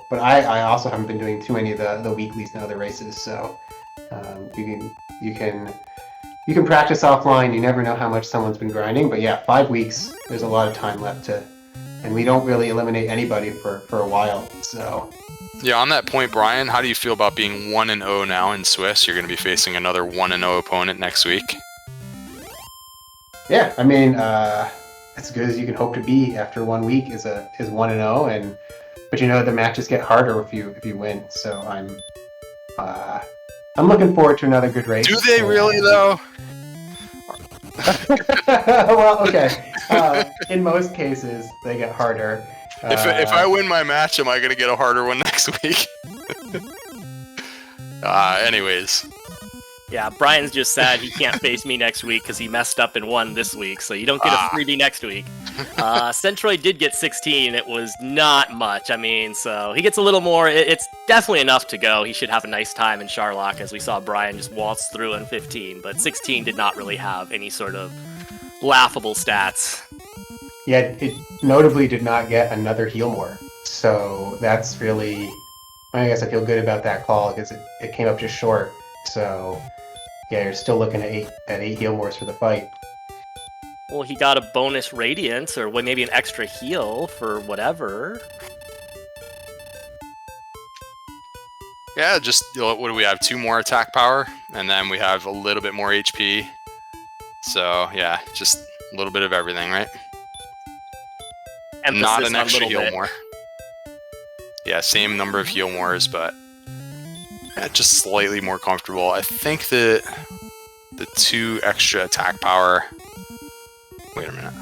But I also haven't been doing too many of the weeklies and other races, so you can practice offline. You never know how much someone's been grinding, but yeah, 5 weeks. There's a lot of time left and we don't really eliminate anybody for a while. So yeah, on that point, Brian, how do you feel about being 1-0 now in Swiss? You're going to be facing another 1-0 opponent next week. Yeah, I mean, as good as you can hope to be after 1 week is 1-0, but the matches get harder if you win. So I'm looking forward to another good race. Do they really though? Well, okay. In most cases, they get harder. If I win my match, am I going to get a harder one next week? Anyways. Yeah, Brian's just sad he can't face me next week because he messed up and won this week, so you don't get a freebie next week. Centroid did get 16. It was not much. I mean, so he gets a little more. It's definitely enough to go. He should have a nice time in Charlock, as we saw Brian just waltz through in 15, but 16 did not really have any sort of laughable stats. Yeah, it notably did not get another heal more. So that's really, I guess I feel good about that call because it came up just short. So yeah, you're still looking at eight heal mores for the fight. Well, he got a bonus radiance or maybe an extra heal for whatever. Yeah, just what do we have? 2 more attack power, and then we have a little bit more HP. So yeah, just a little bit of everything, right? Emphasis not an extra heal bit. more. Yeah, same number of heal mores, but just slightly more comfortable. I think the 2 extra attack power. Wait a minute.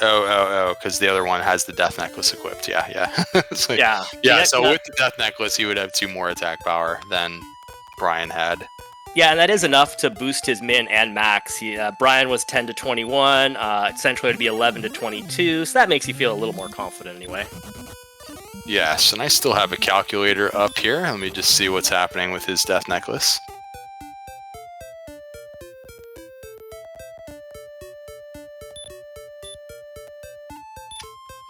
Oh, because the other one has the death necklace equipped. Yeah. So, yeah. So with the death necklace, he would have 2 more attack power than Brian had. Yeah, and that is enough to boost his min and max. Brian was 10 to 21. Centroid would be 11 to 22. So that makes you feel a little more confident anyway. Yes, and I still have a calculator up here. Let me just see what's happening with his death necklace.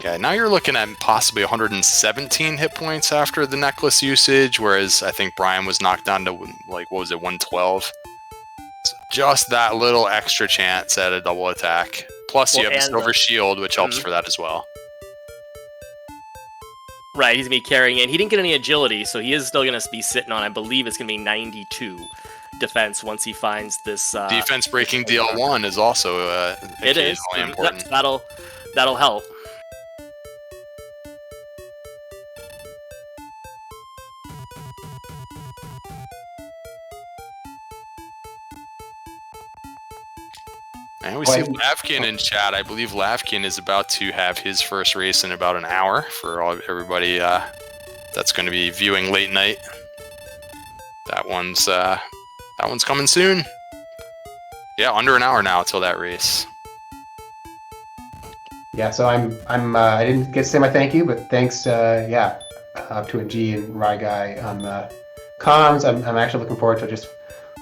Yeah, now you're looking at possibly 117 hit points after the necklace usage, whereas I think Brian was knocked down to, 112? So just that little extra chance at a double attack. Plus you have the silver shield, which helps for that as well. Right, he's going to be carrying in. He didn't get any agility, so he is still going to be sitting on, I believe it's going to be 92 defense once he finds this... defense breaking DL1 is also occasionally important. That'll help. And we see Lavkin in chat. I believe Lavkin is about to have his first race in about an hour for everybody that's going to be viewing late night. That one's coming soon. Yeah, under an hour now till that race. Yeah, so I didn't get to say my thank you, but thanks up to G and Rye Guy on the comms. I'm actually looking forward to just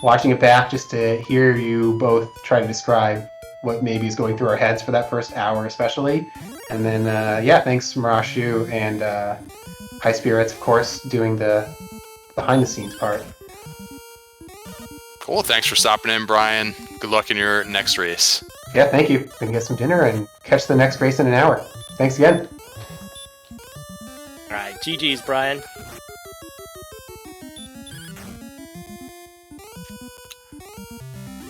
watching it back, just to hear you both try to describe what maybe is going through our heads for that first hour especially. And then, thanks Marashu and High Spirits, of course, doing the behind-the-scenes part. Cool, thanks for stopping in, Brian. Good luck in your next race. Yeah, thank you. Gonna get some dinner and catch the next race in an hour. Thanks again. All right, GG's, Brian.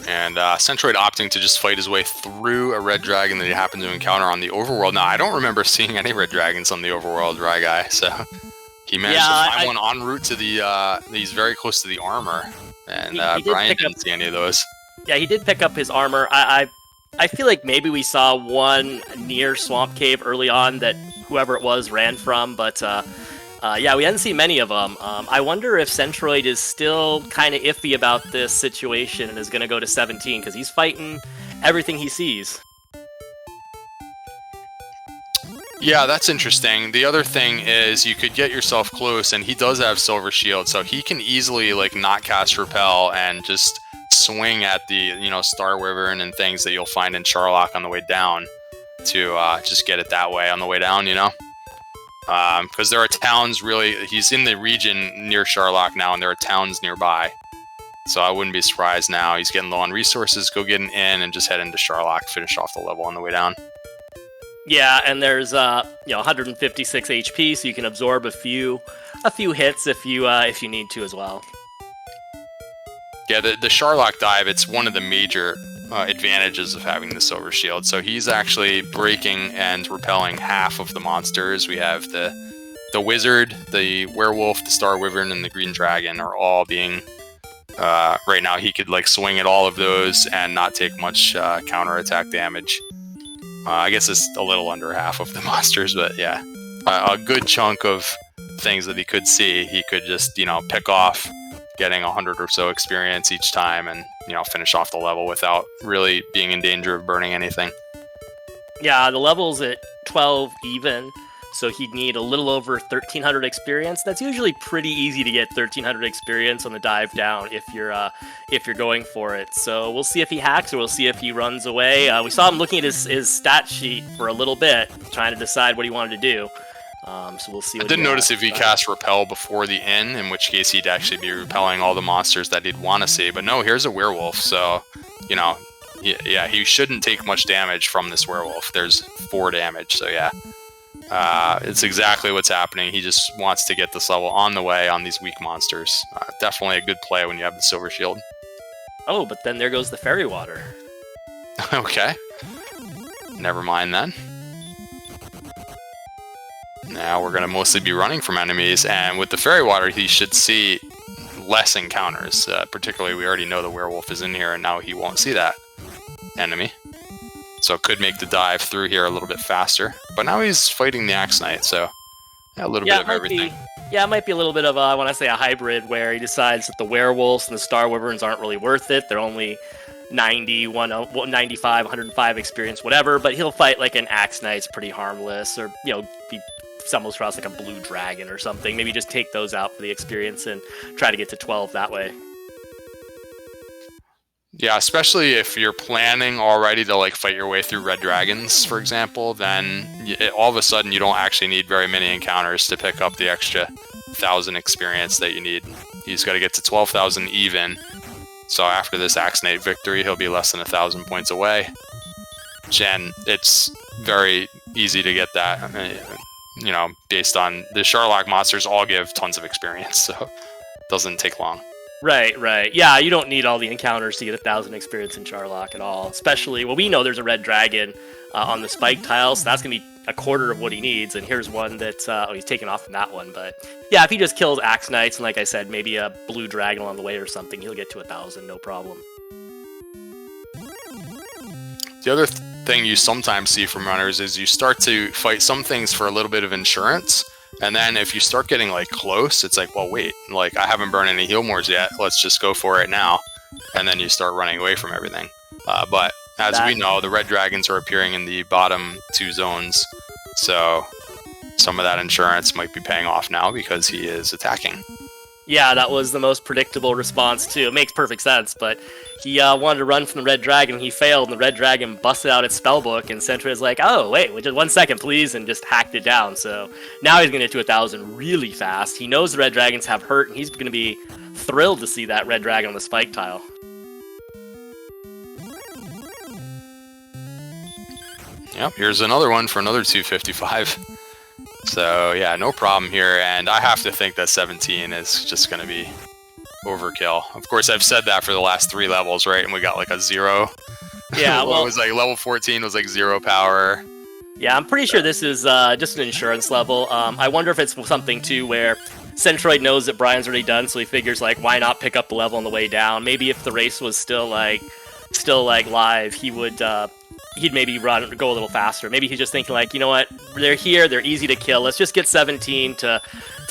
And Centroid opting to just fight his way through a red dragon that he happened to encounter on the overworld. Now, I don't remember seeing any red dragons on the overworld, Dry Guy, so he managed to find one en route to he's very close to the armor, and Brian didn't see any of those. Yeah, he did pick up his armor. I I feel like maybe we saw one near Swamp Cave early on that whoever it was ran from, but yeah, we hadn't seen many of them. I wonder if Centroid is still kind of iffy about this situation and is going to go to 17, because he's fighting everything he sees. Yeah, that's interesting. The other thing is you could get yourself close, and he does have Silver Shield, so he can easily like not cast Repel and just swing at the Star Wyvern and things that you'll find in Charlock on the way down to just get it that way on the way down, because there are towns he's in the region near Charlock now, and there are towns nearby. So I wouldn't be surprised now. He's getting low on resources, go get an inn and just head into Charlock, finish off the level on the way down. Yeah, and there's 156 HP, so you can absorb a few hits if you need to as well. Yeah, the Charlock dive, it's one of the major advantages of having the Silver Shield. So he's actually breaking and repelling half of the monsters. We have the Wizard, the Werewolf, the Star Wyvern, and the Green Dragon are all being... right now he could like swing at all of those and not take much counterattack damage. I guess it's a little under half of the monsters, but yeah. A good chunk of things that he could see, he could just, pick off, getting 100 or so experience each time and, finish off the level without really being in danger of burning anything. Yeah, the level's at 12 even, so he'd need a little over 1,300 experience. That's usually pretty easy to get 1,300 experience on the dive down if you're going for it. So we'll see if he hacks or we'll see if he runs away. We saw him looking at his stat sheet for a little bit, trying to decide what he wanted to do. So we'll see. I didn't notice if he cast Repel before the inn, in which case he'd actually be repelling all the monsters that he'd want to see. But no, here's a werewolf, so, yeah, he shouldn't take much damage from this werewolf. There's 4 damage, so yeah. It's exactly what's happening. He just wants to get this level on the way on these weak monsters. Definitely a good play when you have the Silver Shield. Oh, but then there goes the fairy water. Okay. Never mind then. Now we're going to mostly be running from enemies, and with the fairy water he should see less encounters. Particularly, we already know the werewolf is in here, and now he won't see that enemy. So it could make the dive through here a little bit faster. But now he's fighting the Axe Knight, so yeah, a little bit of everything. It might be a little bit of I want to say a hybrid where he decides that the werewolves and the Star Wyverns aren't really worth it. They're only 90, 95, 105 experience, whatever. But he'll fight like an Axe Knight's pretty harmless, or he stumbles across like a blue dragon or something. Maybe just take those out for the experience and try to get to 12 that way. Yeah, especially if you're planning already to like fight your way through red dragons, for example, then all of a sudden you don't actually need very many encounters to pick up the extra 1,000 experience that you need. He's got to get to 12,000 even. So after this Axe Knight victory, he'll be less than 1,000 points away. And it's very easy to get that, based on the Charlock monsters all give tons of experience, so it doesn't take long. Right. Yeah, you don't need all the encounters to get 1,000 experience in Charlock at all. Especially, we know there's a red dragon on the spike tile, so that's going to be a quarter of what he needs. And here's one that, he's taken off from that one. But yeah, if he just kills Axe Knights, and like I said, maybe a blue dragon along the way or something, he'll get to 1,000, no problem. The other thing you sometimes see from runners is you start to fight some things for a little bit of insurance. And then if you start getting like close, it's like, well, wait, like I haven't burned any heal mores yet. Let's just go for it now. And then you start running away from everything. But as we know, the red dragons are appearing in the bottom 2 zones. So some of that insurance might be paying off now because he is attacking. Yeah, that was the most predictable response too. It makes perfect sense, but he wanted to run from the red dragon, he failed, and the red dragon busted out its spellbook, and Centroid's like, oh, wait, just 1 second, please, and just hacked it down. So now he's going to get to 1,000 really fast. He knows the red dragons have hurt, and he's going to be thrilled to see that red dragon on the spike tile. Yep, here's another one for another 255. So yeah, no problem here, and I have to think that 17 is just going to be overkill. Of course, I've said that for the last 3 levels, right? And we got like a 0. Yeah, well, it was like level 14 was like 0 power. Yeah, I'm pretty sure this is just an insurance level. I wonder if it's something too where Centroid knows that Brian's already done, so he figures like, why not pick up the level on the way down? Maybe if the race was still like still like live, he would he'd maybe go a little faster. Maybe he's just thinking like, you know what, they're here, they're easy to kill. Let's just get 17 to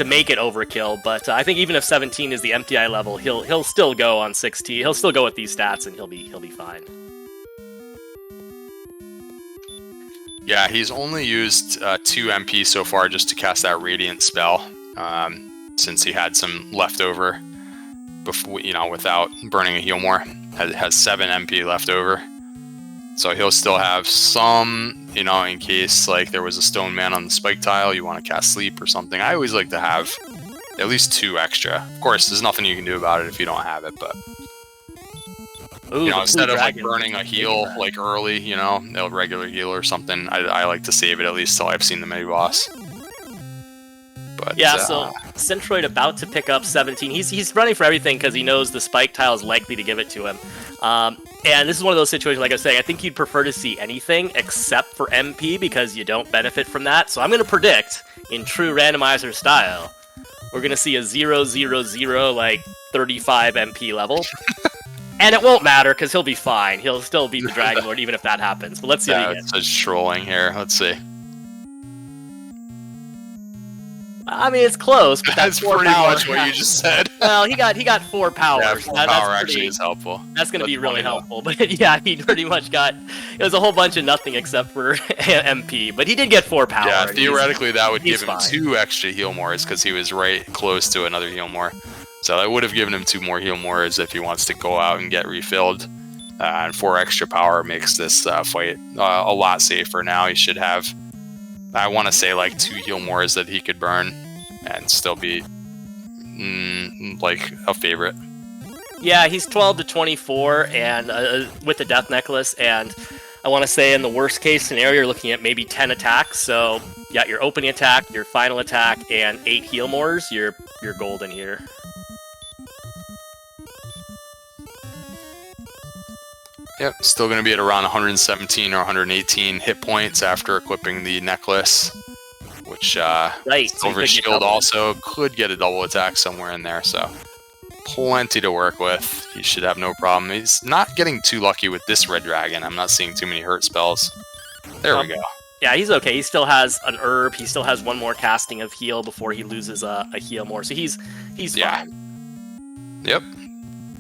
make it overkill. But I think even if 17 is the MTI level, he'll still go on 16. He'll still go with these stats, and he'll be fine. Yeah, he's only used 2 MP so far just to cast that Radiant spell, since he had some left over before, without burning a heal more. Has 7 MP left over. So he'll still have some, in case like there was a stone man on the spike tile, you want to cast sleep or something. I always like to have at least 2 extra. Of course, there's nothing you can do about it if you don't have it, but Ooh, instead of like burning a heal like early, a regular heal or something, I like to save it at least till I've seen the mini boss. But yeah, so Centroid about to pick up 17. He's running for everything because he knows the spike tile is likely to give it to him. And this is one of those situations, like I was saying, I think you'd prefer to see anything except for MP because you don't benefit from that. So I'm going to predict, in true randomizer style, we're going to see a 0-0-0, like 35 MP level. And it won't matter because he'll be fine. He'll still beat the Dragon Lord even if that happens. But let's see what he gets. It's just trolling here. Let's see. I mean, it's close, but that's pretty much what you just said. Well, he got 4 power. Yeah, 4 power actually is helpful. That's going to be really helpful. But yeah, he pretty much got... It was a whole bunch of nothing except for MP. But he did get 4 power. Yeah, theoretically that would give him 2 extra heal mores because he was right close to another heal more. So that would have given him 2 more heal mores if he wants to go out and get refilled. And 4 extra power makes this fight a lot safer now. He should have... I want to say like 2 heal mores that he could burn and still be like a favorite. Yeah, he's 12 to 24 and with the Death Necklace, and I want to say in the worst case scenario you're looking at maybe 10 attacks. So yeah, your opening attack, your final attack, and 8 heal mores. You're golden here. Yep, still going to be at around 117 or 118 hit points after equipping the necklace, which Silver Shield also could get a double attack somewhere in there, so plenty to work with. He should have no problem. He's not getting too lucky with this red dragon. I'm not seeing too many hurt spells. There we go. Yeah, he's okay. He still has an herb. He still has 1 more casting of heal before he loses a heal more, so he's fine. Yep.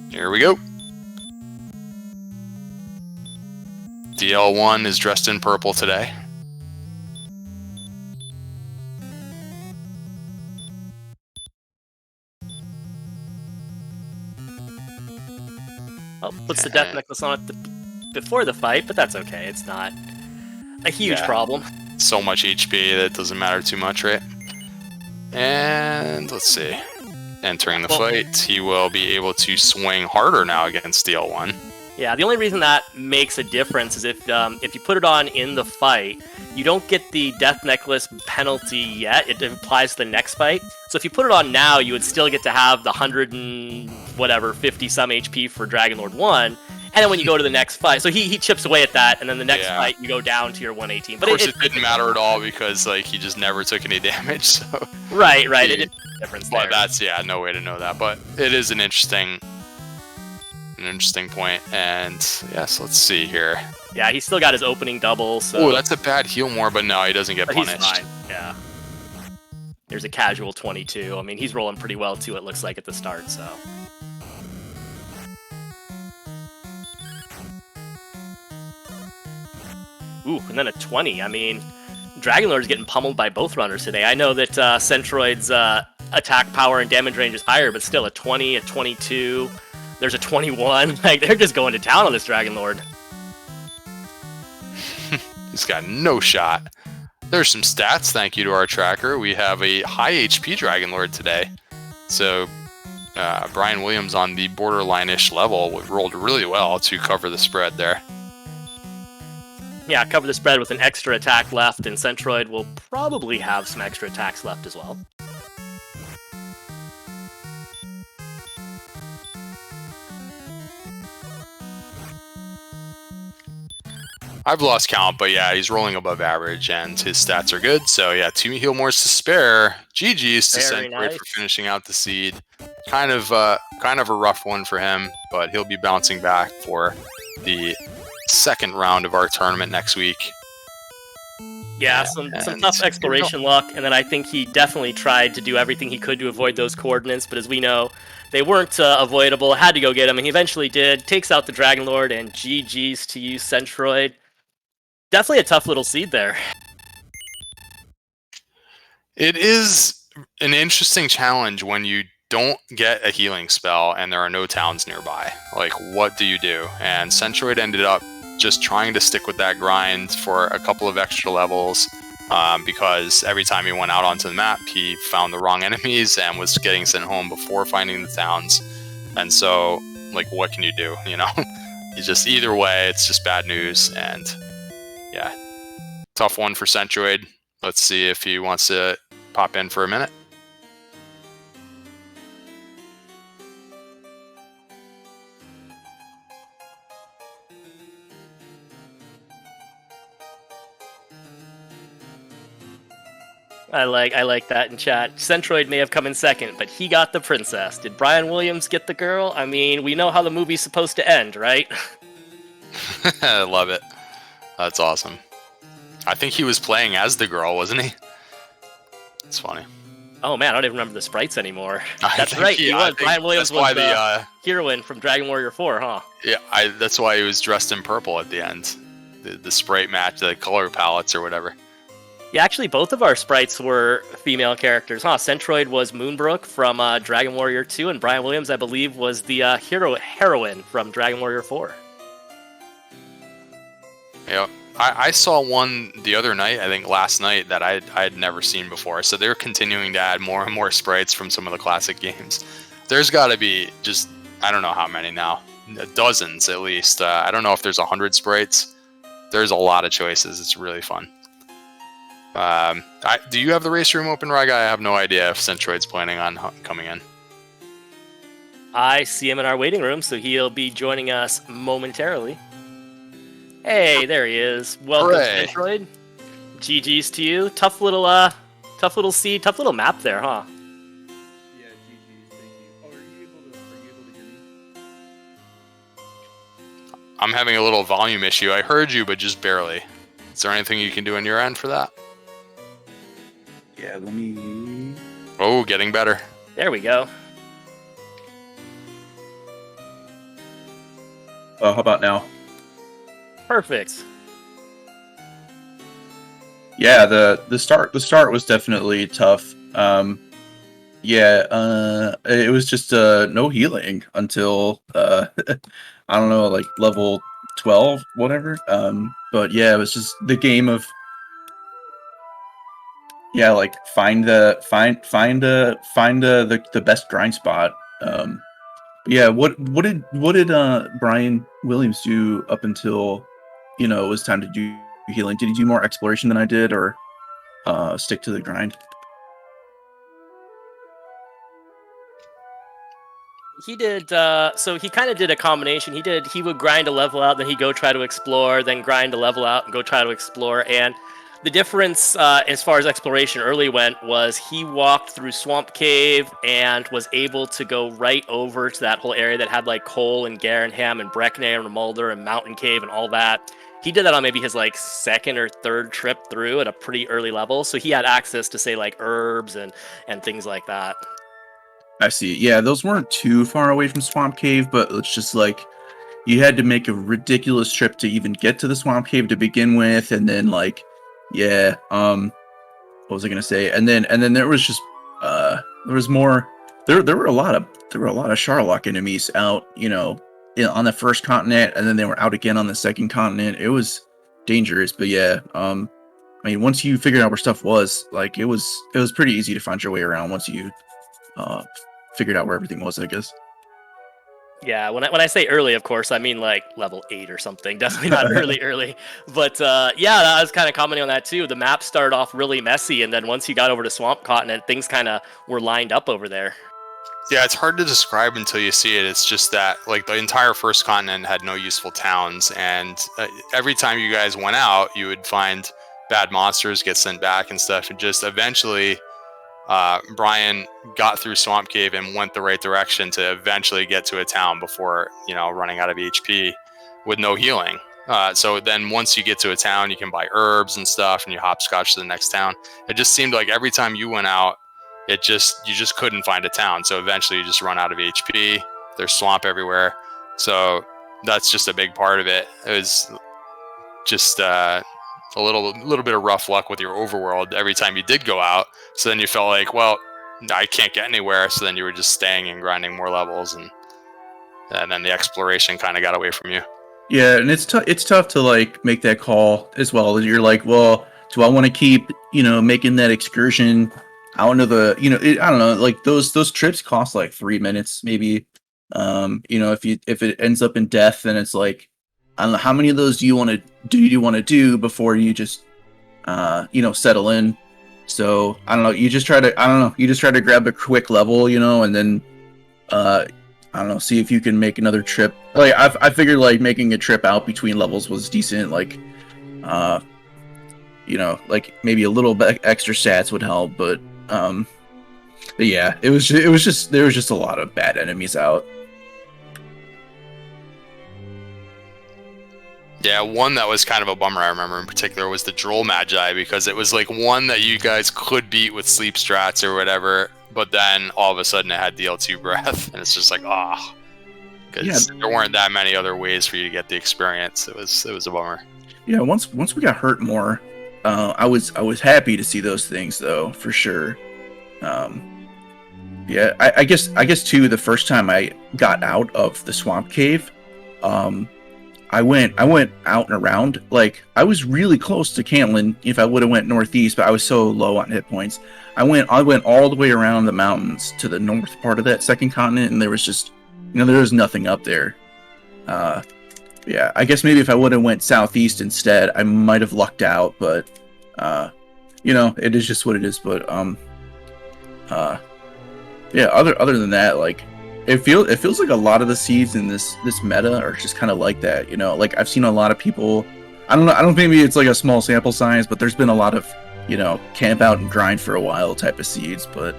Here we go. DL1 is dressed in purple today. Well, puts the Death Necklace on it before the fight, but that's okay. It's not a huge problem. So much HP that it doesn't matter too much, right? And let's see. Entering the fight, he will be able to swing harder now against DL1. Yeah, the only reason that makes a difference is if you put it on in the fight, you don't get the Death Necklace penalty yet. It applies to the next fight. So if you put it on now, you would still get to have the 100 and whatever, 50 some HP for Dragon Lord 1. And then when you go to the next fight, so he chips away at that, and then the next fight you go down to your 118. But of course, it didn't matter at all because like he just never took any damage. So right, it didn't make a difference there. But that's no way to know that. But it is an interesting point, and yes, let's see here. Yeah, he's still got his opening double. So. Oh, that's a bad heal more, but no, he doesn't get punished. He's fine. Yeah. There's a casual 22. I mean, he's rolling pretty well too. It looks like at the start. So. Ooh, and then a 20. I mean, Dragon Lord's getting pummeled by both runners today. I know that Centroid's attack power and damage range is higher, but still a 20, a 22. There's a 21. Like, they're just going to town on this Dragon Lord. He's got no shot. There's some stats, thank you to our tracker. We have a high HP Dragon Lord today. So, Brian Williams on the borderline-ish level rolled really well to cover the spread there. Yeah, cover the spread with an extra attack left, and Centroid will probably have some extra attacks left as well. I've lost count, but yeah, he's rolling above average, and his stats are good. So yeah, 2 heal mores to spare. GG's to Centroid for finishing out the seed. Kind of a rough one for him, but he'll be bouncing back for the second round of our tournament next week. Yeah, some tough exploration luck, and then I think he definitely tried to do everything he could to avoid those coordinates, but as we know, they weren't avoidable, had to go get him, and he eventually did, takes out the Dragon Lord, and GG's to you, Centroid. Definitely a tough little seed there. It is an interesting challenge when you don't get a healing spell and there are no towns nearby. Like, what do you do? And Centroid ended up just trying to stick with that grind for a couple of extra levels, because every time he went out onto the map, he found the wrong enemies and was getting sent home before finding the towns. And so, like, what can you do? You know, you just, either way, it's just bad news. And yeah, tough one for Centroid. Let's see if he wants to pop in for a minute. I like that in chat. Centroid may have come in second, but he got the princess. Did Brian Williams get the girl? I mean, we know how the movie's supposed to end, right? I love it. That's awesome. I think he was playing as the girl, wasn't he? It's funny. Oh man, I don't even remember the sprites anymore. That's right, he was. Brian Williams was the heroine from Dragon Warrior 4, huh? Yeah, that's why he was dressed in purple at the end. The sprite match, the color palettes or whatever. Yeah, actually, both of our sprites were female characters, huh? Centroid was Moonbrook from Dragon Warrior 2, and Brian Williams, I believe, was the heroine from Dragon Warrior 4. Yeah, I saw one the other night, I think last night, that I had never seen before. So they're continuing to add more and more sprites from some of the classic games. There's got to be just, I don't know how many now, dozens at least. I don't know if there's 100 sprites. There's a lot of choices. It's really fun. Do you have the race room open, Raga? I have no idea if Centroid's planning on coming in. I see him in our waiting room, so he'll be joining us momentarily. Hey, there he is. Welcome, Centroid. GG's to you. Tough little seed, tough little map there, huh? Yeah, GG's. Thank you. Oh, are you able to hear me? I'm having a little volume issue. I heard you, but just barely. Is there anything you can do on your end for that? Yeah, let me... Oh, getting better. There we go. Oh, how about now? Perfect. Yeah, the start was definitely tough. It was just no healing until I don't know, like level 12, whatever. But yeah, it was just the game of like find the best grind spot. Yeah, what did Brian Williams do up until it was time to do healing? Did he do more exploration than I did, or stick to the grind? He did, so he kind of did a combination. He would grind a level out, then he'd go try to explore, then grind a level out and go try to explore. And the difference, as far as exploration early went, was he walked through Swamp Cave and was able to go right over to that whole area that had like Cole and Garenham and Breckner and Mulder and Mountain Cave and all that. He did that on maybe his like second or third trip through at a pretty early level, so he had access to say like herbs and things like that. I see. Yeah, those weren't too far away from Swamp Cave, but it's just like you had to make a ridiculous trip to even get to the Swamp Cave to begin with, and then like, yeah, what was I gonna say? And then there was just there was more. There were a lot of Sharlock enemies out, on the first continent, and then they were out again on the second continent. It was dangerous, but yeah, I mean, once you figured out where stuff was, like it was pretty easy to find your way around once you figured out where everything was, I guess. Yeah, when I say early, of course, I mean like level 8 or something. Definitely not early. But yeah, I was kind of commenting on that too. The map started off really messy, and then once you got over to Swamp Continent, things kind of were lined up over there. Yeah, it's hard to describe until you see it. It's just that like the entire first continent had no useful towns, and every time you guys went out, you would find bad monsters get sent back and stuff, and just eventually Brian got through Swamp Cave and went the right direction to eventually get to a town before running out of HP. with no healing. So then once you get to a town, you can buy herbs and stuff, and you hopscotch to the next town. It just seemed like every time you went out, you just couldn't find a town. So eventually you just run out of HP. There's swamp everywhere. So that's just a big part of it. It was just a little bit of rough luck with your overworld every time you did go out. So then you felt like, well, I can't get anywhere. So then you were just staying and grinding more levels, and then the exploration kind of got away from you. Yeah, and it's tough to like make that call as well. You're like, well, do I want to keep, making that excursion out into the, I don't know, like those trips cost like 3 minutes maybe. If it ends up in death, then it's like, I don't know, how many of those do you want to do before you just settle in. So I don't know, you just try to grab a quick level, and then I don't know, see if you can make another trip. Like I figured like making a trip out between levels was decent. Like, like maybe a little bit extra stats would help. But yeah, it was just there was just a lot of bad enemies out. Yeah, one that was kind of a bummer I remember in particular was the Droll Magi, because it was like one that you guys could beat with sleep strats or whatever, but then all of a sudden it had DL2 breath, and it's just like, because there weren't that many other ways for you to get the experience. It was a bummer. Yeah, once we got hurt more, I was happy to see those things though, for sure. Yeah, I guess too, the first time I got out of the swamp cave, I went out and around. Like I was really close to Cantland if I would have went northeast, but I was so low on hit points. I went all the way around the mountains to the north part of that second continent, and there was just, there was nothing up there. Yeah, I guess maybe if I would have went southeast instead, I might have lucked out, but it is just what it is. But yeah, other than that, like it feels like a lot of the seeds in this meta are just kind of like that, like I've seen a lot of people, I don't think maybe it's like a small sample size, but there's been a lot of camp out and grind for a while type of seeds. But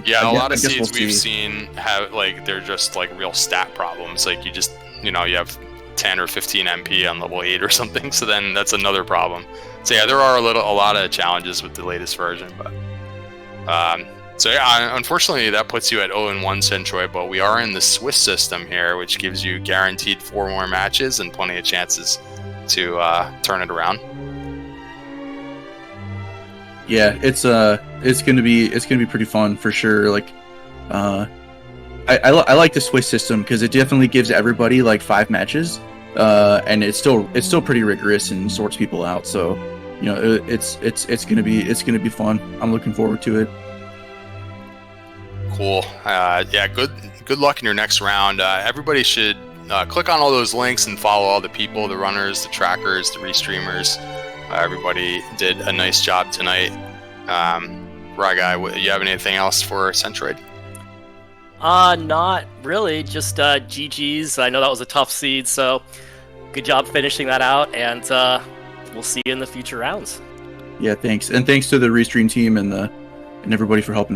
yeah, a lot of seeds we've seen have like, they're just like real stat problems. Like you just you have 10 or 15 MP on level 8 or something, so then that's another problem. So yeah, there are a lot of challenges with the latest version, but so yeah, unfortunately that puts you at 0-1 Centroid, but we are in the Swiss system here, which gives you guaranteed 4 more matches and plenty of chances to turn it around. Yeah, it's gonna be pretty fun for sure. Like, I like the Swiss system because it definitely gives everybody like 5 matches, and it's still pretty rigorous and sorts people out. So, it's gonna be fun. I'm looking forward to it. Cool. Yeah, good luck in your next round. Everybody should click on all those links and follow all the people, the runners, the trackers, the restreamers. Everybody did a nice job tonight. Right guy, you have anything else for Centroid? Not really. Just GG's. I know that was a tough seed, so good job finishing that out, and we'll see you in the future rounds. Yeah, thanks, and thanks to the Restream team and everybody for helping out.